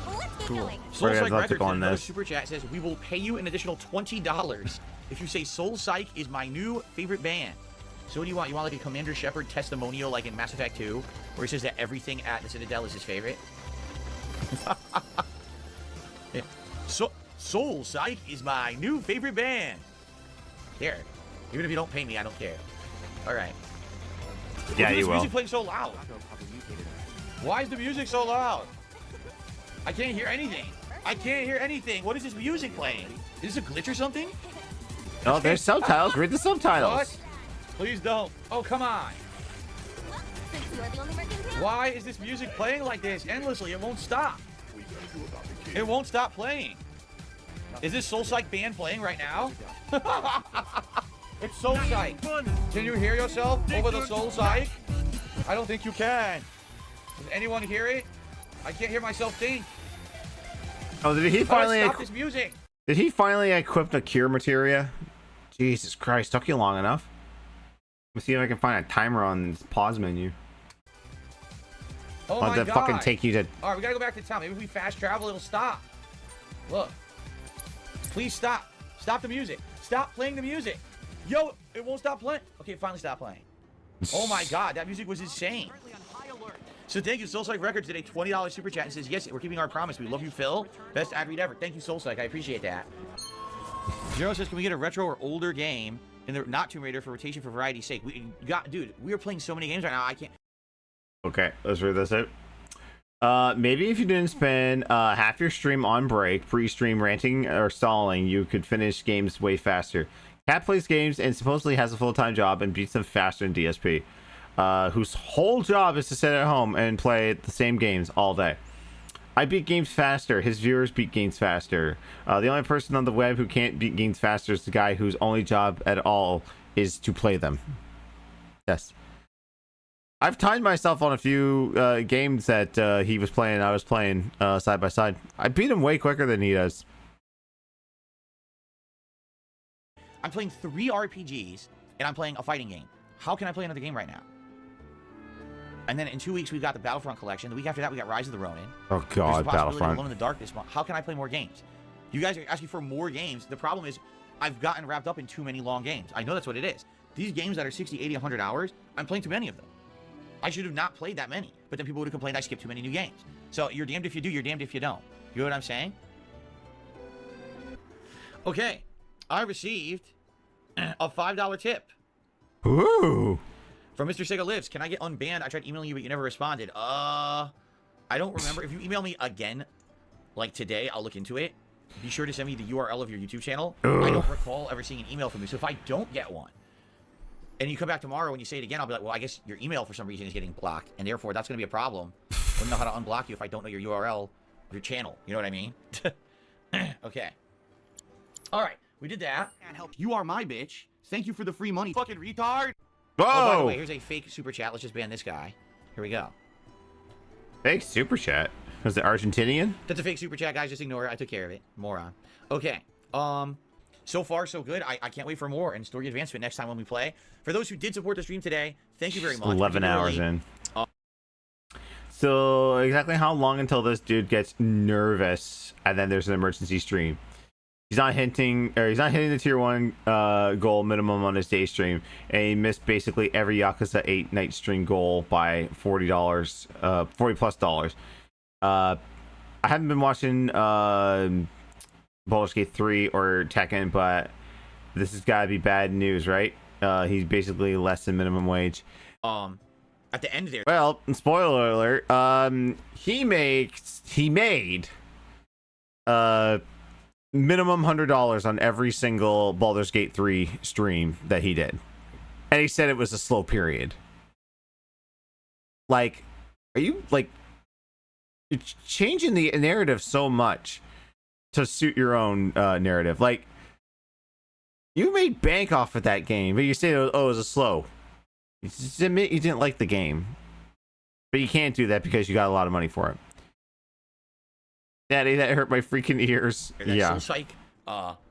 Well, let's get Cool. going. Soul Right, I'd Psych love to Records go in on another this. super chat says, we will pay you an additional $20 if you say Soul Psych is my new favorite band. So what do you want? You want like a Commander Shepard testimonial like in Mass Effect 2, where he says that everything at the Citadel is his favorite? Yeah. Soul Psych is my new favorite band. Here. Even if you don't pay me, I don't care. Alright. Yeah, Why is you this will. music playing so loud? Why is the music so loud? I can't hear anything. I can't hear anything. What is this music playing? Is this a glitch or something? Oh, there's subtitles. Read the subtitles. What? Please don't. Oh, come on. Since you're the only working here. Why is this music playing like this endlessly? It won't stop. It won't stop playing. Is this Soul Psych band playing right now? It's Soul Psych. Can you hear yourself over the Soul Psych? I don't think you can. Does anyone hear it? I can't hear myself think. Oh, did he How do I finally? stop this music? Did he finally equip the cure materia? Jesus Christ, took you long enough. Let's see if I can find a timer on this pause menu. Oh my God. Fucking take you to... Alright, we gotta go back to town. Maybe if we fast travel, it'll stop. Look. Please stop. Stop the music. Stop playing the music. Yo, it won't stop playing. Okay, it finally stopped playing. Oh my God, that music was insane. So thank you, Soulstrike Records did a $20 super chat and says, yes, we're keeping our promise. We love you, Phil. Best ad read ever. Thank you, Soulstrike. I appreciate that. Zero says, can we get a retro or older game in the not Tomb Raider for rotation for variety's sake? Dude, we are playing so many games right now, I can't. Okay, let's read this out. Maybe if you didn't spend half your stream on break, pre-stream ranting or stalling, you could finish games way faster. Cat plays games and supposedly has a full-time job and beats them faster than DSP, whose whole job is to sit at home and play the same games all day. I beat games faster. His viewers beat games faster. The only person on the web who can't beat games faster is the guy whose only job at all is to play them. Yes. I've timed myself on a few games that he was playing and I was playing side by side. I beat him way quicker than he does. I'm playing 3 RPGs, and I'm playing a fighting game. How can I play another game right now? And then in 2 weeks, we've got the Battlefront collection. The week after that, we got Rise of the Ronin. Oh, God, Battlefront. Alone in the Dark this month. How can I play more games? You guys are asking for more games. The problem is I've gotten wrapped up in too many long games. I know that's what it is. These games that are 60, 80, 100 hours, I'm playing too many of them. I should have not played that many. But then people would have complained I skipped too many new games. So you're damned if you do, you're damned if you don't. You know what I'm saying? Okay. I received a $5 tip. Ooh. From Mr. Sega Lives. Can I get unbanned? I tried emailing you, but you never responded. I don't remember. If you email me again, like today, I'll look into it. Be sure to send me the URL of your YouTube channel. I don't recall ever seeing an email from you. So if I don't get one, and you come back tomorrow and you say it again, I'll be like, well, I guess your email for some reason is getting blocked, and therefore that's going to be a problem. I wouldn't know how to unblock you if I don't know your URL of your channel. You know what I mean? Okay. All right. We did that. Can't help. You are my bitch. Thank you for the free money. Fucking retard. Whoa. Oh, by the way, here's a fake super chat. Let's just ban this guy. Here we go. Fake super chat? Was it Argentinian? That's a fake super chat, guys. Just ignore it. I took care of it. Moron. Okay. So far, so good. I can't wait for more and story advancement next time when we play. For those who did support the stream today, thank you very much. 11 hours in. So exactly how long until this dude gets nervous and then there's an emergency stream? He's not hitting the tier 1 goal minimum on his day stream, and he missed basically every Yakuza 8 night stream goal by $40, $40+. I haven't been watching Baldur's Gate 3 or Tekken, but this has got to be bad news, right? He's basically less than minimum wage. At the end there. Well, spoiler alert. He made minimum $100 on every single Baldur's Gate 3 stream that he did, and he said it was a slow period. Like, are you like you're changing the narrative so much to suit your own narrative? Like, you made bank off of that game, but you say, oh, it was a slow. You just admit you didn't like the game, but you can't do that because you got a lot of money for it. Daddy, that hurt my freaking ears. Yeah. Soul Psych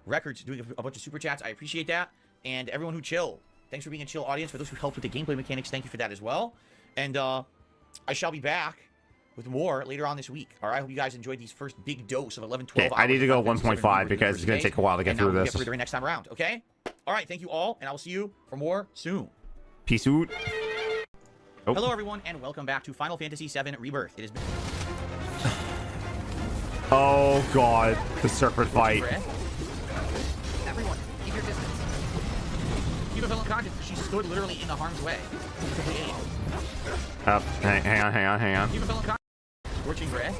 Records doing a bunch of super chats. I appreciate that. And everyone who chill. Thanks for being a chill audience. For those who helped with the gameplay mechanics, thank you for that as well. And I shall be back with more later on this week. All right. I hope you guys enjoyed these first big dose of 11, 12 hours. I need to go 1.5 because it's going to take a while to get through this. Get next time around. Okay. All right. Thank you all, and I will see you for more soon. Peace out. Oh. Hello, everyone, and welcome back to Final Fantasy VII Rebirth. It has been. Oh God, the serpent fight. Everyone, keep your distance. Kiva fell unconscious. She stood literally in the harm's way. Hang on. Kiva fell unconscious. Scorching breath.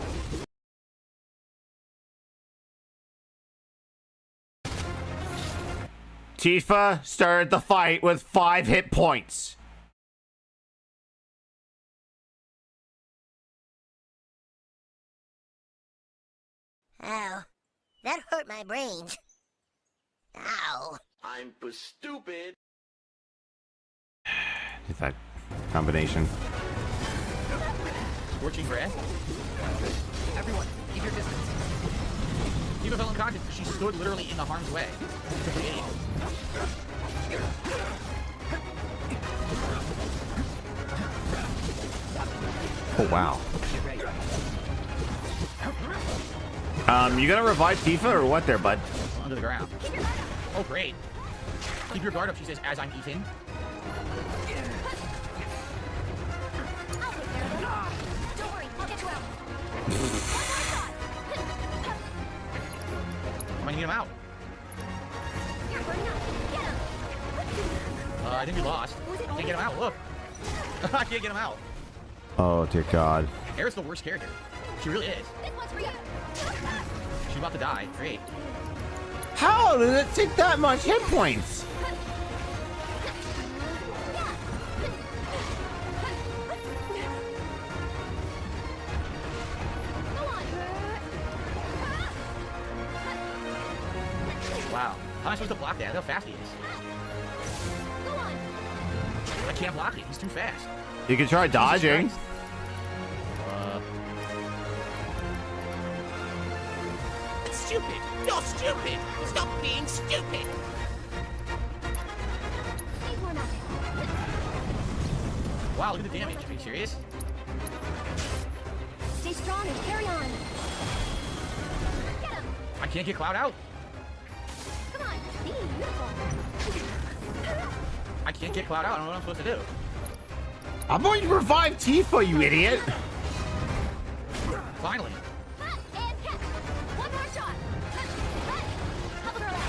Tifa started the fight with 5 hit points. Ow. That hurt my brains. Ow. I'm stupid. It's that combination. Scorching breath. Everyone, keep your distance. Tifa fell unconscious because she stood literally in the harm's way. Oh wow. You gonna revive Tifa or what there, bud? Under the ground. Oh great. Keep your guard up, she says, as I'm eating. Don't worry, I'll get you out. I'm gonna get him out. You're burning up. Get him. I think we lost. Can't get him out, look. I can't get him out. Oh dear God. Aerith's the worst character. She really is. This one's for you. She's about to die. Great. How did it take that much hit points? Wow. How am I supposed to block that? Look how fast he is. I can't block it. He's too fast. You can try dodging. It's stupid. You're stupid. Stop being stupid. Wow, look at the damage. Are you serious? Stay strong and carry on. Get him. I can't get Cloud out. Come on. Be beautiful. I can't get Cloud out. I don't know what I'm supposed to do. I'm going to revive Tifa, you idiot. Finally. And catch. One more shot. Help her out.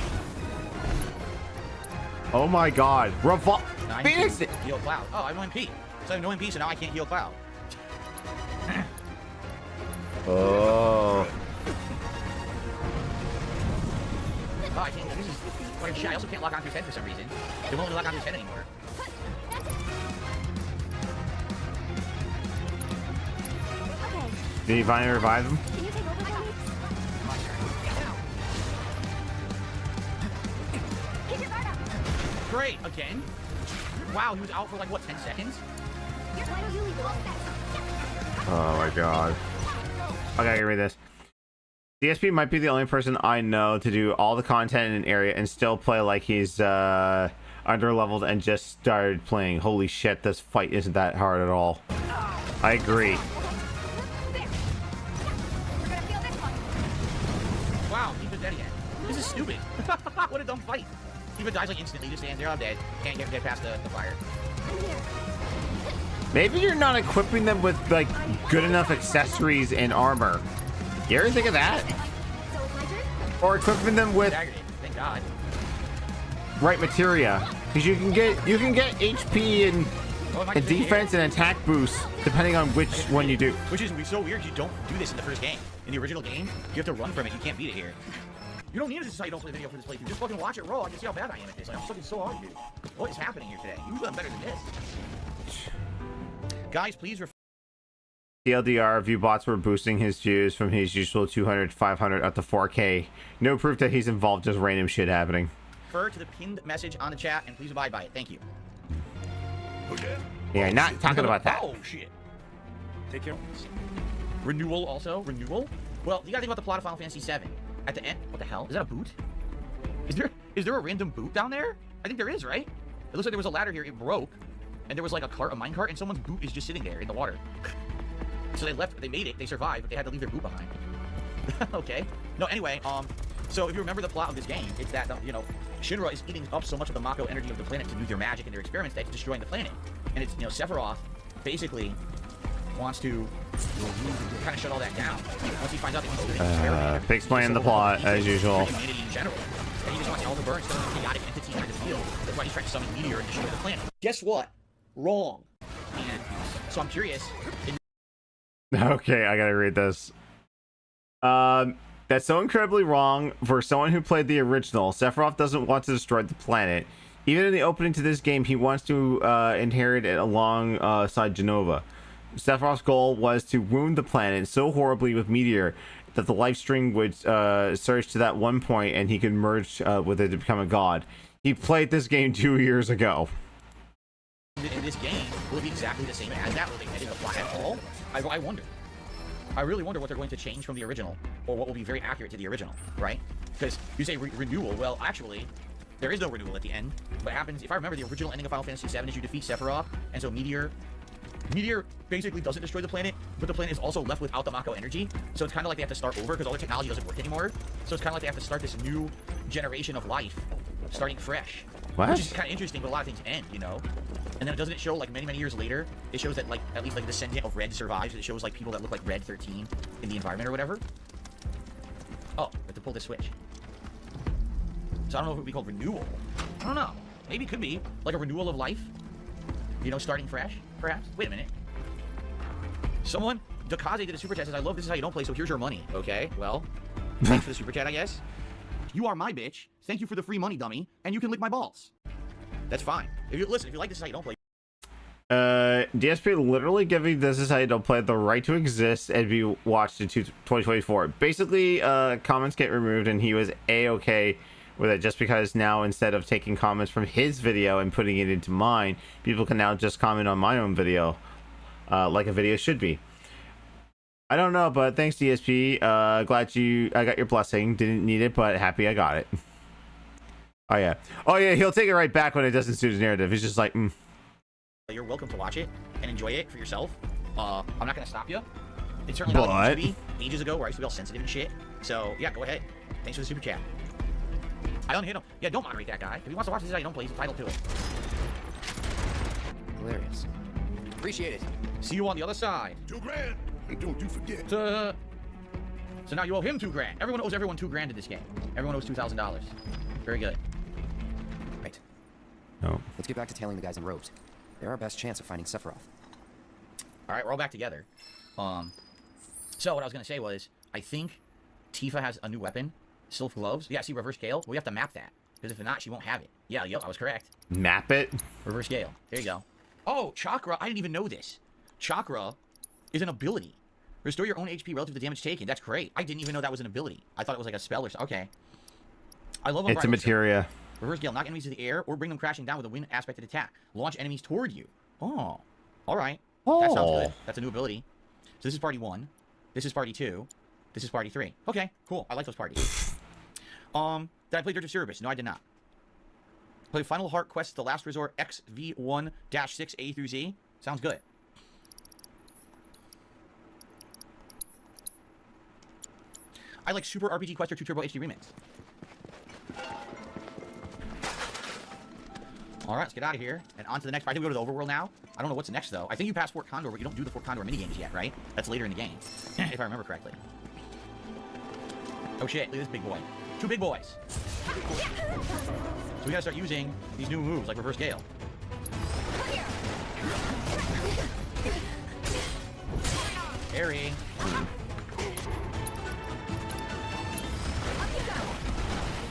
Oh my God. Phoenix. Heal Cloud. Oh, I have no MP. So I have no MP, so now I can't heal Cloud. Oh. Oh, I can't. This is fucking shit. I also can't lock onto his head for some reason. They won't let me lock onto his head anymore. Did you finally revive him? Can you take over for me? Keep your guard up. Great, again. Wow, he was out for like, what, 10 seconds? Why don't you leave the Oh my God. Okay, get rid of this. DSP might be the only person I know to do all the content in an area and still play like he's under-leveled and just started playing. Holy shit, this fight isn't that hard at all. I agree. Wow, Tifa's dead again. This is stupid. What a dumb fight. Tifa dies like instantly, just stands there, I'm dead. Can't get past the fire. Maybe you're not equipping them with like good enough accessories and armor. You ever think of that? Or equipping them with Thank God. right materia, because you can get HP and defense and attack boosts depending on which one you do. Which is so weird. You don't do this in the first game. In the original game, you have to run from it. You can't beat it here. You don't need this. Is how you don't play video for this playthrough. Just fucking watch it roll. I can see how bad I am at this. Like, I'm fucking so hard, dude. What is happening here today? Usually I'm better than this. Guys, please refer. TLDR, view bots were boosting his views from his usual 200, 500 up to 4K. No proof that he's involved, just random shit happening. Refer to the pinned message on the chat and please abide by it. Thank you. Okay. Yeah, not talking about that. Oh, shit. Take care. Renewal also. Renewal? Well, you gotta think about the plot of Final Fantasy VII. At the end, what the hell? Is that a boot? Is there a random boot down there? I think there is, right? It looks like there was a ladder here. It broke. And there was like a minecart, and someone's boot is just sitting there in the water. So they left, they made it, they survived, but they had to leave their boot behind. Okay. No, anyway, so if you remember the plot of this game, it's that, Shinra is eating up so much of the Mako energy of the planet to do their magic and their experiments that it's destroying the planet. And it's, Sephiroth basically wants to kind of shut all that down. Once he finds out that he's doing experiments. Explain the plot, as usual. Humanity in general. And he just wants it all to burn instead of a chaotic entity kind of deal. That's why he's trying to summon a meteor and destroy the planet. Guess what? Wrong. And so I'm curious. Okay, I gotta read this. That's so incredibly wrong for someone who played the original. Sephiroth doesn't want to destroy the planet. Even in the opening to this game, he wants to inherit it alongside Genova. Sephiroth's goal was to wound the planet so horribly with meteor that the life string would surge to that one point and he could merge with it to become a god. He played this game 2 years ago. In this game, will it be exactly the same as that? Will they edit the plot at all? I wonder. I really wonder what they're going to change from the original, or what will be very accurate to the original, right? Because you say renewal. Well, actually, there is no renewal at the end. What happens, if I remember, the original ending of Final Fantasy VII is you defeat Sephiroth, and so Meteor basically doesn't destroy the planet, but the planet is also left without the Mako energy. So it's kind of like they have to start over because all the technology doesn't work anymore. So it's kind of like they have to start this new generation of life, starting fresh. What? Which is kind of interesting, but a lot of things end, you know? And then doesn't it show, like, many, many years later, it shows that, like, at least, like, the descendant of Red survives. It shows, like, people that look like Red 13 in the environment or whatever. Oh, we have to pull this switch. So I don't know if it would be called renewal. I don't know. Maybe it could be. Like a renewal of life. You know, starting fresh, perhaps? Wait a minute. Someone, Dakaze did a super chat, says, I love This Is How You Don't Play, so here's your money. Okay, well, thanks for the super chat, I guess. You are my bitch. Thank you for the free money, dummy. And you can lick my balls. That's fine. If you listen, if you like This Is How You Don't Play. DSP literally giving This Is How You Don't Play the right to exist and be watched in 2024. Basically, comments get removed, and he was A-okay with it just because now instead of taking comments from his video and putting it into mine, people can now just comment on my own video, like a video should be. I don't know, but thanks DSP. Glad I got your blessing. Didn't need it, but happy I got it. Oh yeah, he'll take it right back when it doesn't suit his narrative. He's just like, You're welcome to watch it and enjoy it for yourself. I'm not gonna stop you. It's certainly not like it used to be ages ago where I used to be all sensitive and shit. So yeah, go ahead. Thanks for the super chat. I don't hit him. Yeah, don't moderate that guy. If he wants to watch This Is How You Don't Play, he's entitled to it. Hilarious. Appreciate it. See you on the other side. $2,000. And don't you forget. So now you owe him $2,000. Everyone owes everyone $2,000 in this game. Everyone owes $2,000. Very good. Right. No. Let's get back to tailing the guys in robes. They're our best chance of finding Sephiroth. All right, we're all back together. So what I was gonna say was, I think Tifa has a new weapon. Silk gloves. Yeah, see, reverse scale. We have to map that. Because if not, she won't have it. Yeah, yep, I was correct. Map it? Reverse scale. There you go. Oh, chakra. I didn't even know this. Chakra is an ability. Restore your own HP relative to the damage taken. That's great. I didn't even know that was an ability. I thought it was like a spell or something. Okay. I love it's a materia. Reverse scale. Knock enemies to the air or bring them crashing down with a wind aspected attack. Launch enemies toward you. Oh. All right. Oh. That sounds good. That's a new ability. So this is party 1. This is party 2. This is party 3. Okay, cool. I like those parties. Did I play Dirge of Cerberus? No, I did not. Play Final Heart Quest The Last Resort XV1-6 A through Z. Sounds good. I like Super RPG Quester 2 Turbo HD Remix. Alright, let's get out of here. And on to the next. I think we go to the overworld now. I don't know what's next, though. I think you pass Fort Condor, but you don't do the Fort Condor minigames yet, right? That's later in the game, if I remember correctly. Oh shit, look at this big boy. 2 big boys. So we gotta start using these new moves, like Reverse Gale. Parry.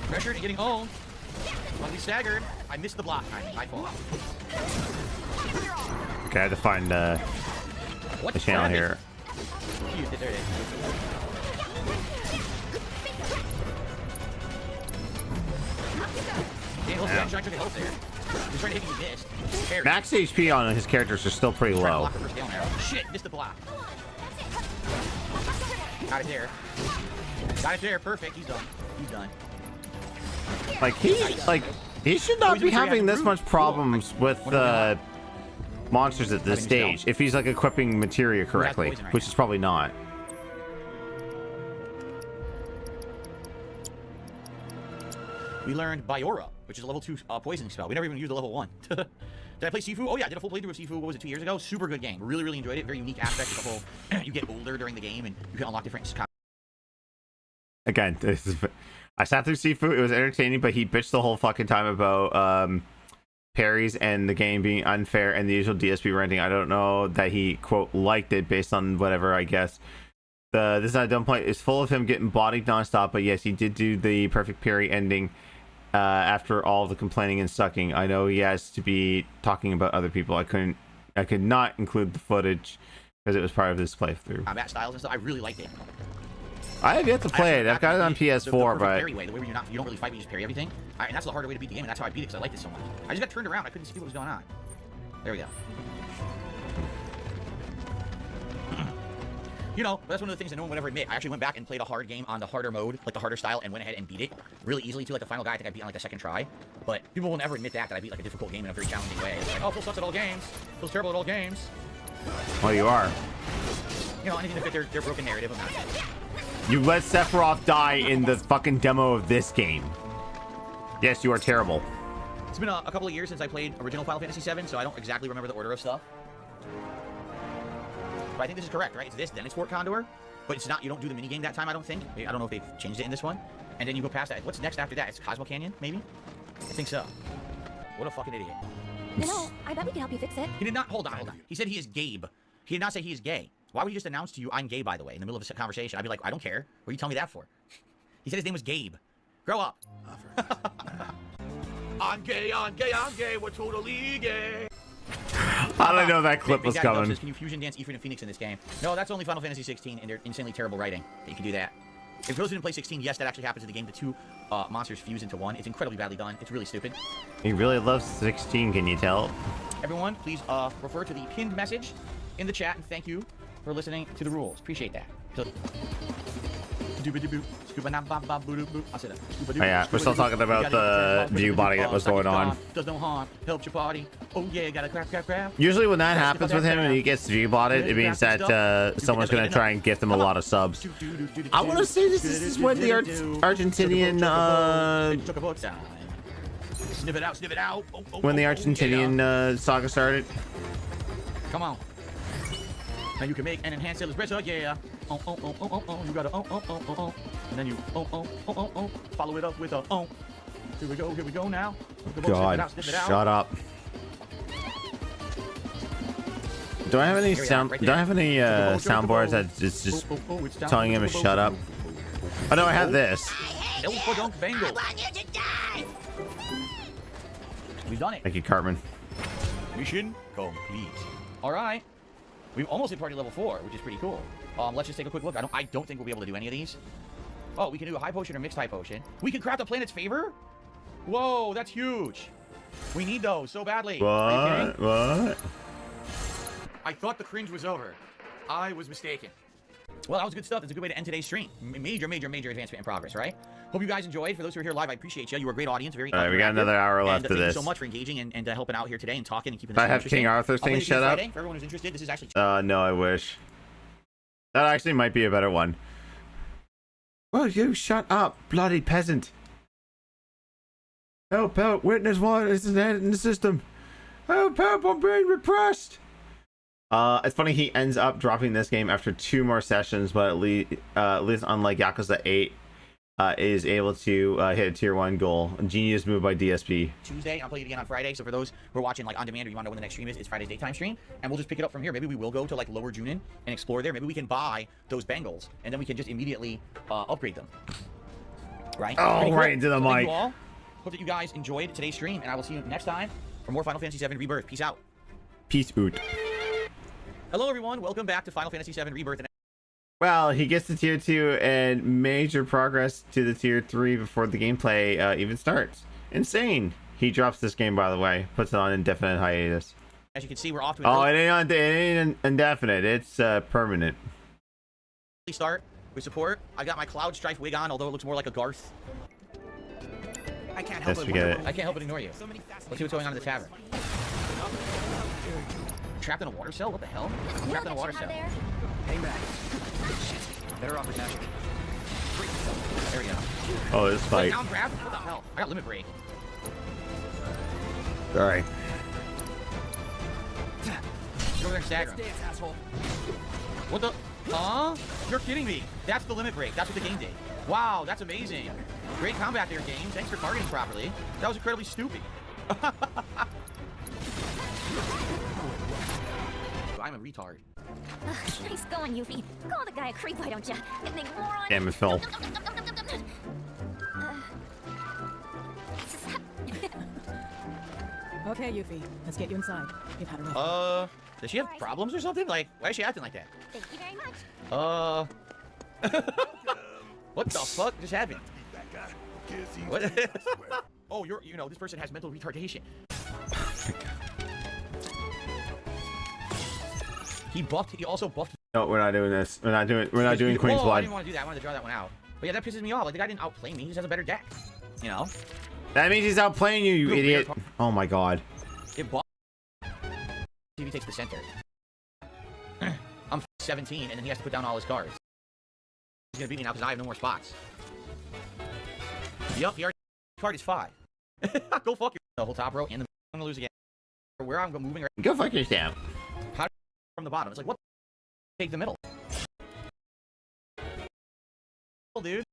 Pressured and getting owned. Slightly staggered. I missed the block timing. My fault. Okay, I had to find the channel here. There it is. Yeah. Trying to health there. He's trying to hit you, missed. Parry. Max HP on his characters are still pretty low. Shit, missed the block. Got it there. Got it there. Perfect. He's done. He's done. Like he should not be having this much problems with monsters at this stage if he's like equipping materia correctly, which is probably not. We learned Biora, which is a level 2 poisoning spell. We never even used a level 1. Did I play Sifu? Oh yeah, I did a full playthrough of Sifu. What was it, 2 years ago? Super good game. Really, really enjoyed it. Very unique aspect of the whole. You get older during the game, and you can unlock different. Again, I sat through Sifu. It was entertaining, but he bitched the whole fucking time about parries and the game being unfair and the usual DSP renting. I don't know that he quote liked it based on whatever, I guess. This Is I Don't Play is full of him getting bodied nonstop, but yes, he did do the perfect parry ending after all the complaining and sucking. I know he has to be talking about other people. I could not include the footage because it was part of this playthrough. Combat styles and stuff. I really liked it. I have yet to play it. I've got it on PS4, but parry way, the way where you don't really fight, but you just parry everything. And that's the harder way to beat the game, and that's how I beat it because I liked it so much. I just got turned around. I couldn't see what was going on. There we go. You know, that's one of the things that no one would ever admit. I actually went back and played a hard game on the harder mode, like the harder style, and went ahead and beat it really easily too. Like the final guy, I think I beat on like the second try. But people will never admit that I beat like a difficult game in a very challenging way. It's like, oh, Phil sucks at all games. Phil's terrible at all games. Well, you are. You know, anything to fit their broken narrative of nonsense. You let Sephiroth die in the fucking demo of this game. Yes, you are terrible. It's been a couple of years since I played original Final Fantasy VII, so I don't exactly remember the order of stuff. But I think this is correct, right? It's this, then it's Fort Condor. But it's not, you don't do the minigame that time, I don't think. I don't know if they've changed it in this one. And then you go past that. What's next after that? It's Cosmo Canyon, maybe? I think so. What a fucking idiot. You know, I bet we can help you fix it. He did not, hold on. He said he is Gabe. He did not say he is gay. Why would he just announce to you, I'm gay, by the way, in the middle of a conversation? I'd be like, I don't care. What are you telling me that for? He said his name was Gabe. Grow up. I'm gay, I'm gay, I'm gay, we're totally gay. I don't know that clip was coming. Says, can you fusion dance Ifrit and Phoenix in this game? No, that's only Final Fantasy 16, and they're insanely terrible writing. That you can do that. If those who didn't play 16, yes, that actually happens in the game. The two monsters fuse into one. It's incredibly badly done. It's really stupid. He really loves 16, can you tell? Everyone, please refer to the pinned message in the chat, and thank you for listening to the rules. Appreciate that. So, oh yeah, we're still talking about the view body that was going on. Does no harm, helps your party. Oh yeah, gotta crap. Usually when that happens with him and he gets view botted, it means that someone's gonna try and gift him a lot of subs. I want to say this is when the Argentinian Snip it out. When the Argentinian saga started. Come on. Now you can make an enhanced espresso, yeah. You gotta and then you follow it up with a Here we go now. God, shut up. Do I have any soundboards that is just telling him to shut up? Oh no, I have this. We've done it. Thank you, Cartman. Mission complete. All right. We've almost hit party level 4, which is pretty cool. Let's just take a quick look. I don't think we'll be able to do any of these. Oh, we can do a high potion or mixed high potion. We can craft a planet's favor? Whoa, that's huge. We need those so badly. What? I thought the cringe was over. I was mistaken. Well, that was good stuff. That's a good way to end today's stream. Major advancement in progress, right? Hope you guys enjoyed. For those who are here live, I appreciate you. You were a great audience. Very. All right, we got another hour left of this. Thank you so much for engaging and helping out here today and talking and keeping this I have King Arthur thing shut up. For everyone who's interested, this is actually. No, I wish. That actually might be a better one. Well, you shut up, bloody peasant. Help, witness what is in the system. Help, I'm being repressed. It's funny he ends up dropping this game after 2 more sessions, but at least unlike Yakuza 8, is able to hit a tier 1 goal. A genius move by DSP. Tuesday, I'll play it again on Friday. So for those who are watching like on demand or you want to know when the next stream is, it's Friday's daytime stream, and we'll just pick it up from here. Maybe we will go to like Lower Junin and explore there. Maybe we can buy those bangles, and then we can just immediately upgrade them. Right? Oh, cool. Right into the mic. Thank you all. Hope that you guys enjoyed today's stream, and I will see you next time for more Final Fantasy VII Rebirth. Peace out. Peace out. Hello, everyone. Welcome back to Final Fantasy VII Rebirth. Well, he gets to tier 2 and major progress to the tier 3 before the gameplay even starts. Insane. He drops this game, by the way. Puts it on indefinite hiatus. As you can see, we're off to a it ain't indefinite. It's permanent. Start with support. I got my Cloud Strife wig on, although it looks more like a Garth. I can't help but ignore you. Let's see what's going on in the tavern. Trapped in a water cell? What the hell? Trapped in a water cell. Hang back. Shit. Better off protection. There we go. Oh, this fight. Down grab? What the hell? I got limit break. Sorry. Get over there and stagger him. What the? Huh? You're kidding me. That's the limit break. That's what the game did. Wow, that's amazing. Great combat there, game. Thanks for targeting properly. That was incredibly stupid. I'm a retard. Nice going, Yuffie. Call the guy a creep, why don't you? Moron. Damn it, Phil. Okay, Yuffie. Let's get you inside. You've had a rough. Does she have problems or something? Like, why is she acting like that? Thank you very much. What the fuck just happened? What? Oh, you know, this person has mental retardation. He also buffed No, we're not doing this. We're not doing Queen's I Blood. didn't want to do that. I wanted to draw that one out. But yeah, that pisses me off. Like, the guy didn't outplay me. He just has a better deck. You know? That means he's outplaying you, you idiot. Oh my god. It TV takes the center. I'm 17, and then he has to put down all his cards. He's gonna beat me now because I have no more spots. Yup, the card is 5. Go fuck yourself. The whole top row and the I'm gonna lose again. Where I'm moving right. Go fuck yourself. How from the bottom? It's like what? Take the middle. Dude.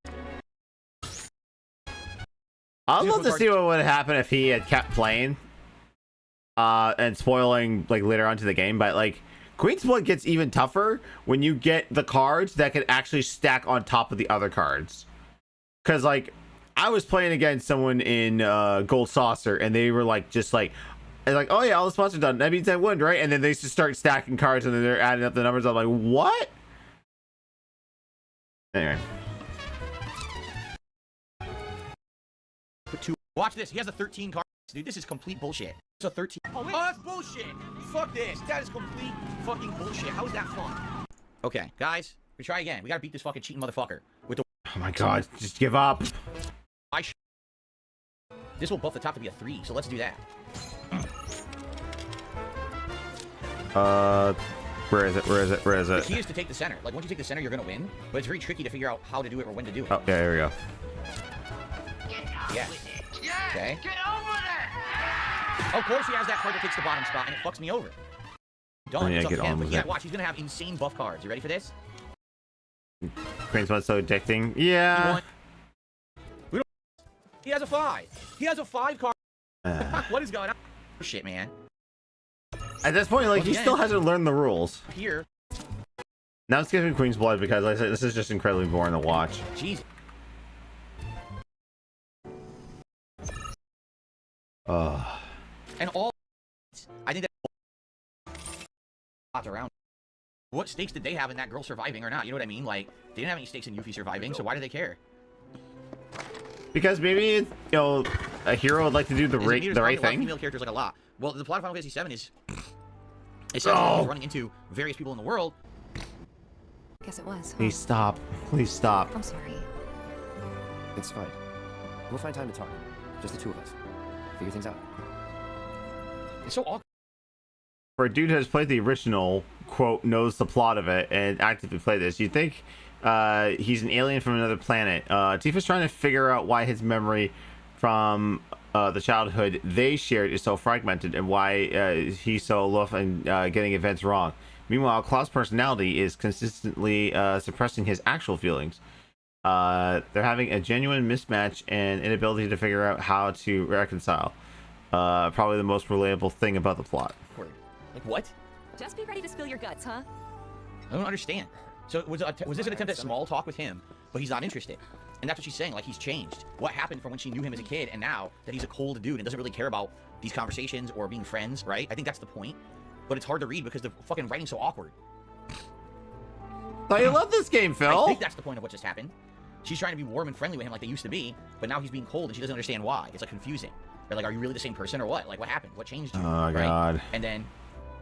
I'd love to see what would happen if he had kept playing. And spoiling like later on to the game, but like Queen's Blood gets even tougher when you get the cards that can actually stack on top of the other cards. Cause like I was playing against someone in Gold Saucer and they were like just like oh yeah, all the spots are done. That means I won, right? And then they just start stacking cards and then they're adding up the numbers. I'm like, what? Anyway. Watch this. He has a 13 card. Dude, this is complete bullshit. It's a 13. Oh, that's bullshit. Fuck this. That is complete fucking bullshit. How is that fun? Okay, guys, we try again. We gotta beat this fucking cheating motherfucker with the. Oh my god, just give up. This will buff the top to be a 3, so let's do that. Where is it? Where is it? Where is it? The key is to take the center. Like once you take the center, you're gonna win. But it's very tricky to figure out how to do it or when to do it. Oh yeah, here we go. Yeah. Okay. Get over there! Of course he has that card that takes the bottom spot and it fucks me over. Done. Oh, yeah, it's up get to him. on But with yeah, it. watch, he's gonna have insane buff cards. You ready for this? Queen's Blood's so addicting. Yeah. He has a 5. He has a 5 card. What is going on? Shit, man. At this point, like, he still hasn't learned the rules. Here. Now it's giving Queen's Blood because like I said, this is just incredibly boring to watch. Jesus. And all I think that around what stakes did they have in that girl surviving or not? You know what I mean? Like they didn't have any stakes in Yuffie surviving, so why do they care? Because maybe you know a hero would like to do the right thing. Female characters like a lot. Well, the plot of Final Fantasy VII is it says he's running into various people in the world. Guess it was. Huh? Please stop. Please stop. I'm sorry. It's fine. We'll find time to talk. Just the two of us. Figure things out. It's so awkward. For a dude who has played the original, quote, knows the plot of it and actively played this, you'd think he's an alien from another planet. Tifa's trying to figure out why his memory from the childhood they shared is so fragmented and why he's so aloof and getting events wrong. Meanwhile, Claw's personality is consistently suppressing his actual feelings. They're having a genuine mismatch and inability to figure out how to reconcile. Probably the most relatable thing about the plot. Like what? Just be ready to spill your guts, huh? I don't understand. So was this an attempt at small talk with him, but he's not interested? And that's what she's saying, like he's changed. What happened from when she knew him as a kid and now that he's a cold dude and doesn't really care about these conversations or being friends, right? I think that's the point. But it's hard to read because the fucking writing's so awkward. Oh, you love this game, Phil. I think that's the point of what just happened. She's trying to be warm and friendly with him like they used to be, but now he's being cold and she doesn't understand why. It's like confusing. They're like, are you really the same person or what? Like, what happened? What changed you? Oh, God. And then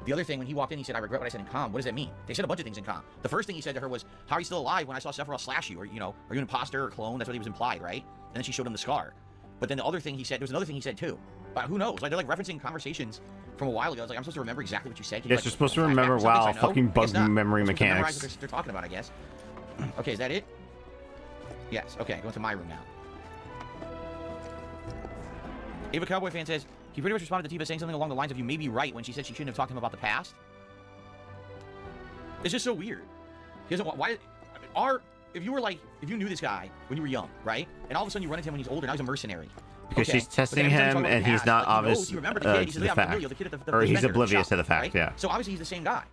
the other thing, when he walked in, he said, I regret what I said in comm. What does that mean? They said a bunch of things in comm. The first thing he said to her was, how are you still alive when I saw Sephiroth slash you? Or, you know, are you an imposter or clone? That's what he was implied, right? And then she showed him the scar. But then the other thing he said, there was another thing he said too. But who knows? Like, they're like referencing conversations from a while ago. I was like, I'm supposed to remember exactly what you said. Yes, you're supposed to remember. Wow, fucking bug memory mechanics. What they're talking about, I guess. Okay, is that it? Yes. Okay, go into my room now. Ava Cowboy fan says, he pretty much responded to Tifa saying something along the lines of, you may be right when she said she shouldn't have talked to him about the past. It's just so weird. He doesn't want, why, if you were like, if you knew this guy when you were young, right? And all of a sudden you run into him when he's older, now he's a mercenary. Because she's testing him and he's not obvious to the fact. Or he's oblivious to the fact, yeah. So obviously he's the same guy.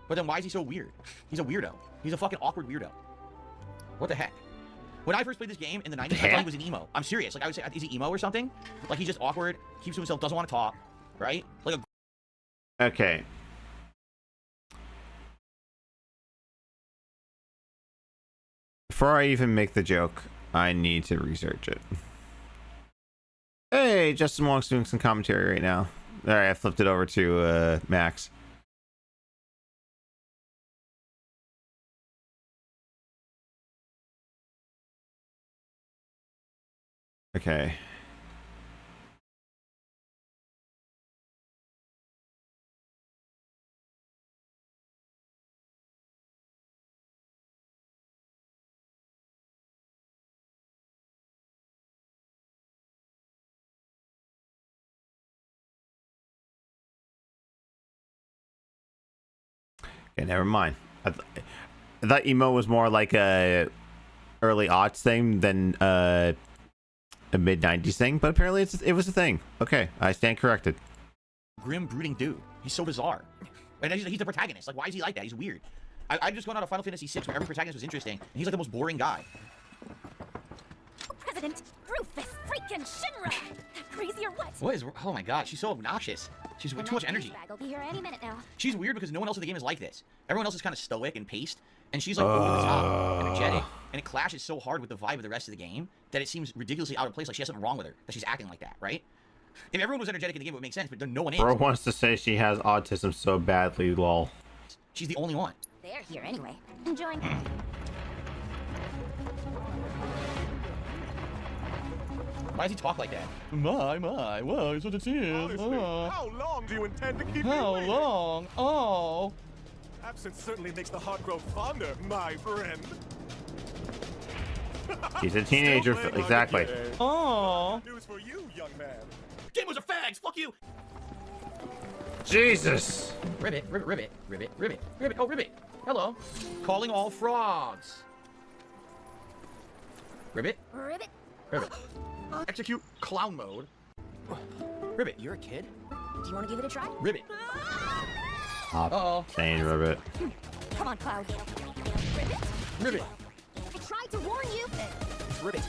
But then why is he so weird? He's a weirdo. He's a fucking awkward weirdo. What the heck? When I first played this game in the 90s, I thought he was an emo. I'm serious. Like, I would say, is he emo or something? Like, he's just awkward, keeps to himself, doesn't want to talk, right? Like a... Okay. Before I even make the joke, I need to research it. Hey, Justin Wong's doing some commentary right now. Alright, I flipped it over to Max. Okay. Okay, never mind. I thought emo was more like a early aughts thing than a mid 90s thing, but apparently it was a thing. Okay, I stand corrected. Grim, brooding dude. He's so bizarre. And he's the protagonist. Like, why is he like that? He's weird. I've just gone out of Final Fantasy VI where every protagonist was interesting, and he's like the most boring guy. President Rufus freaking Shinra! That crazy or what? What is? Oh my god, she's so obnoxious. She's with too much energy. I'll be here any minute now. She's weird because no one else in the game is like this. Everyone else is kind of stoic and paced, and she's like over the top, energetic, and it clashes so hard with the vibe of the rest of the game that it seems ridiculously out of place. Like she has something wrong with her that she's acting like that, right? If everyone was energetic in the game, it would make sense, but no one is. Bro wants to say she has autism so badly, lol. She's the only one. They're here anyway. Enjoying. Why does he talk like that? My, well, it's what it is. Honestly, how long do you intend to keep How me waiting? long? Oh. Absence certainly makes the heart grow fonder, my friend. He's a teenager, exactly. Oh. News for you, young man. Gamers are fags. Fuck you. Jesus. Ribbit, ribbit, ribbit, ribbit, ribbit, ribbit. Oh, ribbit. Hello. Calling all frogs. Ribbit. Ribbit. Ribbit. Execute clown mode. Ribbit. You're a kid? Do you want to give it a try? Ribbit. Uh-oh. Saying ribbit. Come on, Cloud. Ribbit. Ribbit. I tried to warn you. Ribbit.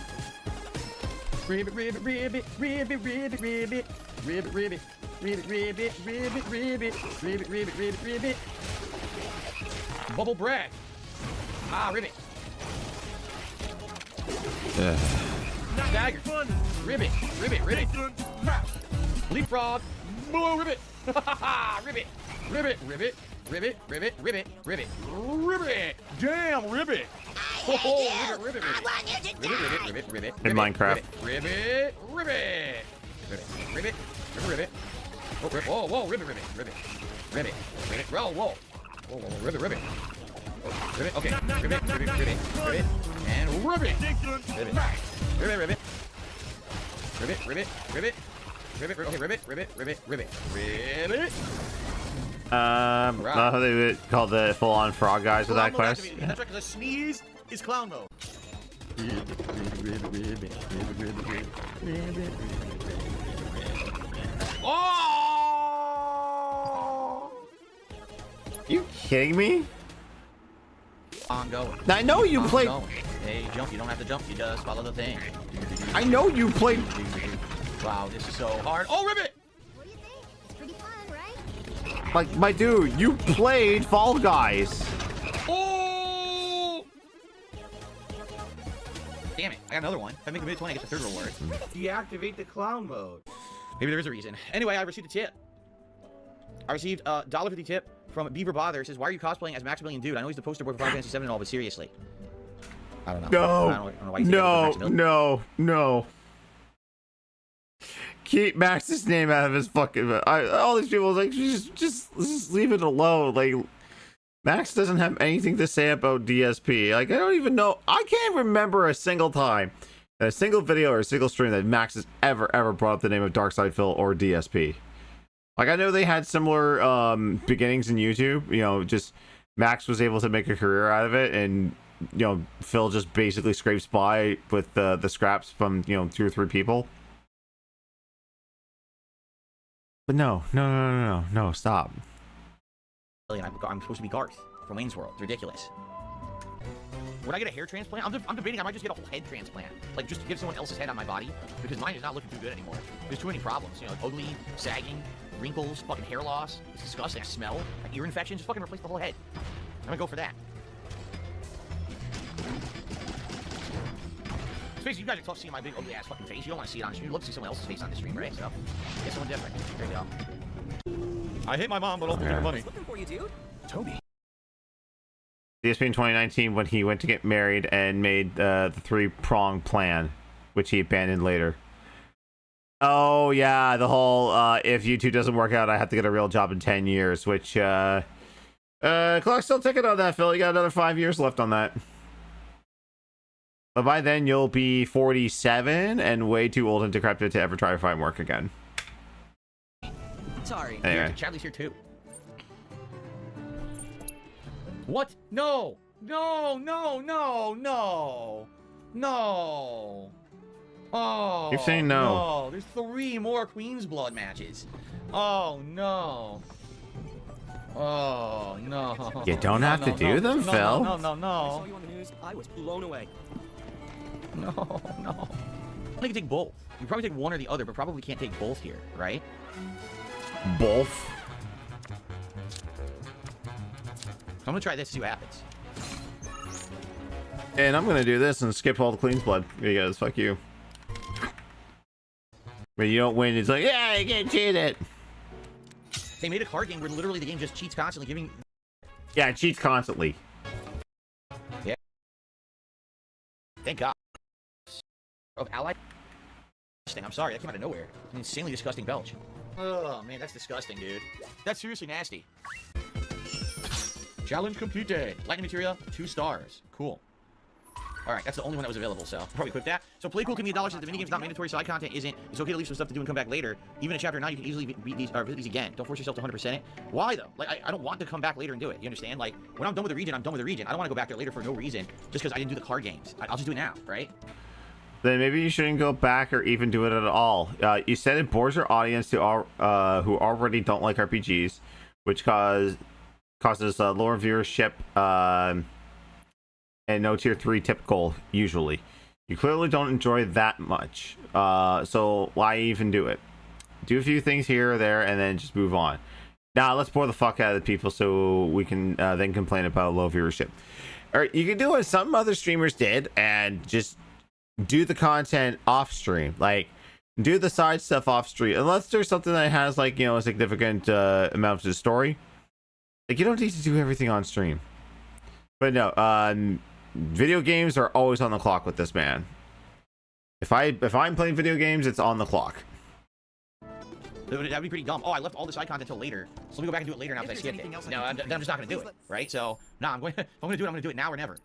Ribbit, ribbit, ribbit, ribbit, ribbit, ribbit, ribbit, ribbit, ribbit, ribbit, ribbit, ribbit, ribbit, ribbit, ribbit, ribbit. Bubble bread. Ah, ribbit. Dagger. Ribbit, ribbit, ribbit. Leapfrog. Blue ribbit. Ribbit, ribbit, ribbit, ribbit, ribbit, ribbit, ribbit, ribbit. Damn, ribbit. Oh, ribbit, ribbit, ribbit. Ribbit, ribbit, ribbit, In Minecraft. Ribbit, ribbit. Ribbit, ribbit, ribbit, ribbit. Oh, ribbit. Whoa, whoa, ribbit, ribbit, ribbit. Ribbit, ribbit, whoa, whoa. Whoa, whoa, ribbit, ribbit. Ribbit, okay. Ribbit, ribbit, ribbit, ribbit. And ribbit. Ribbit, ribbit, ribbit. Ribbit, ribbit, ribbit. Ribbit, okay, ribbit, ribbit, ribbit, ribbit. Ribbit. Not how they would call the full-on frog guys with that quest. That's right, because a sneeze is clown mode. Oh! You kidding me? I'm going. I know you played. Hey, jump. You don't have to jump. You just follow the thing. I know you played. Wow, this is so hard. Oh, ribbit! What do you think? It's pretty fun, right? Like, my dude, you played Fall Guys. Oh! Damn it. I got another one. If I make a mid 20, I get the third reward. Deactivate the clown mode. Maybe there is a reason. Anyway, I received a tip. I received a $1.50 tip from Beaver Bother. It says, why are you cosplaying as Maximilian Dude? I know he's the poster boy for Final Fantasy VII and all, but seriously. I don't know. No. I don't know why you think that was Maximilian. No. Keep Max's name out of his fucking. All these people like just leave it alone. Like, Max doesn't have anything to say about DSP. Like, I don't even know. I can't remember a single time, a single video or a single stream that Max has ever brought up the name of Darkside Phil or DSP. Like, I know they had similar beginnings in YouTube. You know, just Max was able to make a career out of it, and you know, Phil just basically scrapes by with the scraps from 2 or 3 people. But no, stop. I'm supposed to be Garth from Wayne's World. It's ridiculous. Would I get a hair transplant? I'm debating I might just get a whole head transplant. Like, just to give someone else's head on my body. Because mine is not looking too good anymore. There's too many problems. You know, like ugly, sagging, wrinkles, fucking hair loss. It's disgusting. I smell. Like ear infection. Just fucking replace the whole head. I'm gonna go for that. Basically, you guys are tough seeing my big ugly ass fucking face. You don't want to see it on the stream. You'd love to see someone else's face on the stream, right? So, get someone different. There you go. I hate my mom, but I'll give her money. Looking for you, dude. Toby. DSP in 2019 when he went to get married and made the 3-prong plan. which he abandoned later. Oh yeah, the whole if YouTube doesn't work out, I have to get a real job in 10 years, which clock's still ticking on that, Phil. You got another 5 years left on that. But by then you'll be 47 and way too old and decrepit to ever try to find work again. Sorry. Anyway. Chadley's here too. What? No! No! No! No! No! No! Oh, You're saying no. No, there's 3 more Queen's Blood matches. Oh, no. Oh, no. You don't have to do them, Phil. No. I saw you on the news. I was blown away. No. I think you take both. You probably take one or the other, but probably can't take both here, right? Both? I'm gonna try this to see what happens. And I'm gonna do this and skip all the Queen's Blood because fuck you. But you don't win, it's like, yeah, you get cheated. They made a card game where literally the game just cheats constantly, giving... Yeah, it cheats constantly. Yeah. Thank God. Of ally... I'm sorry, that came out of nowhere. An insanely disgusting belch. Oh, man, that's disgusting, dude. That's seriously nasty. Challenge completed. Lightning Materia, 2 stars. Cool. Alright, that's the only one that was available, so probably equip that. So play cool can be $1 since the minigame's not mandatory, side content isn't. It's okay to leave some stuff to do and come back later. Even in Chapter 9, you can easily beat these, or visit these again. Don't force yourself to 100% it. Why, though? Like, I don't want to come back later and do it. You understand? Like, when I'm done with the region, I'm done with the region. I don't want to go back there later for no reason, just because I didn't do the card games. I'll just do it now, right? Then maybe you shouldn't go back or even do it at all. You said it bores your audience to who already don't like RPGs, which causes lower viewership and no tier 3 typical usually. You clearly don't enjoy that much, so why even do it? Do a few things here or there and then just move on. Now let's bore the fuck out of the people so we can then complain about low viewership. Or you can do what some other streamers did and just do the content off stream, like do the side stuff off stream, unless there's something that has, like, you know, a significant amount to the story. Like, you don't need to do everything on stream. But no, video games are always on the clock with this man. If I'm playing video games, it's on the clock. That'd be pretty dumb. Oh, I left all the side content until later, so let me go back and do it later now because I skipped it. No, I'm just not gonna do it, right? So, nah, if I'm gonna do it, I'm gonna do it now or never.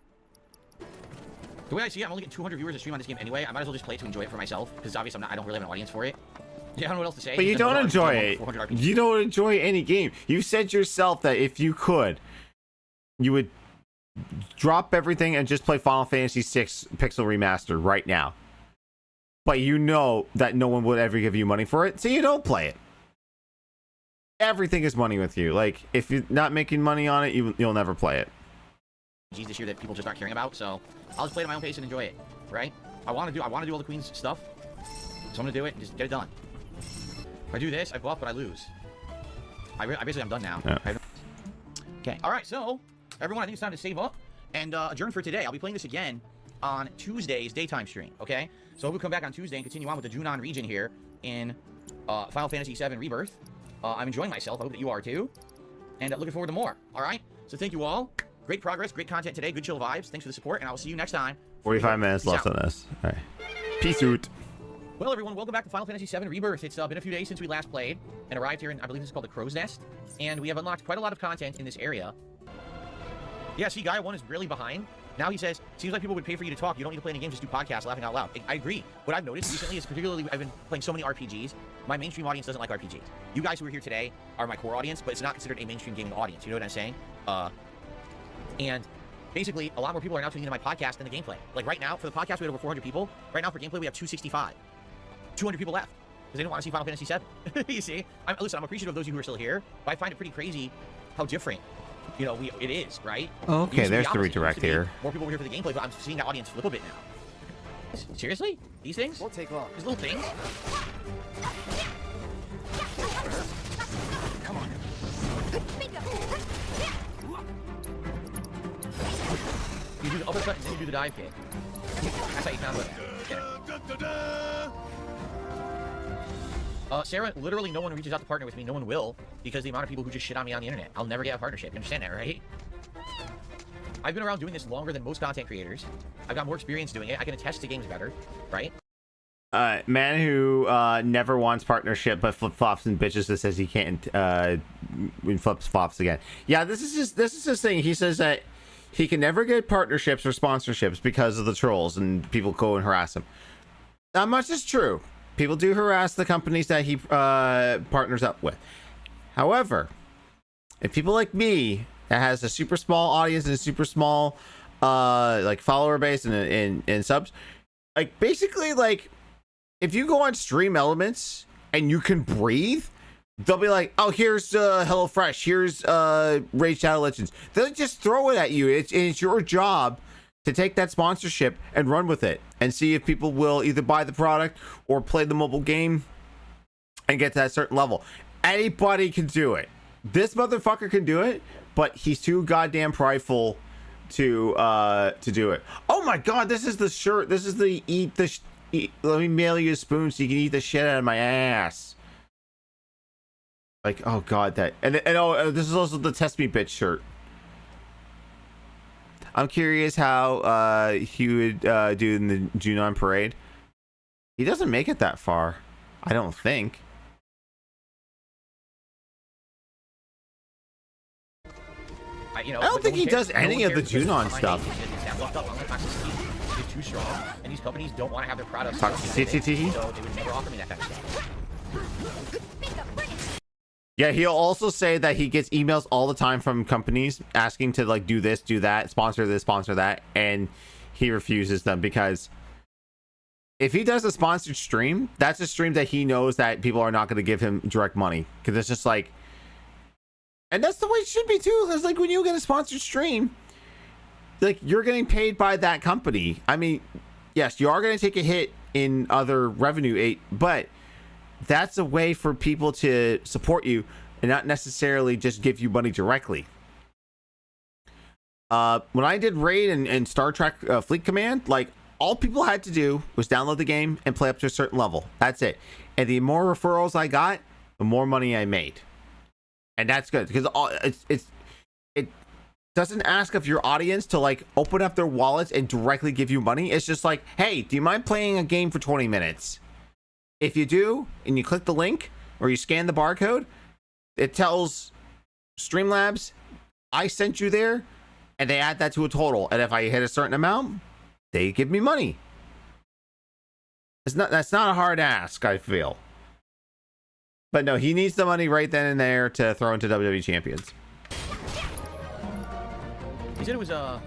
The way I see it, I'm only getting 200 viewers to stream on this game anyway. I might as well just play it to enjoy it for myself, because obviously I don't really have an audience for it. Yeah, I don't know what else to say. But you don't enjoy it. You don't enjoy any game. You said yourself that if you could, you would drop everything and just play Final Fantasy VI Pixel Remaster right now. But you know that no one would ever give you money for it, so you don't play it. Everything is money with you. Like, if you're not making money on it, you'll never play it. This year that people just aren't caring about, so I'll just play it at my own pace and enjoy it, right? I want to do all the Queen's stuff, so I'm gonna do it and just get it done. If I do this, I buff, but I lose. Basically I'm done now. Yeah. Okay, all right, so everyone, I think it's time to save up and adjourn for today. I'll be playing this again on Tuesday's daytime stream. Okay, so we'll come back on Tuesday and continue on with the Junon region here in Final Fantasy VII Rebirth. I'm enjoying myself. I hope that you are too, and looking forward to more. All right, so thank you all. Great progress, great content today, good chill vibes. Thanks for the support, and I will see you next time. 45 minutes left on this. All right. Peace out. Well, everyone, welcome back to Final Fantasy VII Rebirth. It's been a few days since we last played and arrived here in, I believe this is called the Crow's Nest, and we have unlocked quite a lot of content in this area. Yeah, see, Gaia 1 is really behind. Now he says, seems like people would pay for you to talk. You don't need to play any games, just do podcasts, laughing out loud. I agree. What I've noticed recently is particularly I've been playing so many RPGs. My mainstream audience doesn't like RPGs. You guys who are here today are my core audience, but it's not considered a mainstream gaming audience. You know what I'm saying? And basically, a lot more people are now tuning into my podcast than the gameplay. Like right now, for the podcast, we had over 400 people. Right now, for gameplay, we have 265. 200 people left because they don't want to see Final Fantasy VII. You see? Listen, I'm appreciative of those of you who are still here, but I find it pretty crazy how different, you know, it is, right? Okay, there's the redirect here. More people were here for the gameplay, but I'm seeing that audience flip a bit now. Seriously? These things? Won't take long. These little things? Come on. You do the uppercut and then you do the dive kick. That's how you found it. Sarah, literally no one reaches out to partner with me. No one will, because the amount of people who just shit on me on the internet. I'll never get a partnership. You understand that, right? I've been around doing this longer than most content creators. I've got more experience doing it. I can attest to games better, right? Man who never wants partnership but flip-flops and bitches that says he can't flip-flops again. Yeah, this is his thing. He says that he can never get partnerships or sponsorships because of the trolls and people go and harass him. Not much is true. People do harass the companies that he partners up with. However, if people like me that has a super small audience and a super small like follower base and subs, like basically like if you go on Stream Elements and you can breathe, they'll be like, oh, here's HelloFresh, here's Raid Shadow Legends. They'll just throw it at you. It's your job to take that sponsorship and run with it and see if people will either buy the product or play the mobile game and get to that certain level. Anybody can do it. This motherfucker can do it, but he's too goddamn prideful to do it. Oh my god, this is the shirt. This is the let me mail you a spoon so you can eat the shit out of my ass. Like, oh god, that and oh, this is also the Test Me Bitch shirt. I'm curious how he would do in the Junon parade. He doesn't make it that far, I don't think. I don't think he does any of the Junon stuff. Too strong, and these companies don't want to have their products. Toxicity. So they would never offer me that kind of stuff. Yeah, he'll also say that he gets emails all the time from companies asking to like do this, do that, sponsor this, sponsor that, and he refuses them because if he does a sponsored stream, that's a stream that he knows that people are not going to give him direct money because it's just like, and that's the way it should be too. It's like when you get a sponsored stream, like you're getting paid by that company. I mean, yes, you are going to take a hit in other revenue, but that's a way for people to support you and not necessarily just give you money directly. When I did Raid and Star Trek Fleet Command, like all people had to do was download the game and play up to a certain level. That's it. And the more referrals I got, the more money I made. And that's good because it doesn't ask of your audience to like open up their wallets and directly give you money. It's just like, hey, do you mind playing a game for 20 minutes? If you do, and you click the link or you scan the barcode, it tells Streamlabs, I sent you there, and they add that to a total. And if I hit a certain amount, they give me money. That's not a hard ask, I feel. But no, he needs the money right then and there to throw into WWE Champions. He said it was ice.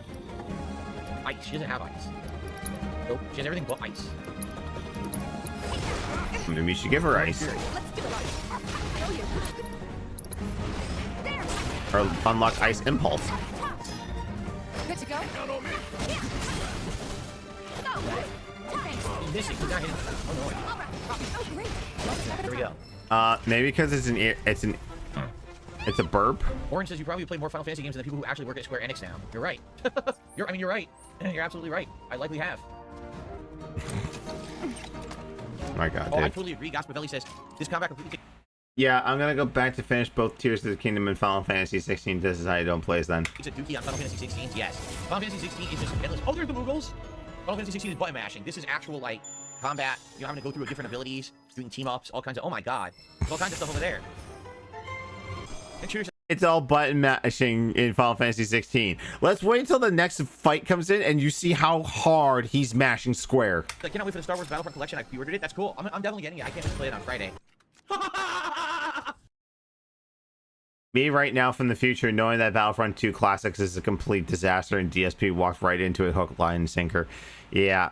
She doesn't have ice. Nope, she has everything but ice. Maybe we should give her ice. Or unlock Ice Impulse. Good to go? He's missing. He's not hitting. Oh no. Here we go. Maybe because it's a burp. Orange says you probably play more Final Fantasy games than the people who actually work at Square Enix now. You're right. You're right. You're absolutely right. I likely have. My god, oh, dude. I totally agree. Gaspavelli says this combat completely. Yeah, I'm gonna go back to finish both Tears of the Kingdom and Final Fantasy 16. This is how you don't play then. It's a dookie on Final Fantasy 16. Yes. Final Fantasy 16 is just endless. Oh, there's the Moogles. Final Fantasy 16 is button mashing. This is actual like combat. You're having to go through different abilities, doing team ups, all kinds of. Oh my god, there's all kinds of stuff over there. It's all button mashing in Final Fantasy 16. Let's wait until the next fight comes in and you see how hard he's mashing square. I cannot wait for the Star Wars Battlefront collection. I pre-ordered it. That's cool. I'm definitely getting it. I can't just play it on Friday. Me right now from the future, knowing that Battlefront 2 Classics is a complete disaster and DSP walked right into it hook, line, and sinker. Yeah.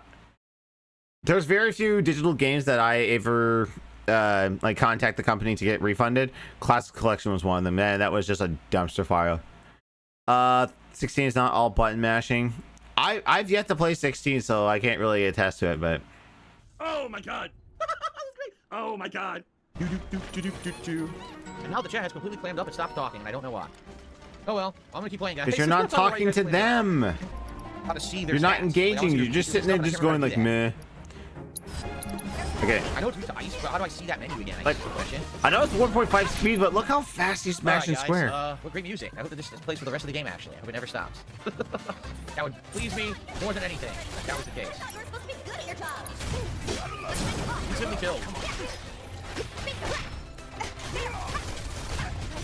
There's very few digital games that I ever like contact the company to get refunded. Classic Collection was one of them. Man, that was just a dumpster fire. 16 is not all button mashing. I've yet to play 16, so I can't really attest to it, but oh my god. Oh my god. And now the chat has completely clammed up and stopped talking, and I don't know why. Oh well, I'm gonna keep playing, guys. Because you're not talking to them. How to see their you're not stats. engaging. You're just sitting there, just going like meh. Okay. I know it's used to ice, but how do I see that menu again? I Like, guess that's the question. I know it's 1.5 speed, but look how fast he's smashing guys, square. What great music. I hope that this plays for the rest of the game, actually. I hope it never stops. That would please me more than anything. If that was the case. You're supposed to be good at your job. Instantly killed. I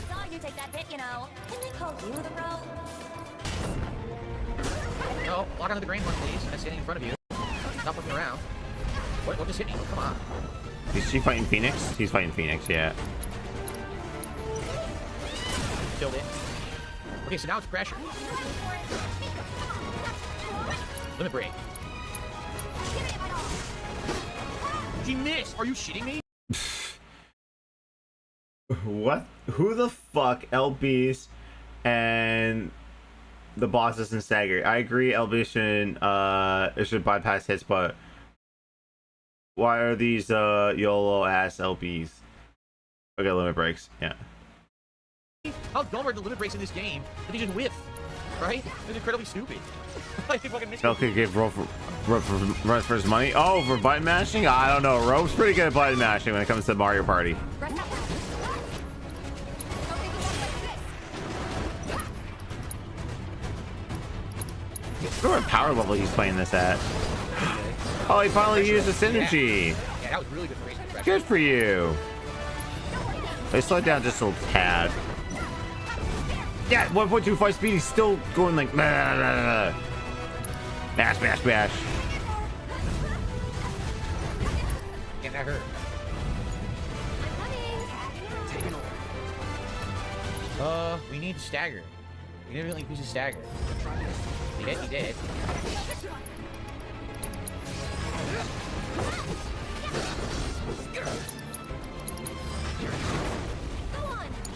saw you take that hit, you know. Can they call you the bro? No, lock onto the green one, please. I'm standing in front of you. Stop looking around. What just hit me? Oh, come on. Is she fighting Phoenix? He's fighting Phoenix, yeah. Killed it. Okay, so now it's pressure. Limit break. She missed. Are you shitting me? What? Who the fuck LBs and the bosses in stagger? I agree LB should bypass hits, but why are these YOLO ass LBs? Okay, limit breaks. Yeah. How dumb are the limit breaks in this game that they just whiff? Right? It's incredibly stupid. Like they fucking missed. Bell could give run for his money. Oh, for button mashing? I don't know. Rogue's pretty good at button mashing when it comes to Mario Party. What power level he's playing this at? Oh, he finally used the synergy. Yeah, that was really good for racing. Good for you. They slowed down just a little tad. Yeah, 1.25 speed. He's still going like bash, bash, bash. Get that hurt. We need stagger. We need to increase the stagger. He did. He did.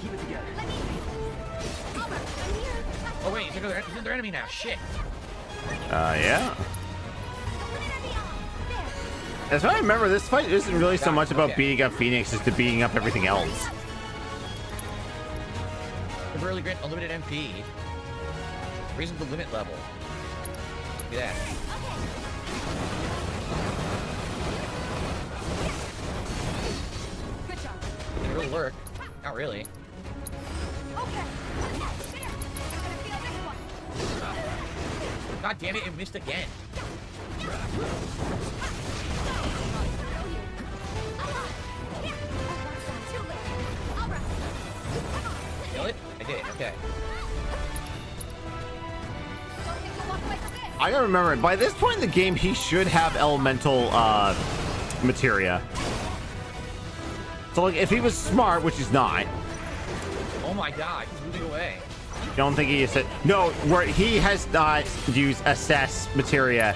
Keep it together. Oh wait, he's their enemy now. Shit. Yeah. As I remember, this fight isn't really so much about beating up Phoenix as to beating up everything else. Temporarily grant unlimited MP. Raising the limit level. Look at that. Didn't really work. Not really. God damn it, it missed again. Kill it? I did, okay. I gotta remember, by this point in the game, he should have elemental materia. So like, if he was smart, which he's not. Oh my god, he's moving away. Don't think he is. No, where he has not used assess materia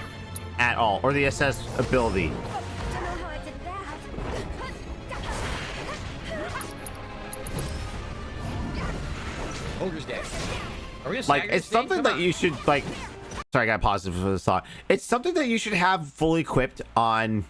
at all, or the assess ability. Ogre's dead. Are we Like, it's something that you should like. Sorry, I got positive for this thought. It's something that you should have fully equipped on.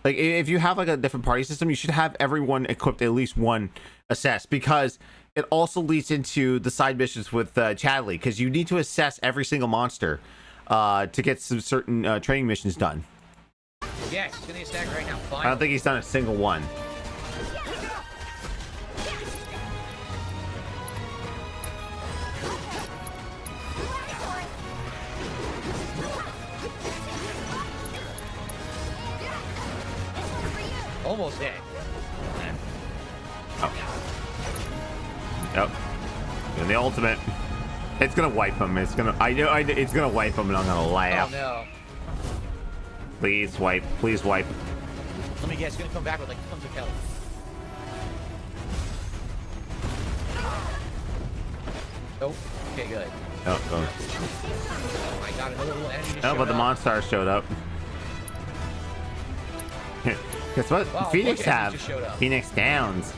Like, if you have like a different party system, you should have everyone equipped at least one assess, because it also leads into the side missions with Chadley, because you need to assess every single monster to get some certain training missions done. Yes, he's gonna get staggered right now. Fine. I don't think he's done a single one. Almost dead. Oh. Yep. And the ultimate. It's gonna wipe him. It's gonna. I know. It's gonna wipe him, and I'm gonna laugh. Oh no. Please wipe. Please wipe. Let me guess. It's gonna come back with like tons of health. Oh. Okay. Good. Oh. Oh my god! Another little enemy just Oh, but the showed up. Monstars showed up. Guess what? Wow, Phoenix look, have just showed up. Phoenix Downs.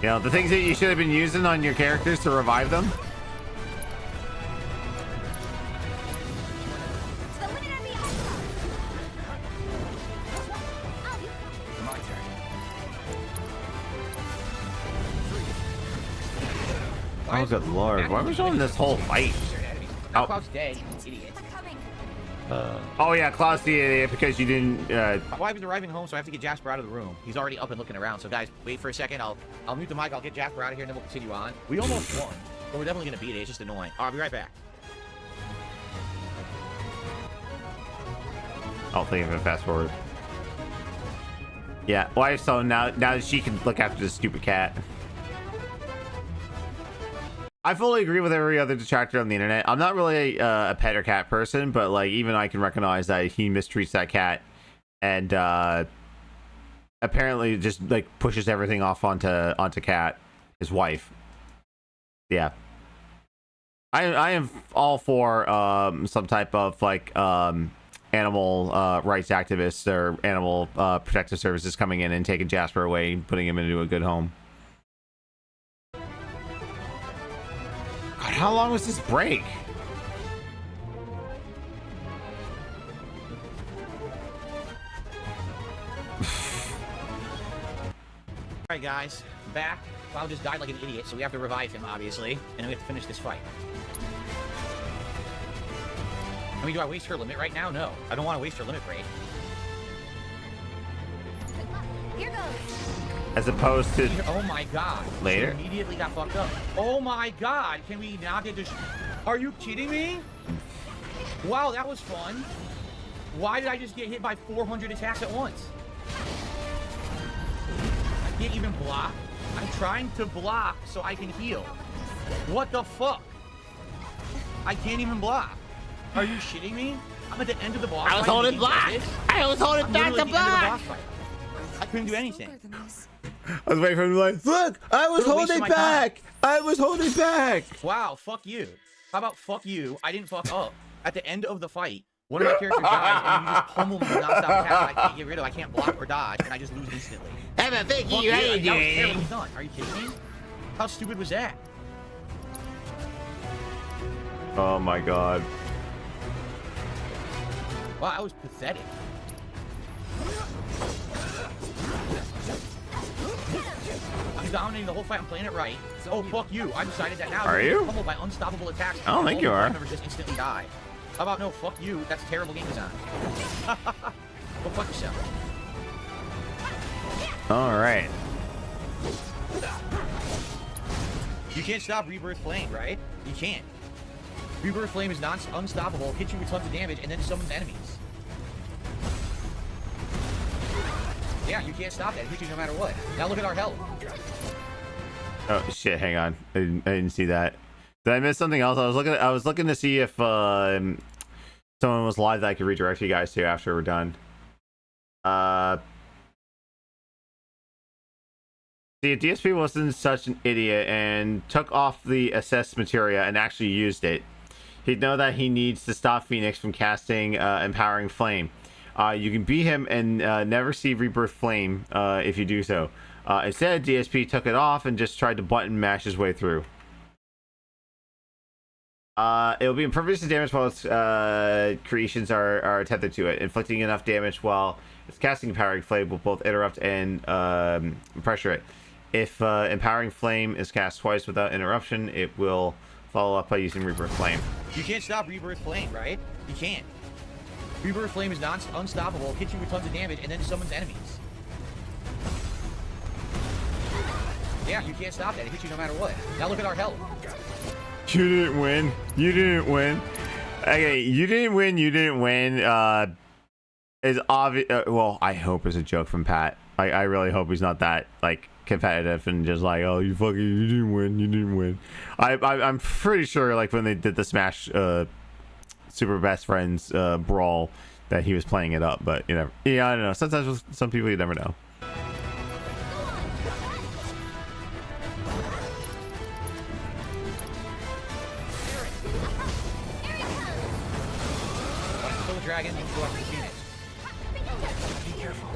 You know, the things that you should have been using on your characters to revive them. Oh good lord, why are we showing this whole fight? Now Cloud's dead, you idiot. Oh yeah, Klaus the idiot because you didn't Why was arriving home, so I have to get Jasper out of the room. He's already up and looking around. So guys, wait for a second. I'll mute the mic. I'll get Jasper out of here, and then we'll continue on. We almost won, but we're definitely gonna beat it. It's just annoying. I'll be right back. I'll think of it fast forward. Yeah, why so now that she can look after the stupid cat. I fully agree with every other detractor on the internet. I'm not really a pet or cat person, but like even I can recognize that he mistreats that cat and apparently just like pushes everything off onto Cat, his wife. Yeah. I am all for some type of like animal rights activists or animal protective services coming in and taking Jasper away and putting him into a good home. God, how long was this break? Alright guys, back. Cloud just died like an idiot, so we have to revive him, obviously. And we have to finish this fight. I mean, do I waste her limit right now? No. I don't want to waste her limit break. Here goes. As opposed to... Oh my god. Later? She immediately got fucked up. Oh my god. Can we not get this... Are you kidding me? Wow, that was fun. Why did I just get hit by 400 attacks at once? I can't even block. I'm trying to block so I can heal. What the fuck? I can't even block. Are you shitting me? I'm at the end of the boss fight. I was holding block. I was holding back the block. I couldn't do anything. I was waiting for him to be like, look, I was holding back. I was holding back. Wow, fuck you. How about fuck you? I didn't fuck up. At the end of the fight, one of my characters dies and you just pummel me with non-stop attacks I can't get rid of. I can't block or dodge, and I just lose instantly. Thank Fuck you. How you that was terribly doing? done. Are you kidding me? How stupid was that? Oh my god. Wow, that was pathetic. I'm dominating the whole fight. I'm playing it right. Oh, fuck you. I decided that now. Are you? Pummeled by unstoppable attacks. I don't think you are. Members just instantly die. How about no? Fuck you. That's a terrible game design. Go fuck yourself. All right. You can't stop Rebirth Flame, right? You can't. Rebirth Flame is unstoppable, hits you with tons of damage, and then summons enemies. Yeah, you can't stop that. It hits you no matter what. Now look at our health. Oh shit! Hang on, I didn't see that. Did I miss something else? I was looking to see if someone was live that I could redirect you guys to after we're done. See, DSP wasn't such an idiot and took off the assess materia and actually used it. He'd know that he needs to stop Phoenix from casting Empowering Flame. You can beat him and never see Rebirth Flame if you do so. Instead, DSP took it off and just tried to button mash his way through. It will be impervious to damage while its creations are tethered to it. Inflicting enough damage while it's casting Empowering Flame will both interrupt and pressure it. If Empowering Flame is cast twice without interruption, it will follow up by using Rebirth Flame. You can't stop Rebirth Flame, right? You can't. Rebirth Flame is unstoppable, hits you with tons of damage, and then summons enemies. Yeah, you can't stop that. It hits you no matter what. Now look at our health. You didn't win. You didn't win. Okay, you didn't win. You didn't win. Is obvious. Well, I hope it's a joke from Pat. I really hope he's not that like competitive and just like, oh, you didn't win. You didn't win. I'm pretty sure like when they did the Smash Super Best Friends brawl that he was playing it up, but you know, yeah, I don't know. Sometimes with some people you never know. Kill the dragon, you go after the Phoenix. Be careful.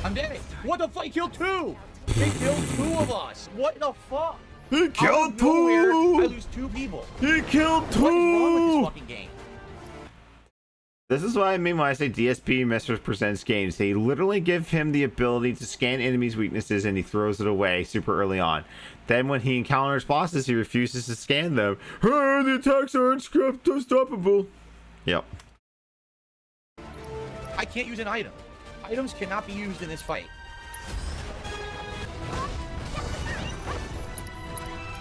I'm dead. What the fuck? He killed two. They killed two of us. What the fuck? He killed two. I lose two people. He killed two. What is wrong with this fucking game? This is what I mean when I say DSP misrepresents games. They literally give him the ability to scan enemies' weaknesses and he throws it away super early on. Then when he encounters bosses, he refuses to scan them. Hey, the attacks are unstoppable. Yep. I can't use an item. Items cannot be used in this fight.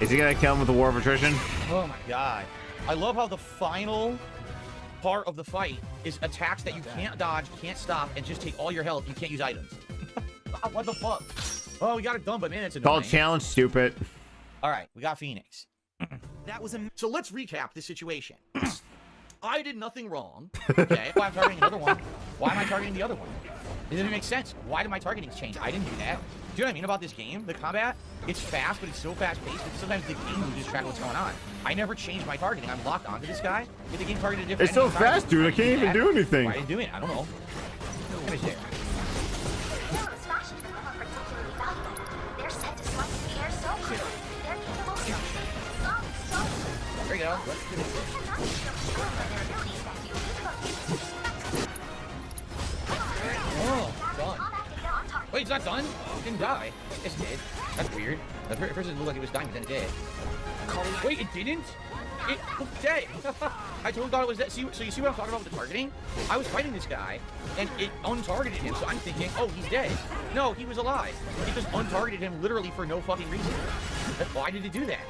Is he gonna kill him with the War of Attrition? Oh my god. I love how the final part of the fight is attacks that you can't dodge, can't stop, and just take all your health. You can't use items. What the fuck? Oh, we got it done, but man, it's annoying. Called challenge, stupid. All right, we got Phoenix. So let's recap the situation. I did nothing wrong. Okay, why am I targeting another one? Why am I targeting the other one? It doesn't make sense. Why did my targeting change? I didn't do that. Do you know what I mean about this game? The combat, it's fast, but it's so fast-paced that sometimes the game loses track of what's going on. I never changed my targeting. I'm locked onto this guy. If the game targeted a different It's so fast, dude. I can't even do anything. Why did I do it? I don't know. Finish there. There you go. Oh, done. Wait, it's not done? It didn't die. It did. That's weird. The person looked like it was dying, but then it did. Wait, it didn't? It was dead. I totally thought it was dead. So you see what I'm talking about with the targeting? I was fighting this guy, and it untargeted him, so I'm thinking, oh, he's dead. No, he was alive. It just untargeted him literally for no fucking reason. Why did it do that?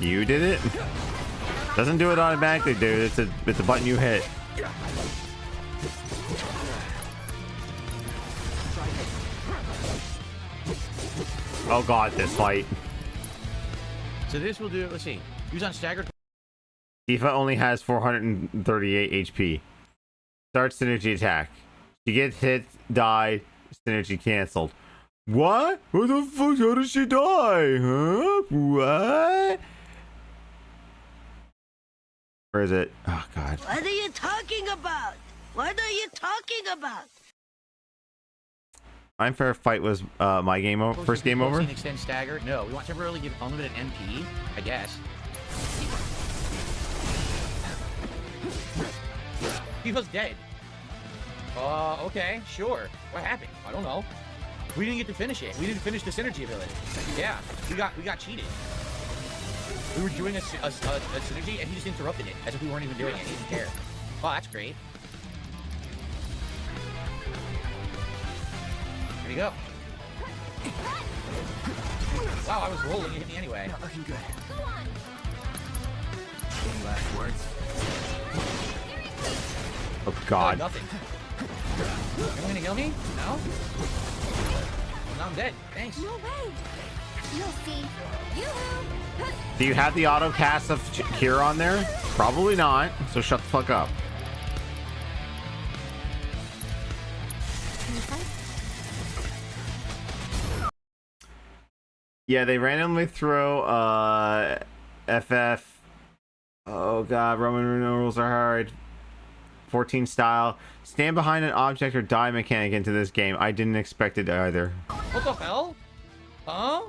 You did it? Doesn't do it automatically, dude. It's a button you hit. Oh god, this fight. So this will do, let's see. Use on staggered. Tifa only has 438 HP. Start synergy attack. She gets hit, died, synergy cancelled. What? What the fuck? How did she die? Huh? What? Where is it? Oh god. What are you talking about? What are you talking about? I'm fair fight was my game over. First game over. Extend stagger. No, we want temporarily give unlimited MP. I guess. Tifa's dead. Okay, sure. What happened? I don't know. We didn't get to finish it. We didn't finish the synergy ability. Yeah, we got cheated. We were doing a synergy, and he just interrupted it as if we weren't even doing it. He didn't care. Oh, that's great. Here we go. Wow, I was rolling. It hit me anyway. Not looking good. Any last words? Oh god. Nothing. You're gonna kill me? No? Now I'm dead. Thanks. No way. You'll see. Do you have the auto cast of Cure on there? Probably not. So shut the fuck up. Yeah, they randomly throw FF. Oh god, Roman rules are hard. 14 style. Stand behind an object or die mechanic into this game. I didn't expect it either. What the hell? Huh?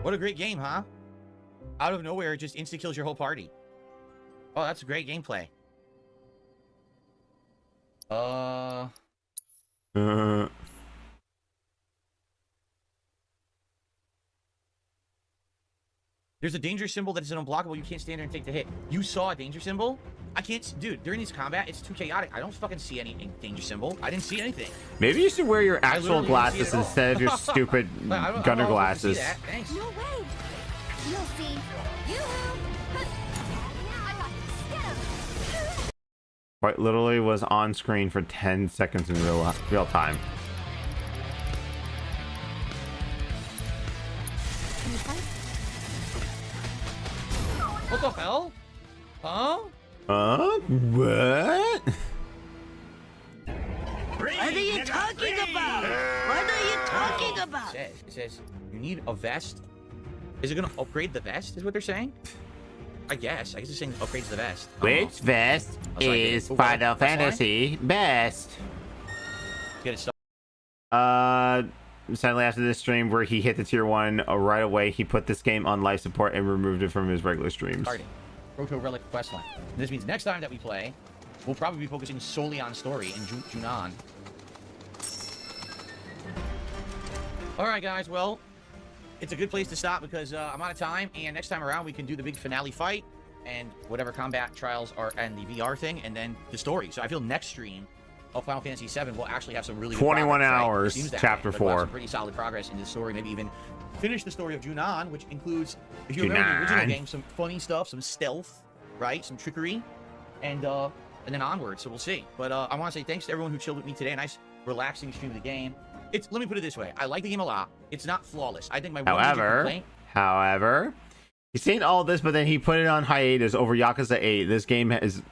What a great game, huh? Out of nowhere, it just insta-kills your whole party. Oh, that's great gameplay. There's a danger symbol that is unblockable. You can't stand there and take the hit. You saw a danger symbol? I can't... Dude, during this combat, it's too chaotic. I don't fucking see any danger symbol. I didn't see anything. Maybe you should wear your actual glasses instead of your stupid gunner glasses. Thanks. No way. You'll see. Quite literally was on screen for 10 seconds in real time. What the hell? Huh? What? What are you talking about? What are you talking about? It says you need a vest. Is it gonna upgrade the vest? Is what they're saying? I guess it's saying upgrades the vest. Which vest is Final Fantasy best? Get it started. Sadly, after this stream where he hit the tier 1 right away, he put this game on life support and removed it from his regular streams. Starting. Proto Relic questline. This means next time that we play, we'll probably be focusing solely on story in Junon. Alright guys, well, it's a good place to stop because I'm out of time, and next time around we can do the big finale fight and whatever combat trials are and the VR thing, and then the story. So I feel next stream of Final Fantasy VII, we'll actually have some really good 21 progress, right? hours, It seems that chapter way. Like, we'll have 4. some pretty solid progress in the story. Maybe even finish the story of Junon, which includes, if you remember the original game, some funny stuff, some stealth, right? Some trickery, and then onward. So we'll see. But I want to say thanks to everyone who chilled with me today. A nice, relaxing stream of the game. Let me put it this way. I like the game a lot. It's not flawless. I think my one major complaint. However, he's saying all this, but then he put it on hiatus over Yakuza 8. This game has at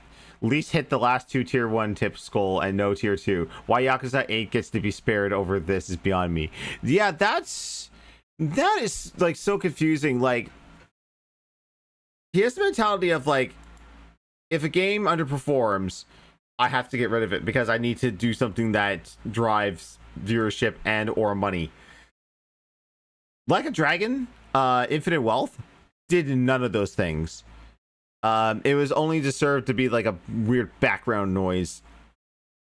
least hit the last 2 tier 1 tips goal and no tier 2. Why Yakuza 8 gets to be spared over this is beyond me. Yeah, that is like so confusing. Like, he has the mentality of like, if a game underperforms, I have to get rid of it because I need to do something that drives viewership and or money. Like a Dragon, Infinite Wealth did none of those things. It was only deserved to be like a weird background noise.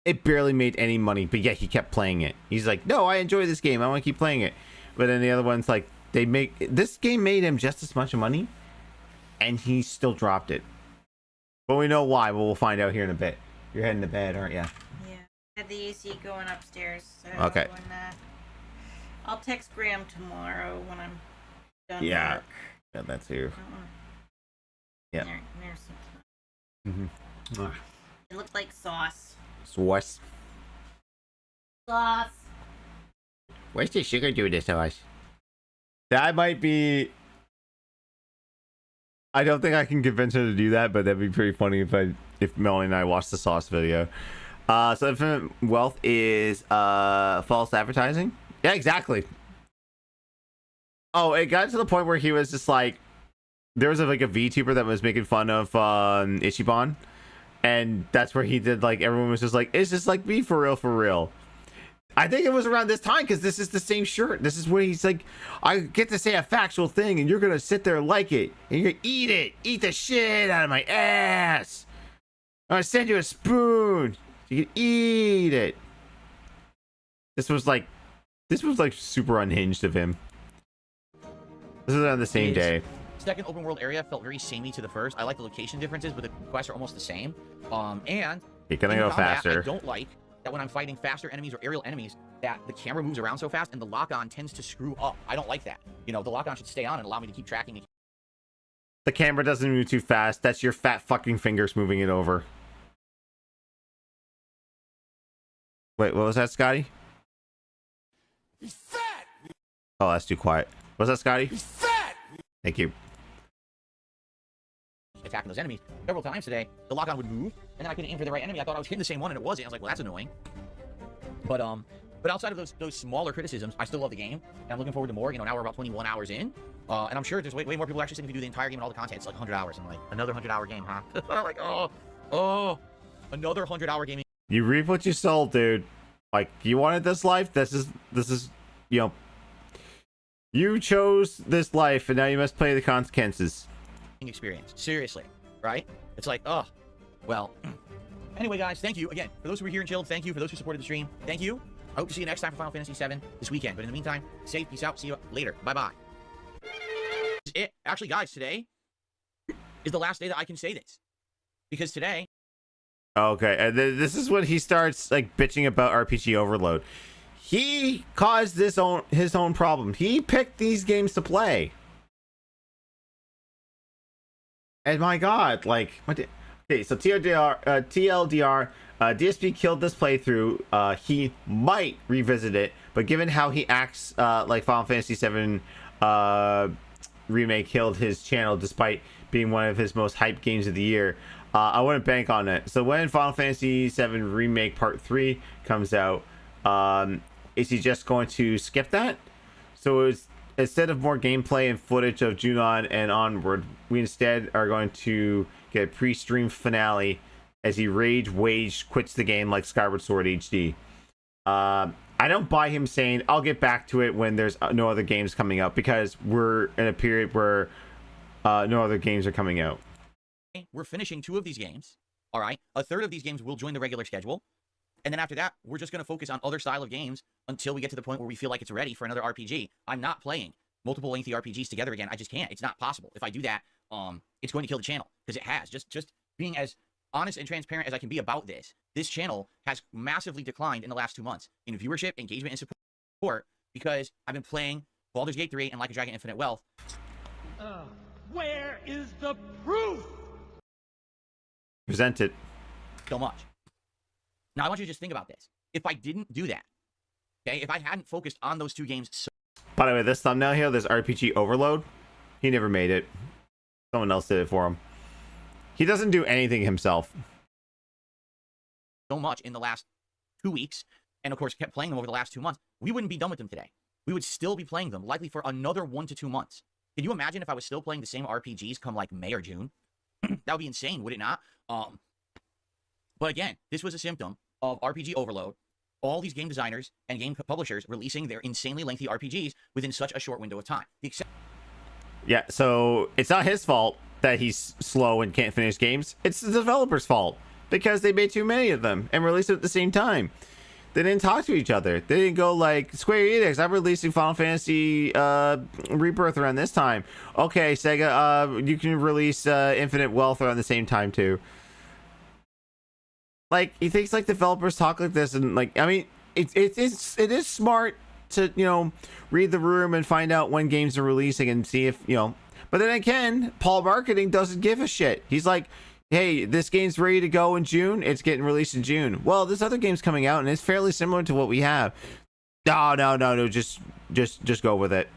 It barely made any money, but yet he kept playing it. He's like, no, I enjoy this game, I want to keep playing it. But then the other ones, like, this game made him just as much money, and he still dropped it. But we know why, but we'll find out here in a bit. You're heading to bed, aren't you? Yeah. I had the AC going upstairs. So Okay. I'll text Graham tomorrow when I'm done. Yeah. Work. Yeah, that's here. Yeah. There's some. It looked like sauce. Sauce. Sauce. What's the sugar do to sauce? That might be. I don't think I can convince her to do that, but that'd be pretty funny if Melanie and I watched the sauce video. So Infinite Wealth is false advertising. Yeah, exactly. Oh, it got to the point where he was just like, there was like a VTuber that was making fun of Ichiban, and that's where he did like, everyone was just like, it's just like me for real. I think it was around this time because this is the same shirt. This is where he's like, I get to say a factual thing and you're gonna sit there and like it and you're gonna eat the shit out of my ass. I'm gonna send you a spoon so you can eat it. This was like super unhinged of him. This is on the same day. Second open world area felt very samey to the first. I like the location differences, but the quests are almost the same. And you're gonna go faster. I don't like that when I'm fighting faster enemies or aerial enemies, that the camera moves around so fast and the lock-on tends to screw up. I don't like that. You know, the lock-on should stay on and allow me to keep tracking it. The camera doesn't move too fast. That's your fat fucking fingers moving it over. Wait, what was that, Scotty? He's fat! Oh, that's too quiet. What was that, Scotty? He's fat! Thank you. Attacking those enemies several times today, the lock-on would move, and then I couldn't aim for the right enemy. I thought I was hitting the same one, and it wasn't. I was like, well, that's annoying. But outside of those smaller criticisms, I still love the game, and I'm looking forward to more. You know, now we're about 21 hours in, and I'm sure there's way more people actually saying if you do the entire game and all the content, it's like 100 hours. I'm like, another 100-hour game, huh? Like, another 100-hour game. You reap what you sow, dude. Like, you wanted this life. This is, you know, you chose this life, and now you must pay the consequences. Experience, seriously, right? It's like, oh, well. Anyway, guys, thank you again for those who were here and chilled. Thank you for those who supported the stream. Thank you. I hope to see you next time for Final Fantasy VII this weekend. But in the meantime, safe, peace out, see you later. Bye-bye. Actually, guys, today is the last day that I can say this, because today. Okay, and this is when he starts like bitching about RPG overload. He caused his own problem. He picked these games to play. And my god, like, okay, so TLDR, DSP killed this playthrough. He might revisit it, but given how he acts, like Final Fantasy VII Remake killed his channel despite being one of his most hyped games of the year, I wouldn't bank on it. So when Final Fantasy VII Remake Part 3 comes out, is he just going to skip that? So it's, instead of more gameplay and footage of Junon and onward, we instead are going to get a pre-stream finale as he rage quits the game like Skyward Sword HD. I don't buy him saying, I'll get back to it when there's no other games coming out, because we're in a period where no other games are coming out. We're finishing 2 of these games, all right? A third of these games will join the regular schedule. And then after that, we're just going to focus on other style of games until we get to the point where we feel like it's ready for another RPG. I'm not playing multiple lengthy RPGs together again. I just can't. It's not possible. If I do that, it's going to kill the channel, because it has. Just being as honest and transparent as I can be about this, this channel has massively declined in the last 2 months in viewership, engagement, and support because I've been playing Baldur's Gate 3 and Like a Dragon Infinite Wealth. Where is the proof? Present it. So much. Now I want you to just think about this. If I didn't do that, okay, if I hadn't focused on those 2 games so By the way, this thumbnail here, this RPG Overload, he never made it. Someone else did it for him. He doesn't do anything himself. much in the last 2 weeks, and of course kept playing them over the last 2 months, we wouldn't be done with them today. We would still be playing them, likely for another 1 to 2 months. Can you imagine if I was still playing the same RPGs come like May or June? That would be insane, would it not? But again, this was a symptom of RPG overload. All these game designers and game publishers releasing their insanely lengthy RPGs within such a short window of time. Yeah, so it's not his fault that he's slow and can't finish games. It's the developer's fault because they made too many of them and released it at the same time. They didn't talk to each other. They didn't go like, Square Enix, I'm releasing Final Fantasy Rebirth around this time. Okay, Sega, you can release Infinite Wealth around the same time too. Like, he thinks like developers talk like this, and like, I mean, it is smart to, you know, read the room and find out when games are releasing and see if, you know, but then again, Paul Marketing doesn't give a shit. He's like, hey, this game's ready to go in June. It's getting released in June. Well, this other game's coming out and it's fairly similar to what we have. No, just go with it.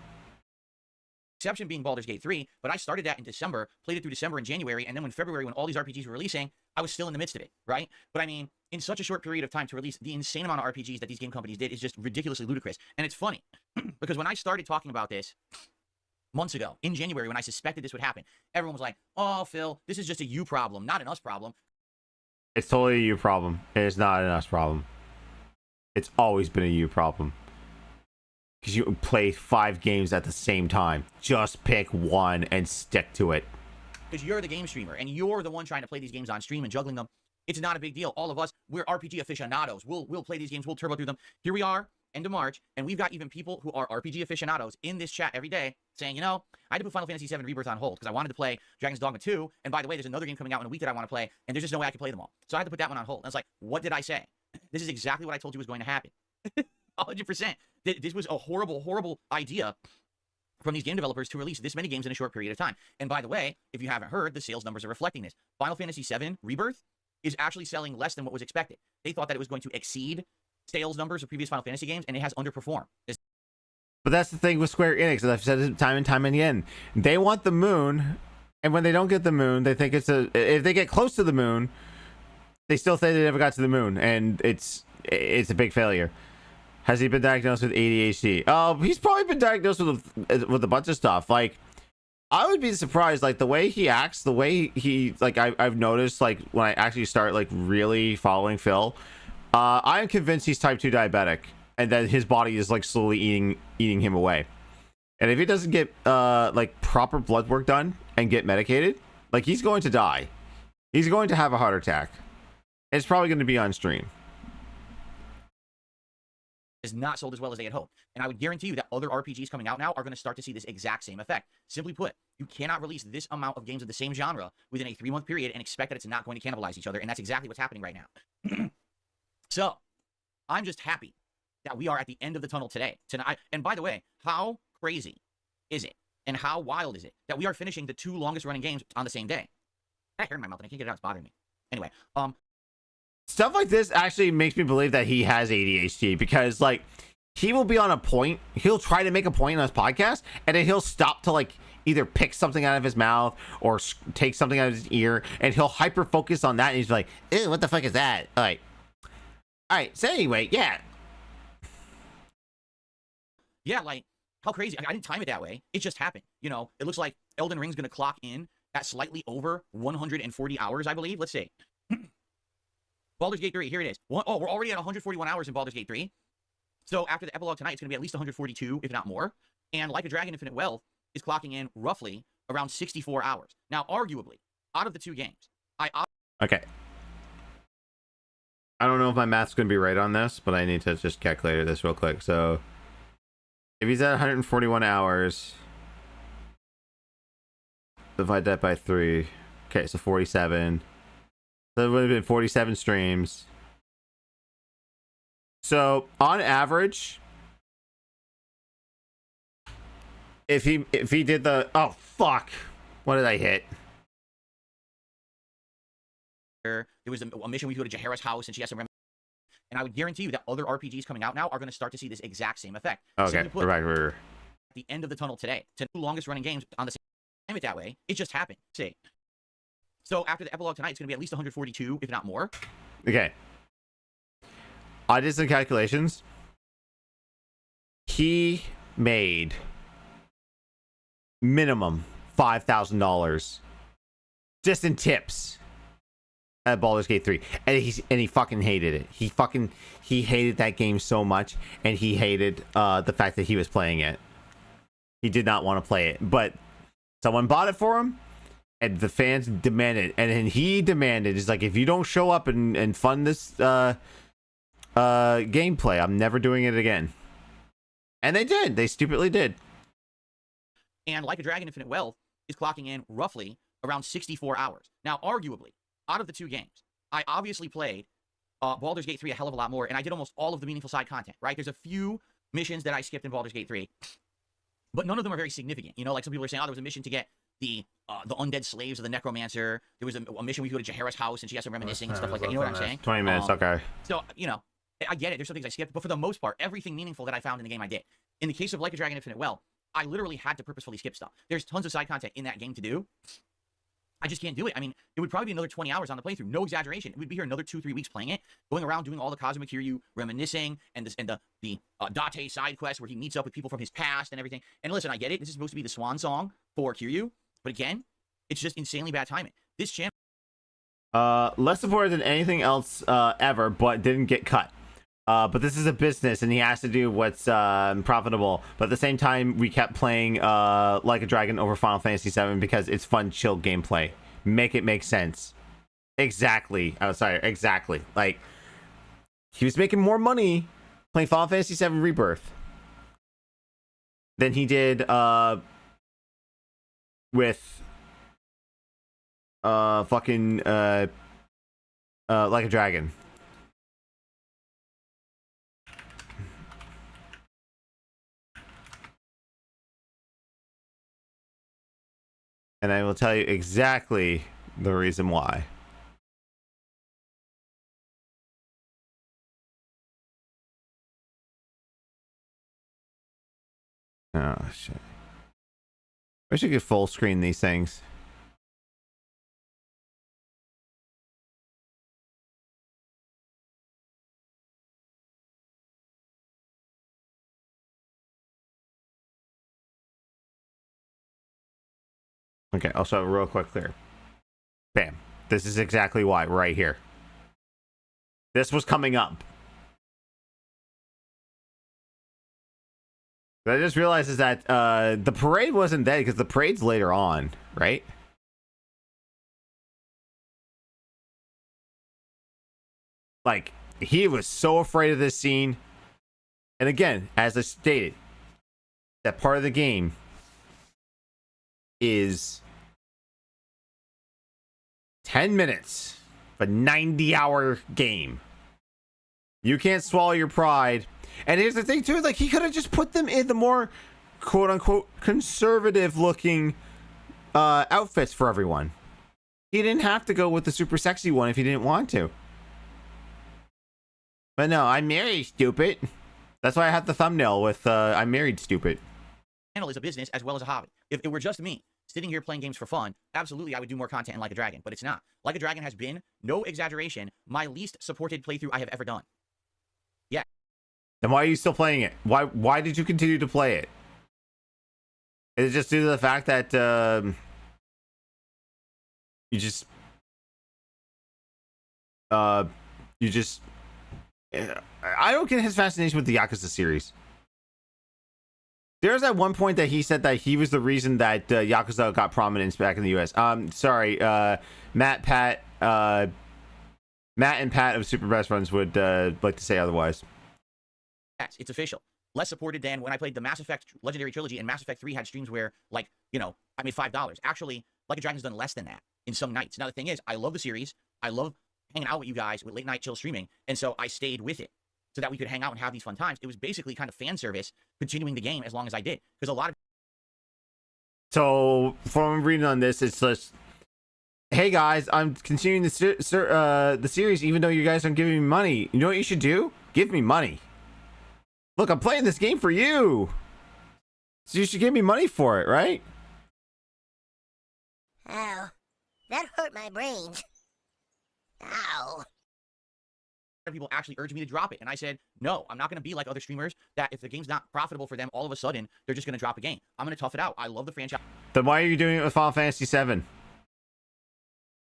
Exception being Baldur's Gate 3, but I started that in December, played it through December and January, and then when February, when all these RPGs were releasing, I was still in the midst of it, right? But I mean, in such a short period of time to release the insane amount of RPGs that these game companies did is just ridiculously ludicrous. And it's funny, because when I started talking about this months ago, in January, when I suspected this would happen, everyone was like, oh, Phil, this is just a you problem, not an us problem. It's totally a you problem. It is not an us problem. It's always been a you problem. Because you play 5 games at the same time. Just pick one and stick to it. Because you're the game streamer, and you're the one trying to play these games on stream and juggling them. It's not a big deal. All of us, we're RPG aficionados. We'll play these games. We'll turbo through them. Here we are, end of March, and we've got even people who are RPG aficionados in this chat every day saying, you know, I had to put Final Fantasy VII Rebirth on hold because I wanted to play Dragon's Dogma 2, and by the way, there's another game coming out in a week that I want to play, and there's just no way I can play them all. So I had to put that one on hold. And I was like, what did I say? This is exactly what I told you was going to happen. 100%. This was a horrible, horrible idea from these game developers to release this many games in a short period of time. And by the way, if you haven't heard, the sales numbers are reflecting this. Final Fantasy VII Rebirth is actually selling less than what was expected. They thought that it was going to exceed sales numbers of previous Final Fantasy games, and it has underperformed. But that's the thing with Square Enix, as I've said it time and time again. They want the moon, and when they don't get the moon, they think it's if they get close to the moon, they still say they never got to the moon, and it's a big failure. Has he been diagnosed with ADHD? Oh, he's probably been diagnosed with a bunch of stuff. Like, I would be surprised, like, the way he acts, the way he, like, I've noticed, like, when I actually start, like, really following Phil, I'm convinced he's type 2 diabetic, and that his body is, like, slowly eating him away. And if he doesn't get, like, proper blood work done and get medicated, like, he's going to die. He's going to have a heart attack. It's probably going to be on stream. Is not sold as well as they had hoped. And I would guarantee you that other RPGs coming out now are going to start to see this exact same effect. Simply put, you cannot release this amount of games of the same genre within a 3-month period and expect that it's not going to cannibalize each other, and that's exactly what's happening right now. So, I'm just happy that we are at the end of the tunnel tonight. And by the way, how crazy is it, and how wild is it that we are finishing the 2 longest running games on the same day? I got hair in my mouth and I can't get it out, it's bothering me. Anyway, stuff like this actually makes me believe that he has ADHD, because like he will be on a point, he'll try to make a point on his podcast, and then he'll stop to like either pick something out of his mouth or take something out of his ear, and he'll hyper focus on that, and he's like, ew, what the fuck is that? Like, all right, so anyway, yeah, like, how crazy. I didn't time it that way. It just happened. You know, it looks like Elden Ring's going to clock in at slightly over 140 hours, I believe. Let's see. Baldur's Gate 3, here it is. We're already at 141 hours in Baldur's Gate 3. So after the epilogue tonight, it's going to be at least 142, if not more. And Like a Dragon Infinite Wealth is clocking in roughly around 64 hours. Now, arguably, out of the 2 games, okay. I don't know if my math's going to be right on this, but I need to just calculate this real quick. So if he's at 141 hours, divide that by 3. Okay, so 47. So it would have been 47 streams. So on average, if he did the fuck, what did I hit? There was a mission we go to Jaheira's house and she has some. And I would guarantee you that other RPGs coming out now are going to start to see this exact same effect. Okay, we're back. At the end of the tunnel today, to the longest running games on the same time it that way. It just happened. See. So after the epilogue tonight, it's going to be at least 142, if not more. Okay. I did some calculations. He made minimum $5,000 just in tips at Baldur's Gate 3, and he fucking hated it. He hated that game so much, and he hated the fact that he was playing it. He did not want to play it, but someone bought it for him, and the fans demanded, and then he demanded, is like, if you don't show up and fund this gameplay, I'm never doing it again. And they did. They stupidly did. And Like a Dragon Infinite Wealth is clocking in roughly around 64 hours. Now, arguably, out of the two games, I obviously played Baldur's Gate 3 a hell of a lot more, and I did almost all of the meaningful side content, right? There's a few missions that I skipped in Baldur's Gate 3, but none of them are very significant. You know, like some people are saying, oh, there was a mission to get the undead slaves of the necromancer. There was a mission we go to Jaheira's house and she has some reminiscing and stuff like that. You know what I'm saying? 20 minutes, okay. So, you know, I get it. There's some things I skipped, but for the most part, everything meaningful that I found in the game I did. In the case of Like a Dragon Infinite Wealth, I literally had to purposefully skip stuff. There's tons of side content in that game to do. I just can't do it. I mean, it would probably be another 20 hours on the playthrough. No exaggeration. We'd be here another 2-3 weeks playing it, going around doing all the Cosmic Kiryu reminiscing and the Date side quest where he meets up with people from his past and everything. And listen, I get it. This is supposed to be the swan song for Kiryu, but again, it's just insanely bad timing. This channel less supported than anything else ever, but didn't get cut. But this is a business, and he has to do what's profitable. But at the same time, we kept playing Like a Dragon over Final Fantasy VII because it's fun, chill gameplay. Make it make sense. Exactly. Oh, sorry. Exactly. Like, he was making more money playing Final Fantasy VII Rebirth than he did with fucking Like a Dragon. And I will tell you exactly the reason why. Oh, shit. I should get full screen these things. Okay, I'll show it real quick there. Bam. This is exactly why, right here. This was coming up. What I just realized is that the parade wasn't dead because the parade's later on, right? Like, he was so afraid of this scene. And again, as I stated, that part of the game is 10 minutes, a 90-hour game. You can't swallow your pride. And here's the thing, too. Like, he could have just put them in the more, quote-unquote, conservative-looking outfits for everyone. He didn't have to go with the super sexy one if he didn't want to. But no, I'm married, stupid. That's why I have the thumbnail with I'm married, stupid. Channel is a business as well as a hobby. If it were just me sitting here playing games for fun, absolutely I would do more content in Like a Dragon, but it's not. Like a Dragon has been, no exaggeration, my least supported playthrough I have ever done. Yeah. Then why are you still playing it? Why did you continue to play it? Is it just due to the fact that you just I don't get his fascination with the Yakuza series. There's at one point that he said that he was the reason that Yakuza got prominence back in the US. Sorry, Matt and Pat of Super Best Friends would like to say otherwise. Yes, it's official. Less supported than when I played the Mass Effect Legendary Trilogy, and Mass Effect 3 had streams where, like, you know, I made $5. Actually, Like a Dragon's done less than that in some nights. Now, the thing is, I love the series. I love hanging out with you guys with late night chill streaming. And so I stayed with it so that we could hang out and have these fun times. It was basically kind of fan service, continuing the game as long as I did. Because a lot of... So, from reading on this, it's just, hey guys, I'm continuing the series even though you guys aren't giving me money. You know what you should do? Give me money. Look, I'm playing this game for you. So you should give me money for it, right? Ow. That hurt my brains. Ow. People actually urged me to drop it, and I said, no, I'm not going to be like other streamers that if the game's not profitable for them, all of a sudden, they're just going to drop a game. I'm going to tough it out. I love the franchise. Then why are you doing it with Final Fantasy VII?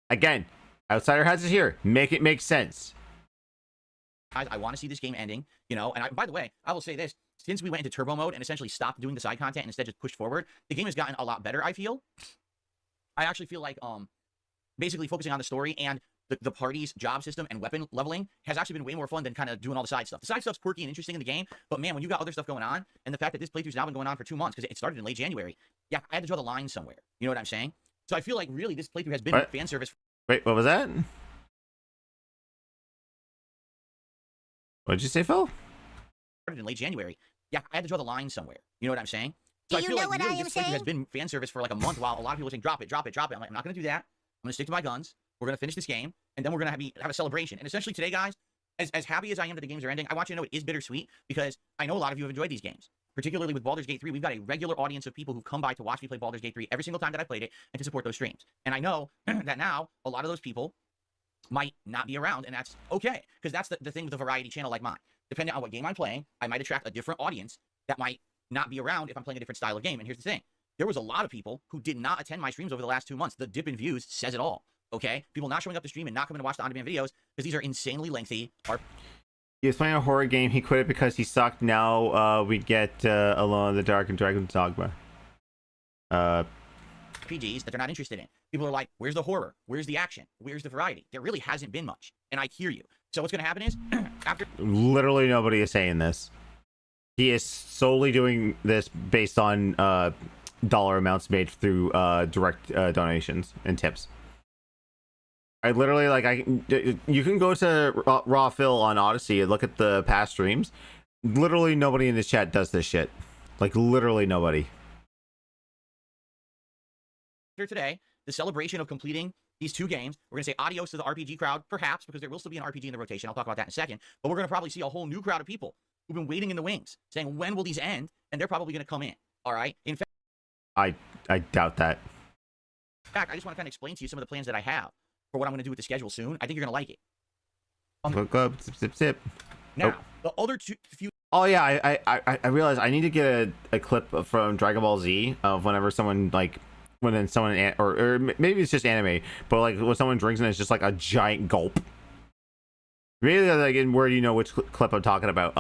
Again, outsider has it here. Make it make sense. I want to see this game ending, you know, and by the way, I will say this, since we went into turbo mode and essentially stopped doing the side content and instead just pushed forward, the game has gotten a lot better, I feel. I actually feel like basically focusing on the story and the party's job system and weapon leveling has actually been way more fun than kind of doing all the side stuff. The side stuff's quirky and interesting in the game, but man, when you got other stuff going on, and the fact that this playthrough's now been going on for 2 months, because it started in late January, yeah, I had to draw the line somewhere. You know what I'm saying? So I feel like really this playthrough has been fan service. Wait, what was that? What did you say, Phil? Started in late January. Yeah, I had to draw the line somewhere. You know what I'm saying? Do So I you feel know like what really I am this playthrough has saying? been fan service for like a month while a lot of people are saying, drop it, drop it, drop it. I'm like, I'm not going to do that. I'm going to stick to my guns. We're going to finish this game, and then we're going to have a celebration. And essentially today, guys, as happy as I am that the games are ending, I want you to know it is bittersweet because I know a lot of you have enjoyed these games. Particularly with Baldur's Gate 3, we've got a regular audience of people who come by to watch me play Baldur's Gate 3 every single time that I played it and to support those streams. And I know that now a lot of those people might not be around, and that's okay, because that's the thing with a variety channel like mine. Depending on what game I'm playing, I might attract a different audience that might not be around if I'm playing a different style of game. And here's the thing. There was a lot of people who did not attend my streams over the last 2 months. The dip in views says it all, okay? People not showing up to stream and not coming to watch the on-demand videos because these are insanely lengthy. He was playing a horror game. He quit it because he sucked. Now we get Alone in the Dark and Dragon's Dogma. RPGs that they're not interested in. People are like, where's the horror? Where's the action? Where's the variety? There really hasn't been much. And I hear you. So what's going to happen is, after... Literally nobody is saying this. He is solely doing this based on dollar amounts made through direct donations and tips. I literally, like, you can go to Raw Phil on Odyssey and look at the past streams. Literally nobody in this chat does this shit. Like, literally nobody. Today, the celebration of completing these 2 games, we're going to say adios to the RPG crowd, perhaps, because there will still be an RPG in the rotation. I'll talk about that in a second. But we're going to probably see a whole new crowd of people who've been waiting in the wings, saying, when will these end? And they're probably going to come in, all right? In fact, I doubt that. In fact, I just want to kind of explain to you some of the plans that I have for what I'm going to do with the schedule soon. I think you're going to like it. Go, zip, zip, zip. Now, the other few... Oh, yeah, I realized I need to get a clip from Dragon Ball Z of whenever someone, like... when someone, or maybe it's just anime, but like when someone drinks and it's just like a giant gulp. Maybe like in where you know which clip I'm talking about.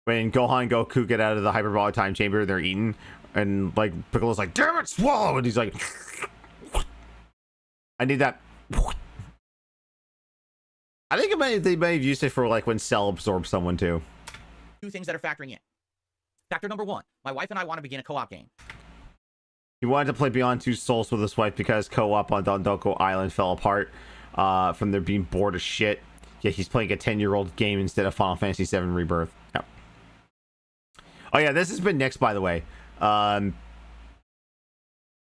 When Gohan and Goku get out of the hyperbolic time chamber, they're eating, and like Piccolo's like, "Damn it, swallow!" and he's like, "I need that." I think they may have used it for like when Cell absorbs someone too. 2 things that are factoring in. Factor number 1: my wife and I want to begin a co-op game. He wanted to play Beyond Two Souls with his wife because co-op on Dondoko Island fell apart from there being bored as shit. Yeah, he's playing a 10-year-old game instead of Final Fantasy VII Rebirth. Yep. Oh yeah, this has been next, by the way.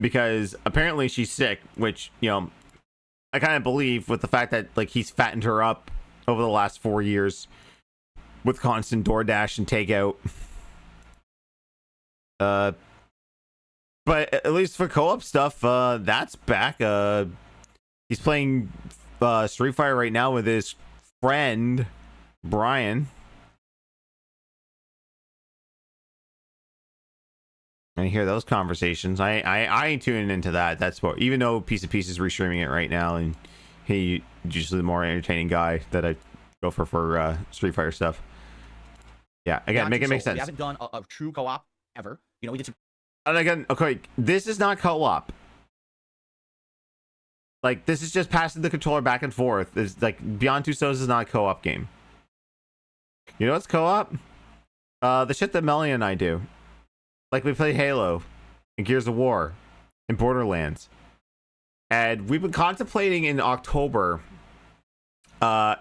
Because apparently she's sick, which, you know, I kind of believe with the fact that like he's fattened her up over the last 4 years with constant DoorDash and takeout. But at least for co-op stuff, that's back. He's playing Street Fighter right now with his friend Brian. I hear those conversations. I ain't tuning into that. That's what, even though Piece of Piece is restreaming it right now, and he's usually the more entertaining guy that I go for Street Fighter stuff. Yeah, again, make it make sense. We haven't done a true co-op ever. You know, we did some. And again, okay, this is not co-op. Like, this is just passing the controller back and forth. It's like Beyond Two Souls is not a co-op game. You know what's co-op? The shit that Melly and I do. Like, we play Halo and Gears of War and Borderlands. And we've been contemplating in October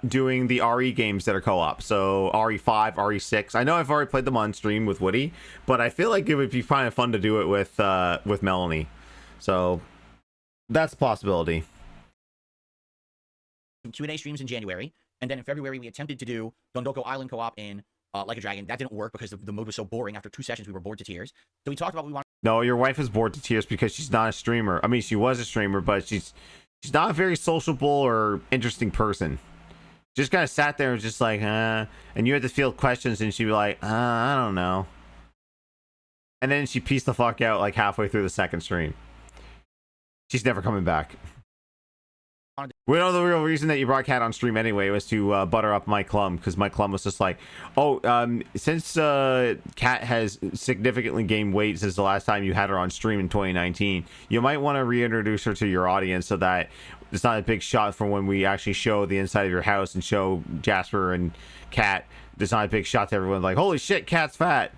doing the RE games that are co-op. So RE5, RE6. I know I've already played them on stream with Woody, but I feel like it would be kind of fun to do it with Melanie. So that's a possibility. Q&A streams in January, and then in February we attempted to do Dondoko Island co-op in Like a Dragon. That didn't work because the mode was so boring. After 2 sessions we were bored to tears. So we talked about what we wanted. No, your wife is bored to tears because she's not a streamer. I mean, she was a streamer, but she's not a very sociable or interesting person. Just kind of sat there and just like, and you had to field questions, and she'd be like, I don't know. And then she pieced the fuck out like halfway through the second stream. She's never coming back. We know the real reason that you brought Kat on stream anyway was to butter up Mike Klum, because Mike Klum was just like, since Kat has significantly gained weight since the last time you had her on stream in 2019, you might want to reintroduce her to your audience so that it's not a big shot for when we actually show the inside of your house and show Jasper and Kat. There's not a big shot to everyone like, holy shit, Kat's fat.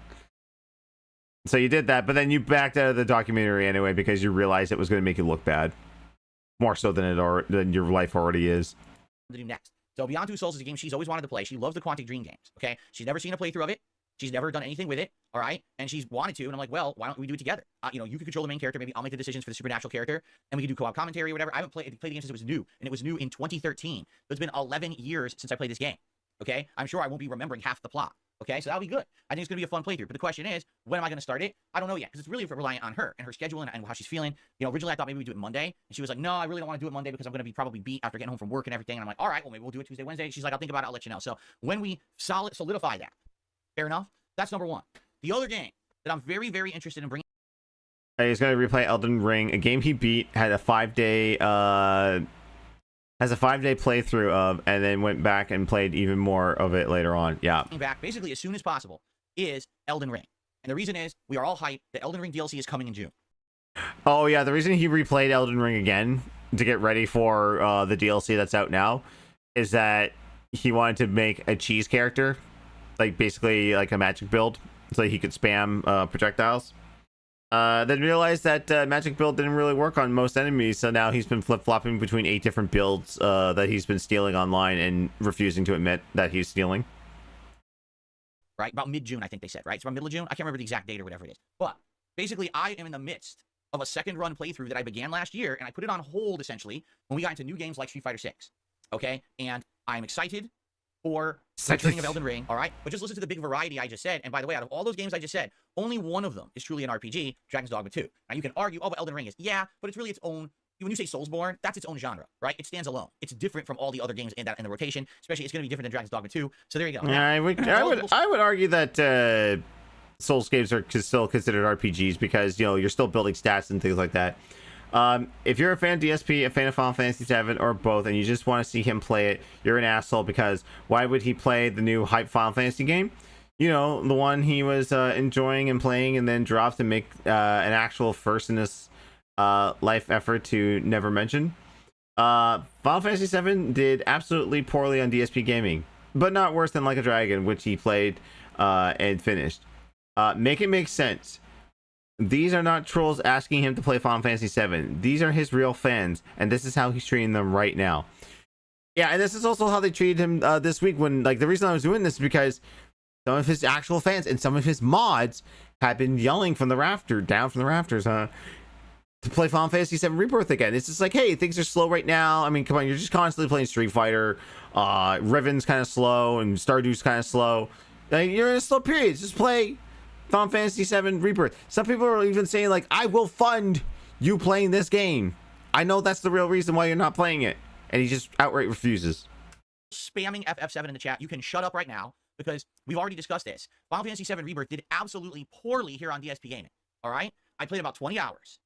So you did that, but then you backed out of the documentary anyway because you realized it was going to make you look bad. More so than than your life already is. To do next. So Beyond Two Souls is a game she's always wanted to play. She loves the Quantic Dream games, okay? She's never seen a playthrough of it. She's never done anything with it, all right? And she's wanted to, and I'm like, well, why don't we do it together? You know, you can control the main character. Maybe I'll make the decisions for the supernatural character, and we can do co-op commentary or whatever. I haven't played the game since it was new, and it was new in 2013. So it's been 11 years since I played this game, okay? I'm sure I won't be remembering half the plot. Okay, so that'll be good. I think it's going to be a fun playthrough. But the question is, when am I going to start it? I don't know yet, because it's really reliant on her and her schedule and how she's feeling. You know, originally I thought maybe we'd do it Monday. And she was like, no, I really don't want to do it Monday because I'm going to be probably beat after getting home from work and everything. And I'm like, all right, well, maybe we'll do it Tuesday, Wednesday. She's like, I'll think about it. I'll let you know. So when we solidify that, fair enough? That's number one. The other game that I'm very, very interested in bringing. He's going to replay Elden Ring, a game he beat, had a 5-day... has a 5-day playthrough of, and then went back and played even more of it later on. Yeah. Back basically as soon as possible is Elden Ring. And the reason is we are all hyped that Elden Ring DLC is coming in June. Oh, yeah. The reason he replayed Elden Ring again to get ready for the DLC that's out now is that he wanted to make a cheese character, like basically like a magic build, so he could spam projectiles. Then realized that magic build didn't really work on most enemies, so now he's been flip-flopping between 8 different builds that he's been stealing online and refusing to admit that he's stealing. Right, about mid-June, I think they said, right? It's about middle of June. I can't remember the exact date or whatever it is. But basically, I am in the midst of a second-run playthrough that I began last year, and I put it on hold, essentially, when we got into new games like Street Fighter VI. Okay? And I'm excited for the beginning of Elden Ring, all right? But just listen to the big variety I just said. And by the way, out of all those games I just said, only one of them is truly an RPG, Dragon's Dogma 2. Now, you can argue, oh, but Elden Ring is. Yeah, but it's really its own. When you say Soulsborne, that's its own genre, right? It stands alone. It's different from all the other games in the rotation. Especially, it's going to be different than Dragon's Dogma 2. So there you go. Yeah, I would argue that Souls games are still considered RPGs because, you know, you're still building stats and things like that. If you're a fan of DSP, a fan of Final Fantasy VII, or both, and you just want to see him play it, you're an asshole, because why would he play the new hype Final Fantasy game? You know, the one he was enjoying and playing and then dropped to make an actual first in this life effort to never mention. Final Fantasy VII did absolutely poorly on DSP gaming, but not worse than Like a Dragon, which he played and finished. Make it make sense. These are not trolls asking him to play Final Fantasy VII. These are his real fans, and this is how he's treating them right now. Yeah, and this is also how they treated him this week. When, like, the reason I was doing this is because some of his actual fans and some of his mods had been yelling from the down from the rafters, to play Final Fantasy VII Rebirth again. It's just like, hey, things are slow right now. I mean, come on, you're just constantly playing Street Fighter. Riven's kind of slow, and Stardew's kind of slow. Like, you're in a slow period. Just play Final Fantasy VII Rebirth. Some people are even saying, like, I will fund you playing this game. I know that's the real reason why you're not playing it. And he just outright refuses. Spamming FF7 in the chat. You can shut up right now, because we've already discussed this. Final Fantasy VII Rebirth did absolutely poorly here on DSP Gaming. All right? I played about 20 hours,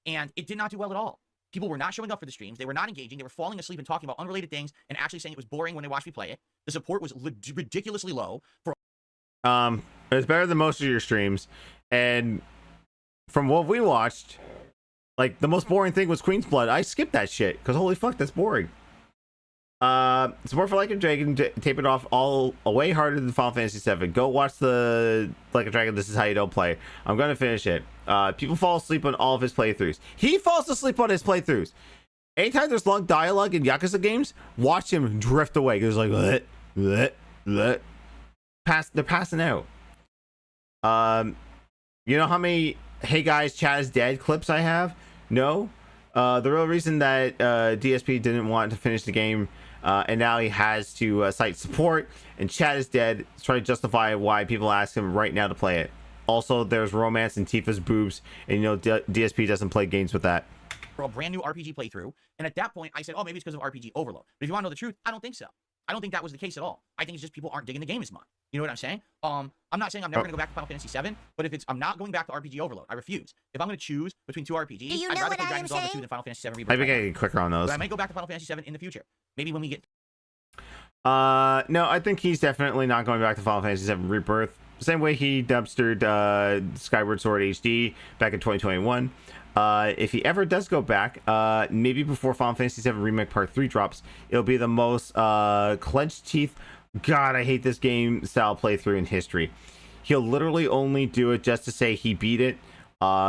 and it did not do well at all. People were not showing up for the streams. They were not engaging. They were falling asleep and talking about unrelated things and actually saying it was boring when they watched me play it. The support was ridiculously low. It's better than most of your streams. And from what we watched, like, the most boring thing was Queen's Blood. I skipped that shit, because holy fuck, that's boring. Support for Like a Dragon, tape it off all way harder than Final Fantasy VII. Go watch the Like a Dragon, This Is How You Don't Play. I'm gonna finish it. People fall asleep on all of his playthroughs. He falls asleep on his playthroughs. Anytime there's long dialogue in Yakuza games, watch him drift away. Because like, they're passing out. You know how many "Hey guys, Chad is dead" clips I have? No. The real reason that DSP didn't want to finish the game, and now he has to cite support, and Chad is dead, trying to justify why people ask him right now to play it. Also, there's romance in Tifa's boobs, and you know DSP doesn't play games with that. For a brand new RPG playthrough, and at that point I said, oh, maybe it's because of RPG overload. But if you want to know the truth, I don't think so. I don't think that was the case at all. I think it's just people aren't digging the game as much. You know what I'm saying? I'm not saying I'm never going to go back to Final Fantasy VII, but if I'm not going back to RPG overload. I refuse. If I'm going to choose between two RPGs, I'd rather play Dragon's Dogma 2 than Final Fantasy VII Rebirth. I think I get quicker on those. But I might go back to Final Fantasy VII in the future. Maybe when we get... No, I think he's definitely not going back to Final Fantasy VII Rebirth. Same way he dumpstered Skyward Sword HD back in 2021. If he ever does go back, maybe before Final Fantasy VII Remake Part 3 drops, it'll be the most clenched teeth, God, I hate this game style playthrough in history. He'll literally only do it just to say he beat it.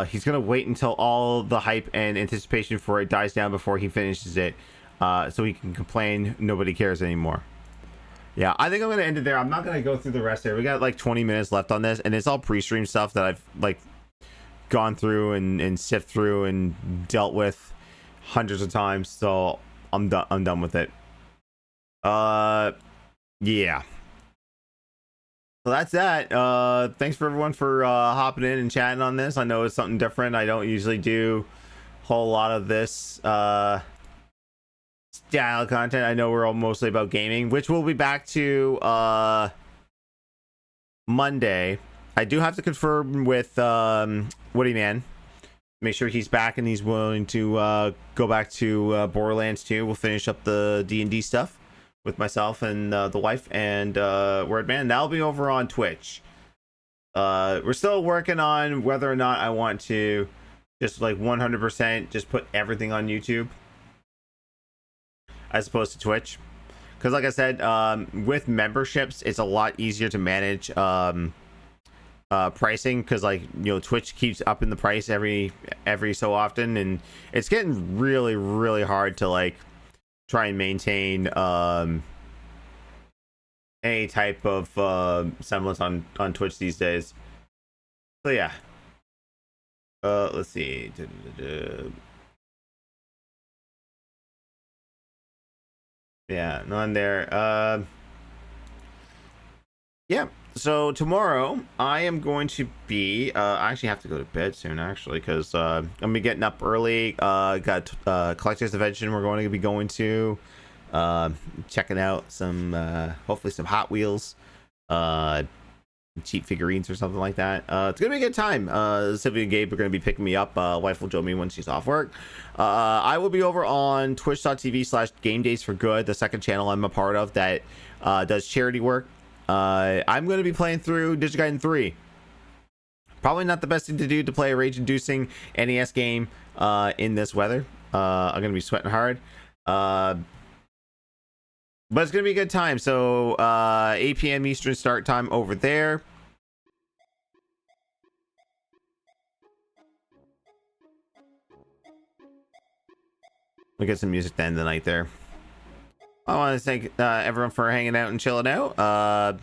He's going to wait until all the hype and anticipation for it dies down before he finishes it, so he can complain nobody cares anymore. Yeah, I think I'm going to end it there. I'm not going to go through the rest here. We got like 20 minutes left on this, and it's all pre-stream stuff that I've like gone through and sift through and dealt with hundreds of times, so I'm done with it. Yeah, so that's that. Thanks for everyone for hopping in and chatting on this. I know it's something different. I don't usually do a whole lot of this style content. I know we're all mostly about gaming, which we'll be back to Monday. I do have to confirm with Woody Man, make sure he's back and he's willing to go back to Borderlands 2. We'll finish up the D&D stuff with myself and the wife and Wordman. That'll be over on Twitch. We're still working on whether or not I want to just like 100% just put everything on YouTube as opposed to Twitch, because like I said, with memberships it's a lot easier to manage pricing, because like, you know, Twitch keeps upping the price every so often, and it's getting really hard to like try and maintain any type of semblance on Twitch these days. So yeah, let's see. Yeah, none there. Yeah, so tomorrow I am going to be I actually have to go to bed soon, actually, because I'm gonna be getting up early. Got collector's convention we're going to be going to, checking out some hopefully some Hot Wheels, cheap figurines or something like that. It's gonna be a good time. Sylvia and Gabe are gonna be picking me up. Wife will join me when she's off work. I will be over on twitch.tv/gamedaysforgood, the second channel I'm a part of that does charity work. I'm going to be playing through Digigaiden 3. Probably not the best thing to do to play a rage-inducing NES game in this weather. I'm going to be sweating hard. But it's going to be a good time. So 8 p.m. Eastern start time over there. We'll get some music to end the night there. I want to thank everyone for hanging out and chilling out.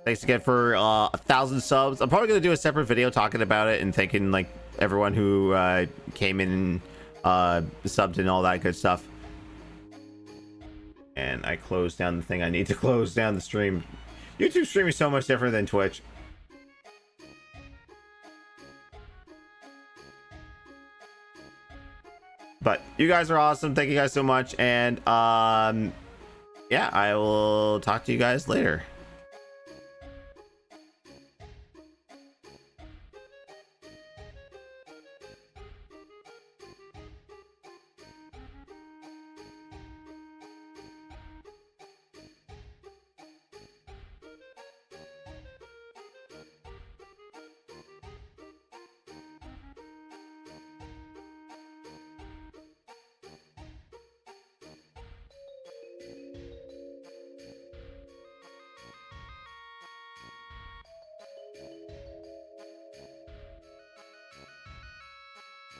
Thanks again for 1,000 subs. I'm probably going to do a separate video talking about it and thanking like everyone who came in and subbed and all that good stuff. And I closed down the thing I need to close down the stream. YouTube stream is so much different than Twitch. But you guys are awesome. Thank you guys so much. And yeah, I will talk to you guys later.